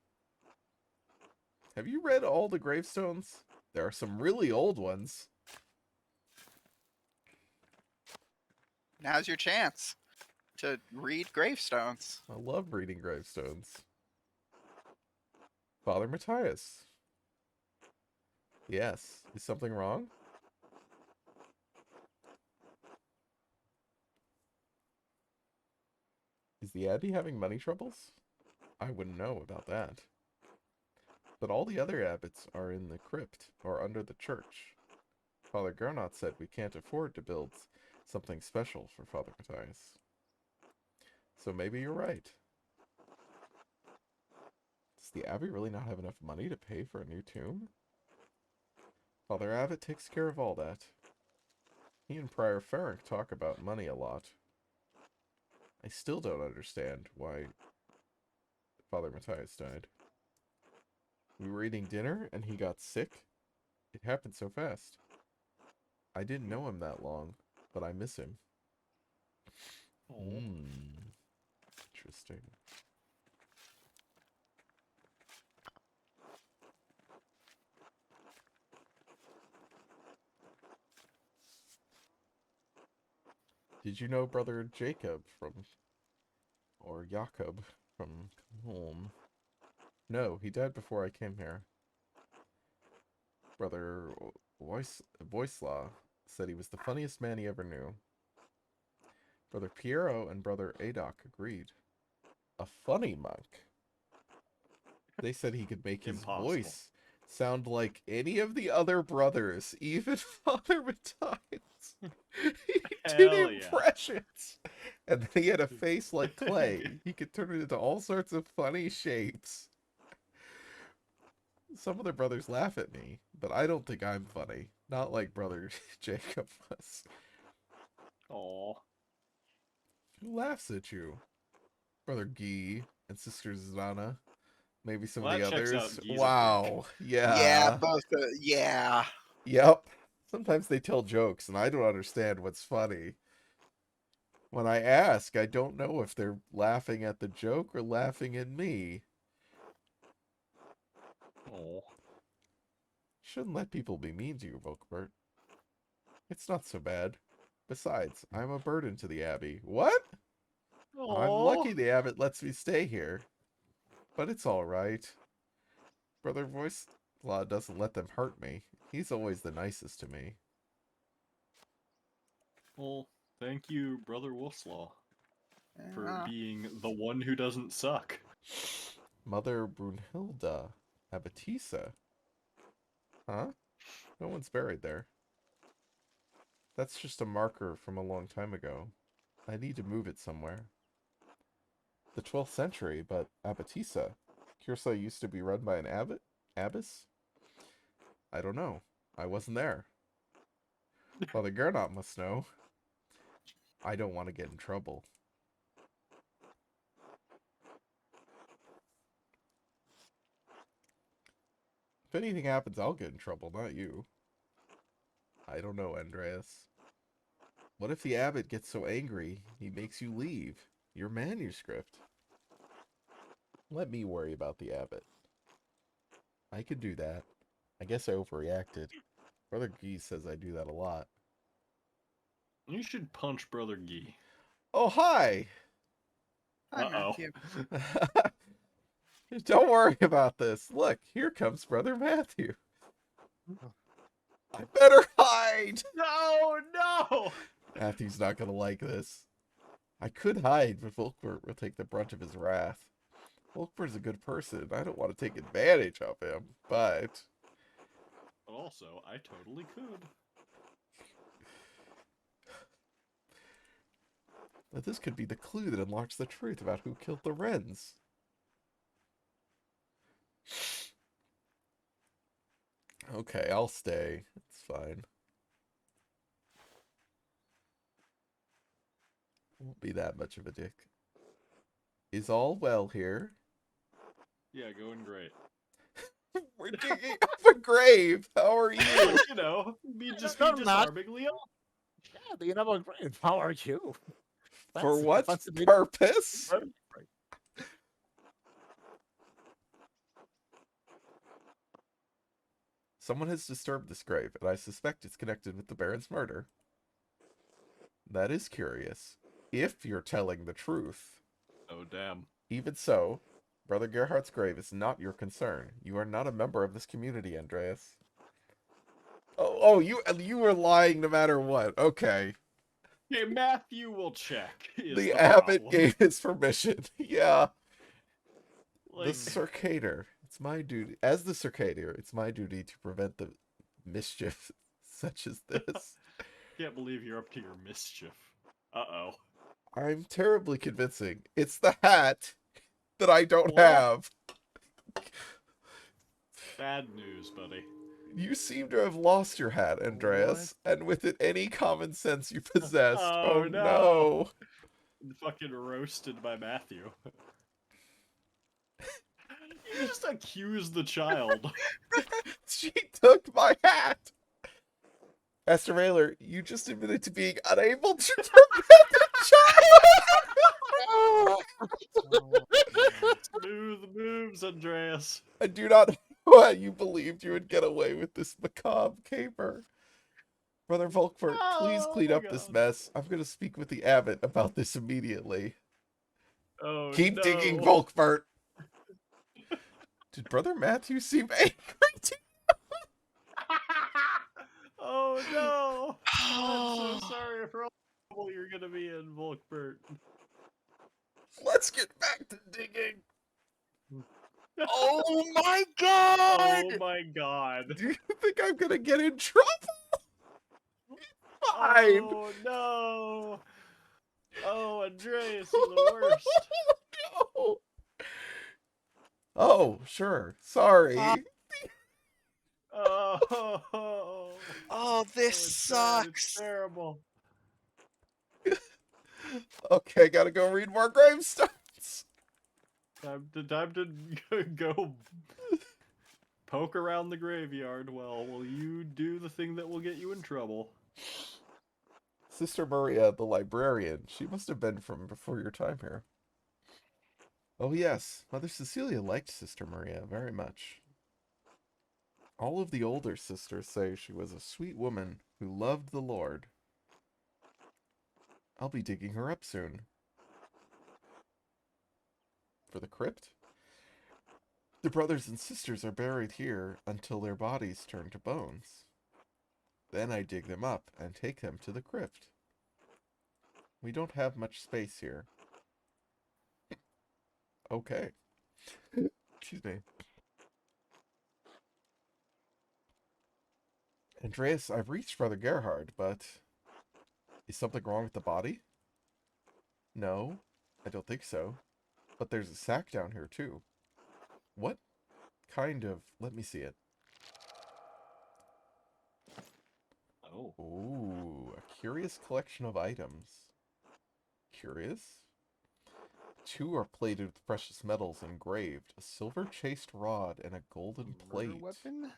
Have you read all the gravestones? There are some really old ones. Now's your chance to read gravestones. I love reading gravestones. Father Matthias. Yes. Is something wrong? Is the Abbey having money troubles? I wouldn't know about that. But all the other abbots are in the crypt, or under the church. Father Gernot said we can't afford to build something special for Father Matthias. So maybe you're right. Does the Abbey really not have enough money to pay for a new tomb? Father Abbot takes care of all that. He and Prior Ferrick talk about money a lot. I still don't understand why Father Matthias died. We were eating dinner and he got sick. It happened so fast. I didn't know him that long, but I miss him. Interesting. Did you know Brother Jacob or Jakob from home? No, he died before I came here. Brother Voislaw said he was the funniest man he ever knew. Brother Piero and Brother Adok agreed. A funny monk. They said he could make his Impossible. voice sound like any of the other brothers, even Father Matthias. He did Hell yeah. impressions. And then he had a face like clay. He could turn it into all sorts of funny shapes. Some of the brothers laugh at me, but I don't think I'm funny. Not like Brother Jacob was. Aw. Who laughs at you? Brother Guy and Sister Zana. Maybe some Well, of the that checks out. others. Guy's a Wow. Yeah. Yeah, both. Yeah. Yep. Sometimes they tell jokes and I don't understand what's funny. When I ask, I don't know if they're laughing at the joke or laughing at me. Aw. Shouldn't let people be mean to you, Volkbert. It's not so bad. Besides, I'm a burden to the Abbey. What? I'm lucky the Abbot lets me stay here. But it's all right. Brother Law doesn't let them hurt me. He's always the nicest to me. Well, thank you, Brother Wolfslaw, for Yeah. being the one who doesn't suck. Mother Brunhilda Abatisa. Huh? No one's buried there. That's just a marker from a long time ago. I need to move it somewhere. The 12th century, but Abatisa. Cursa used to be run by an abbess? I don't know. I wasn't there. Father Gernot must know. I don't want to get in trouble. If anything happens, I'll get in trouble, not you. I don't know, Andreas. What if the abbot gets so angry he makes you leave your manuscript? Let me worry about the abbot. I could do that. I guess I overreacted. Brother Gee says I do that a lot. You should punch Brother Gee. Oh, hi! Hi, Uh-oh. Matthew. Don't worry about this. Look, here comes Brother Matthew. I better hide! No, no! Matthew's not gonna like this. I could hide, but Volkbert will take the brunt of his wrath. Volkbert's a good person. I don't want to take advantage of him, but... But also, I totally could. But this could be the clue that unlocks the truth about who killed the Wrens. Okay, I'll stay. It's fine. Won't be that much of a dick. Is all well here? Yeah, going great. We're digging up a grave. How are you? You know, be just No, be I'm not. disarmingly off. Yeah, the number great. How are you? For Fancy- what fancy meeting- purpose? Someone has disturbed this grave, and I suspect it's connected with the Baron's murder. That is curious. If you're telling the truth. Oh, damn. Even so, Brother Gerhardt's grave is not your concern. You are not a member of this community, Andreas. You were lying no matter what. Okay. Okay, Matthew will check. The abbot gave his permission. Yeah. Like, The Circator. It's my duty. As the Circator, it's my duty to prevent the mischief such as this. can't believe you're up to your mischief. Uh-oh. I'm terribly convincing. It's the hat that I don't What? have. Bad news, buddy. You seem to have lost your hat, Andreas, and with it any common sense you possessed. Oh, Oh no. no. Fucking roasted by Matthew. You just accused the child. She took my hat. Master Railer, you just admitted to being unable to prevent the child. Smooth moves, Andreas. I do not know why you believed you would get away with this macabre caper. Brother Volkbert, please Oh, clean my up this God. mess. I'm going to speak with the abbot about this immediately. Oh, Keep no. digging, Volkbert. Did Brother Matthew seem angry to Oh, no. I'm so sorry for all the trouble you're going to be in, Volkbert. Let's get back to digging. Oh my god! Oh, my God. Do you think I'm going to get in trouble? Fine. Oh, no. Oh, Andreas, you're the worst. No. Oh, sure. Sorry. Oh, Oh, this it's bad, it's sucks. terrible. Okay, gotta go read more gravestones. Time to go poke around the graveyard while you do the thing that will get you in trouble. Sister Maria, the librarian. She must have been from before your time here. Oh yes, Mother Cecilia liked Sister Maria very much. All of the older sisters say she was a sweet woman who loved the Lord. I'll be digging her up soon. For the crypt? The brothers and sisters are buried here until their bodies turn to bones. Then I dig them up and take them to the crypt. We don't have much space here. Okay. Excuse me. Andreas, I've reached Brother Gerhard, but... Is something wrong with the body? No, I don't think so. But there's a sack down here, too. What kind of... Let me see it. Oh. Ooh, a curious collection of items. Curious? 2 are plated with precious metals engraved. A silver chased rod and a golden Murder plate. weapon?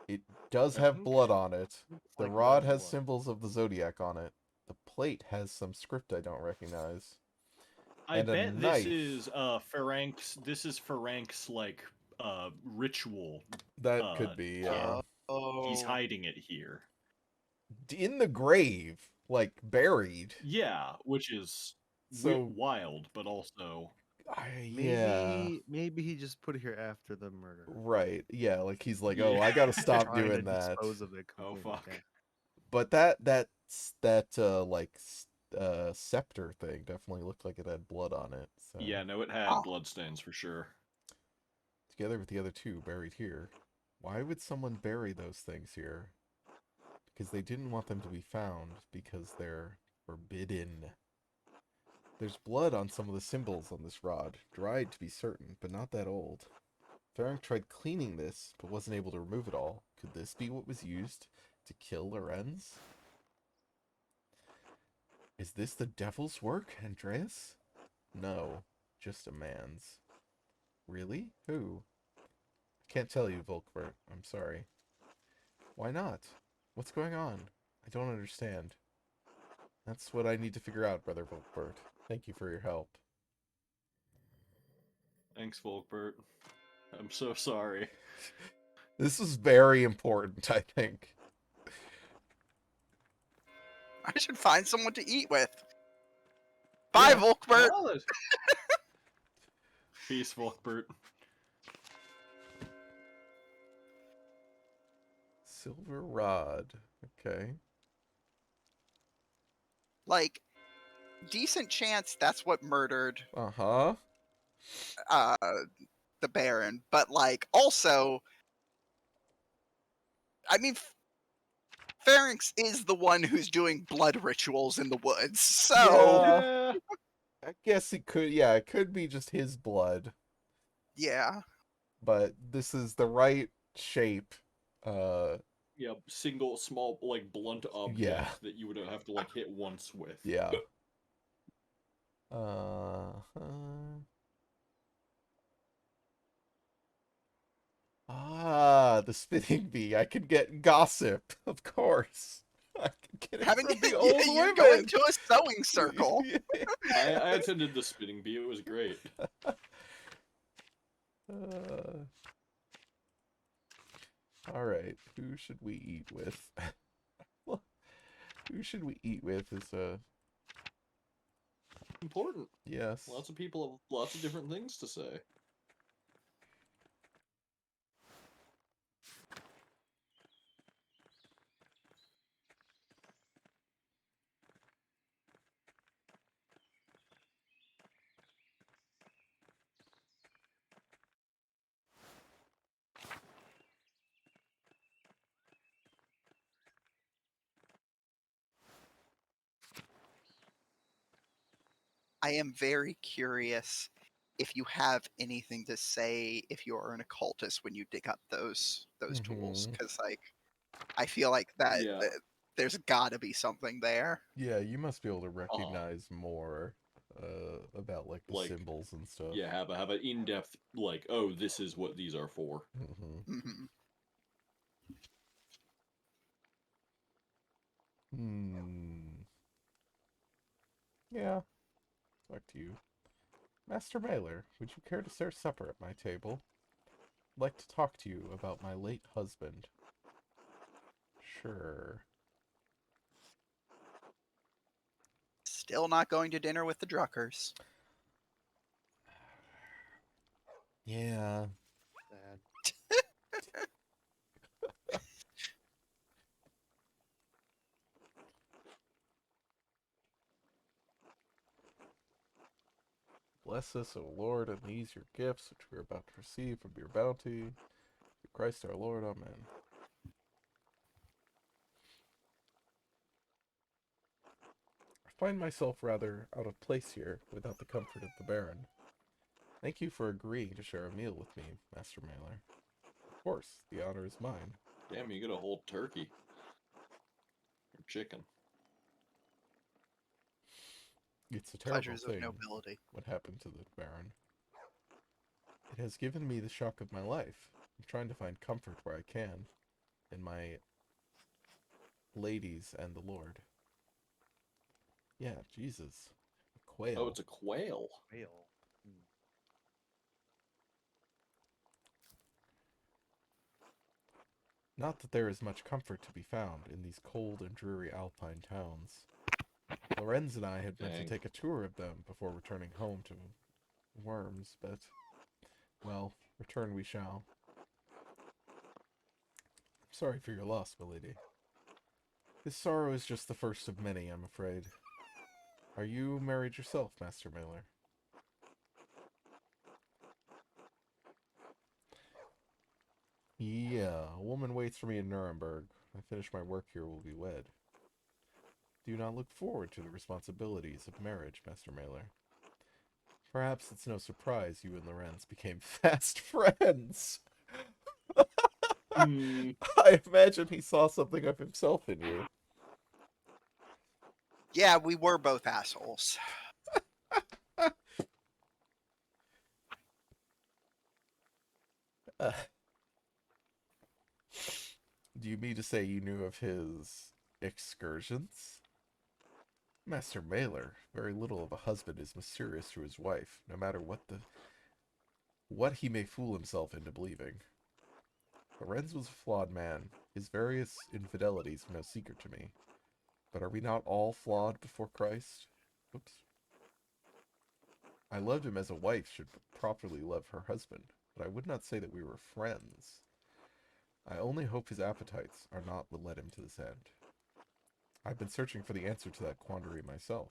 It does I have think blood on it. Looks The like rod red has blood. symbols of the zodiac on it. The plate has some script I don't recognize. I And a bet this knife. is Ferank's like ritual That could be, kit. Oh. He's hiding it here. in the grave, like buried. Yeah, which is So, wild, but also yeah, Maybe he just put it here after the murder. right. Yeah, like he's like, Yeah. oh, I gotta stop Trying to doing that. dispose of it Oh, completely. fuck. yeah. But scepter thing definitely looked like it had blood on it. So yeah, no, it had Ah. bloodstains for sure. together with the other 2 buried here. Why would someone bury those things here? Because they didn't want them to be found because they're forbidden. There's blood on some of the symbols on this rod, dried to be certain, but not that old. Ferenc tried cleaning this, but wasn't able to remove it all. Could this be what was used to kill Lorenz? Is this the devil's work, Andreas? No, just a man's. Really? Who? I can't tell you, Volkbert. I'm sorry. Why not? What's going on? I don't understand. That's what I need to figure out, Brother Volkbert. Thank you for your help. Thanks, Volkbert. I'm so sorry. This is very important, I think. I should find someone to eat with. Bye, Yeah. Volkbert. Oh, peace, Volkbert. Silver rod. Okay. Like, decent chance that's what murdered Uh-huh. uh the Baron, but like also, I mean, Pharynx is the one who's doing blood rituals in the woods, so Yeah. I guess it could, yeah, it could be just his blood, yeah. but this is the right shape. Uh, Yeah, single small like blunt object Yeah. that you would have to like hit once with. yeah. The spinning bee. I could get gossip, of course. I could get it Having from the old you're women. going to a sewing circle. I attended the spinning bee. It was great. All right, who should we eat with? Who should we eat with is Important. yes. Lots of people have lots of different things to say. I am very curious if you have anything to say if you are an occultist when you dig up those tools, because like I feel like that Yeah. there's got to be something there. Yeah, you must be able to recognize more about like the Like, symbols and stuff. Yeah, have an in-depth like, oh, this is what these are for. Mm-hmm. Hmm. Yeah. Back to you. Master Mailer, would you care to share supper at my table? I'd like to talk to you about my late husband. Sure. Still not going to dinner with the Druckers. Yeah. Sad. Bless us, O Lord, and these your gifts, which we are about to receive from your bounty. Through Christ our Lord. Amen. I find myself rather out of place here without the comfort of the Baron. Thank you for agreeing to share a meal with me, Master Mailer. Of course, the honor is mine. Damn, you get a whole turkey. Or chicken. It's a terrible Pleasures of thing, nobility. what happened to the Baron. It has given me the shock of my life. I'm trying to find comfort where I can, in my ladies and the Lord. Yeah, Jesus. A quail. Oh, it's a quail. Whale. Not that there is much comfort to be found in these cold and dreary alpine towns. Lorenz and I had meant to Dang. take a tour of them before returning home to Worms, but, well, return we shall. I'm sorry for your loss, milady. This sorrow is just the first of many, I'm afraid. Are you married yourself, Master Mailer? Yeah, a woman waits for me in Nuremberg. When I finish my work here, we'll be wed. Do you not look forward to the responsibilities of marriage, Master Mailer? Perhaps it's no surprise you and Lorenz became fast friends. Hmm. I imagine he saw something of himself in you. Yeah, we were both assholes. Uh, do you mean to say you knew of his excursions? Master Mailer, very little of a husband is mysterious to his wife, no matter what he may fool himself into believing. Lorenz was a flawed man. His various infidelities are no secret to me. But are we not all flawed before Christ? Oops. I loved him as a wife should properly love her husband, but I would not say that we were friends. I only hope his appetites are not what led him to this end. I've been searching for the answer to that quandary myself.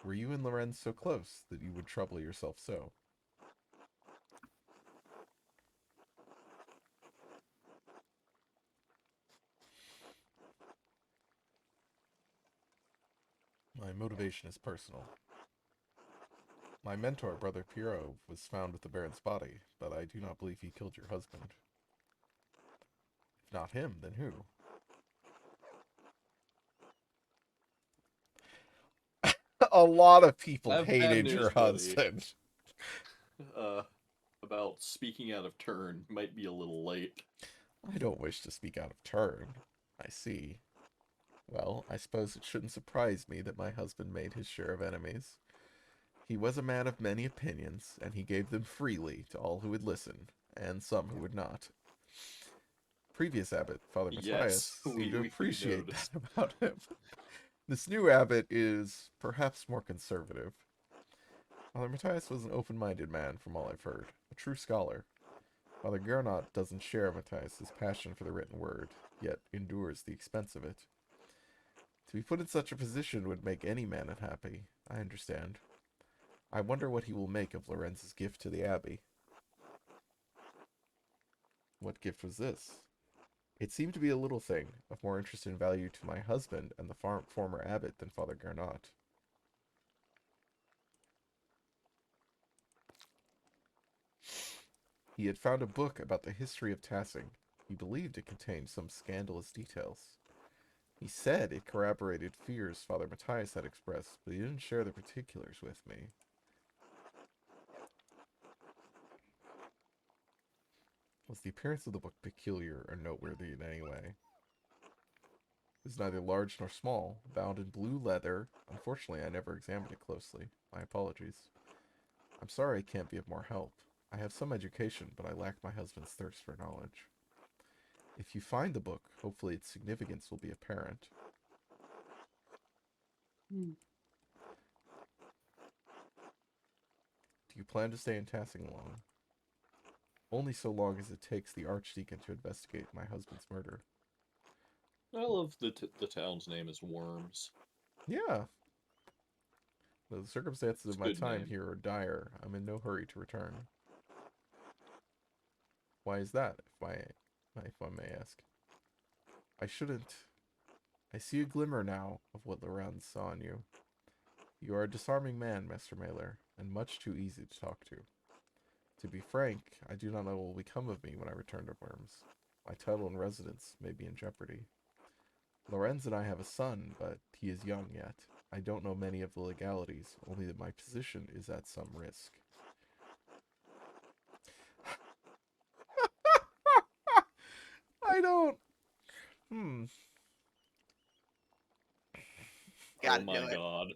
Were you and Lorenz so close that you would trouble yourself so? My motivation is personal. My mentor, Brother Piero, was found with the Baron's body, but I do not believe he killed your husband. If not him, then who? A lot of people I have bad hated news, your buddy. husband. About speaking out of turn might be a little late. I don't wish to speak out of turn. I see. Well, I suppose it shouldn't surprise me that my husband made his share of enemies. He was a man of many opinions, and he gave them freely to all who would listen, and some who would not. Previous abbot, Father Matthias, Yes, seemed to we appreciate noticed. that about him. This new abbot is perhaps more conservative. Father Matthias was an open-minded man, from all I've heard, a true scholar. Father Gernot doesn't share Matthias's passion for the written word, yet endures the expense of it. To be put in such a position would make any man unhappy, I understand. I wonder what he will make of Lorenz's gift to the abbey. What gift was this? It seemed to be a little thing, of more interest and value to my husband and the former abbot than Father Gernot. He had found a book about the history of Tassing. He believed it contained some scandalous details. He said it corroborated fears Father Matthias had expressed, but he didn't share the particulars with me. Was the appearance of the book peculiar or noteworthy in any way? It was neither large nor small, bound in blue leather. Unfortunately, I never examined it closely. My apologies. I'm sorry I can't be of more help. I have some education, but I lack my husband's thirst for knowledge. If you find the book, hopefully its significance will be apparent. Do you plan to stay in Tassing long? Only so long as it takes the Archdeacon to investigate my husband's murder. I love the town's name is Worms. Yeah. Though the circumstances It's of a my good time name. here are dire, I'm in no hurry to return. Why is that, if I may ask? I shouldn't. I see a glimmer now of what Lorenz saw in you. You are a disarming man, Master Mailer, and much too easy to talk to. To be frank, I do not know what will become of me when I return to Worms. My title and residence may be in jeopardy. Lorenz and I have a son, but he is young yet. I don't know many of the legalities, only that my position is at some risk. I don't... Gotta Oh do my it. god.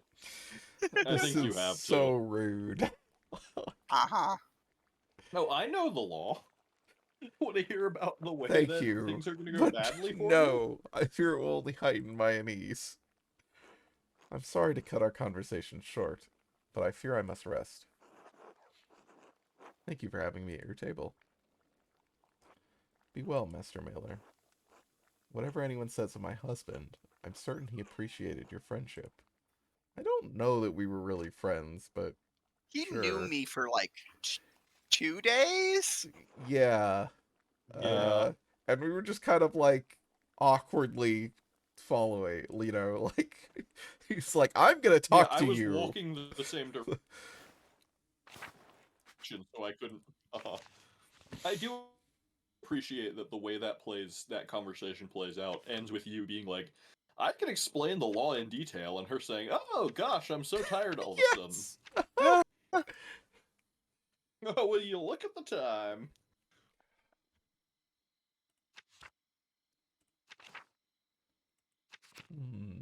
I This think you is have so to. rude. Uh-huh. No, I know the law. Want to hear about the way Thank that you. things are going to go But badly for you? no, I fear it will only heighten my unease. I'm sorry to cut our conversation short, but I fear I must rest. Thank you for having me at your table. Be well, Master Mailer. Whatever anyone says of my husband, I'm certain he appreciated your friendship. I don't know that we were really friends, but He knew sure. me for like 2 days. Yeah. Yeah. And we were just kind of like awkwardly following, like he's like, I'm gonna Yeah, talk I to was you. walking the same direction, so I couldn't. I do appreciate that the way that conversation plays out ends with you being like, I can explain the law in detail, and her saying, "Oh gosh, I'm so tired all of a sudden." Yes. Oh, will you look at the time? Hmm.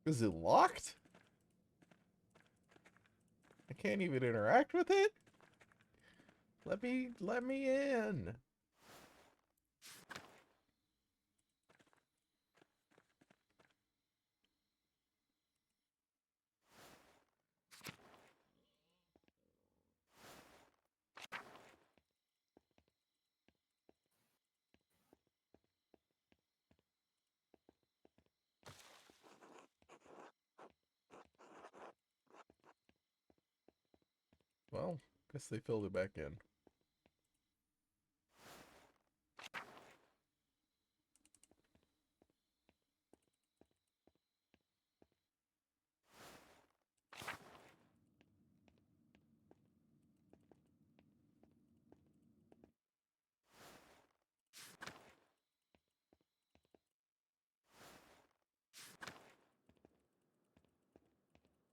Is it locked? I can't even interact with it? Let me in. Well, guess they filled it back in.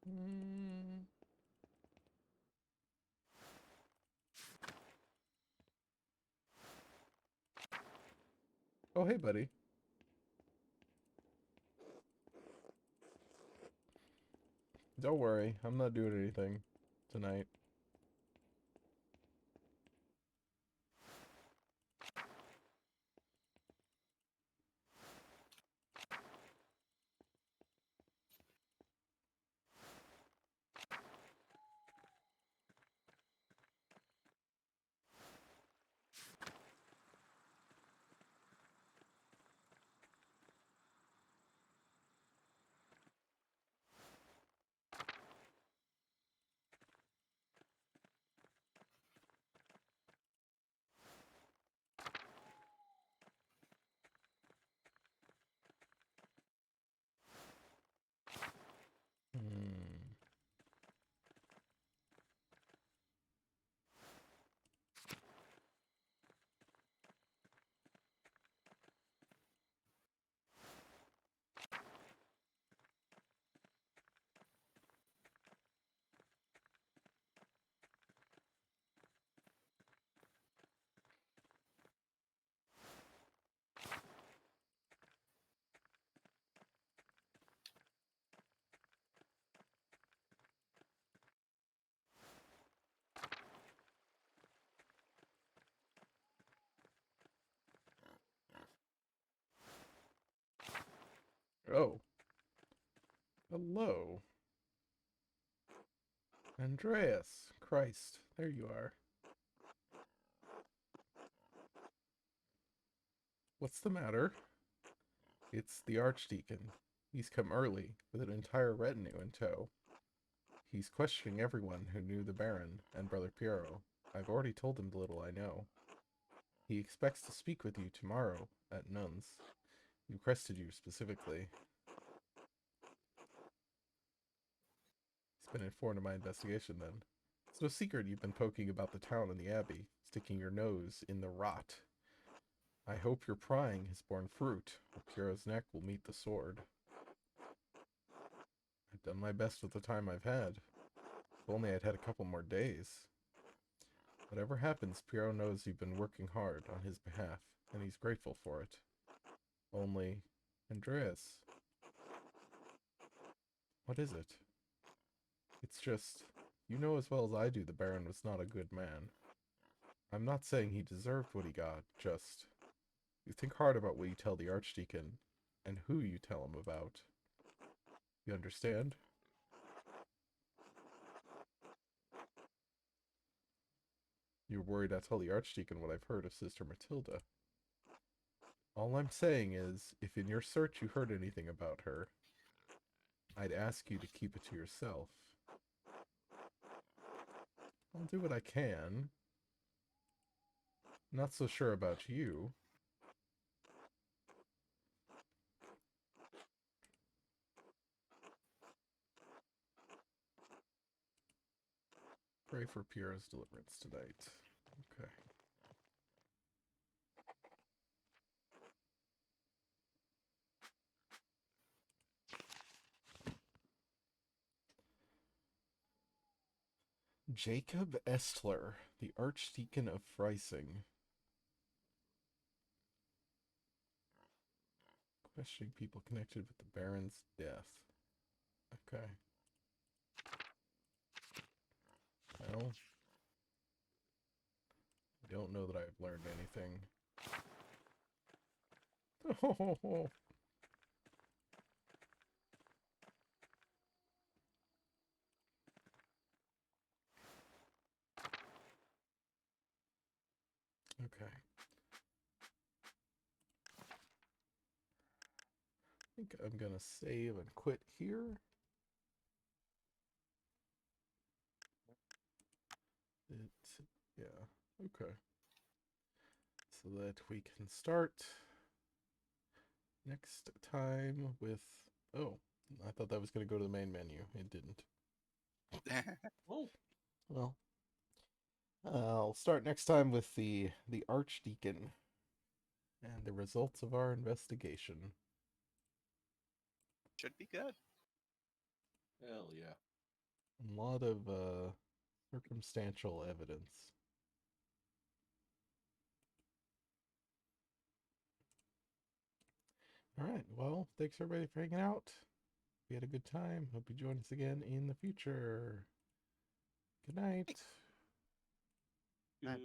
Mm. Oh, hey, buddy. Don't worry, I'm not doing anything tonight. Oh. Hello. Andreas. Christ. There you are. What's the matter? It's the Archdeacon. He's come early, with an entire retinue in tow. He's questioning everyone who knew the Baron and Brother Piero. I've already told him the little I know. He expects to speak with you tomorrow at Nuns. He requested you specifically. He's been informed of my investigation then. It's no secret you've been poking about the town and the abbey, sticking your nose in the rot. I hope your prying has borne fruit, or Piero's neck will meet the sword. I've done my best with the time I've had. If only I'd had a couple more days. Whatever happens, Piero knows you've been working hard on his behalf, and he's grateful for it. Only, Andreas. What is it? It's just, you know as well as I do the Baron was not a good man. I'm not saying he deserved what he got, just, you think hard about what you tell the Archdeacon, and who you tell him about. You understand? You're worried I tell the Archdeacon what I've heard of Sister Matilda. All I'm saying is, if in your search you heard anything about her, I'd ask you to keep it to yourself. I'll do what I can. Not so sure about you. Pray for Piero's deliverance tonight. Okay. Jacob Estler, the Archdeacon of Freising. Questioning people connected with the Baron's death. Okay. Well, I don't know that I've learned anything. Oh, okay. I think I'm gonna save and quit here. Yeah, okay. So that we can start next time with, oh, I thought that was gonna go to the main menu. It didn't. Oh, Well, I'll start next time with the Archdeacon and the results of our investigation. Should be good. hell yeah. A lot of circumstantial evidence. All right. Well, thanks everybody for hanging out. We had a good time. Hope you join us again in the future. Good night. Good night.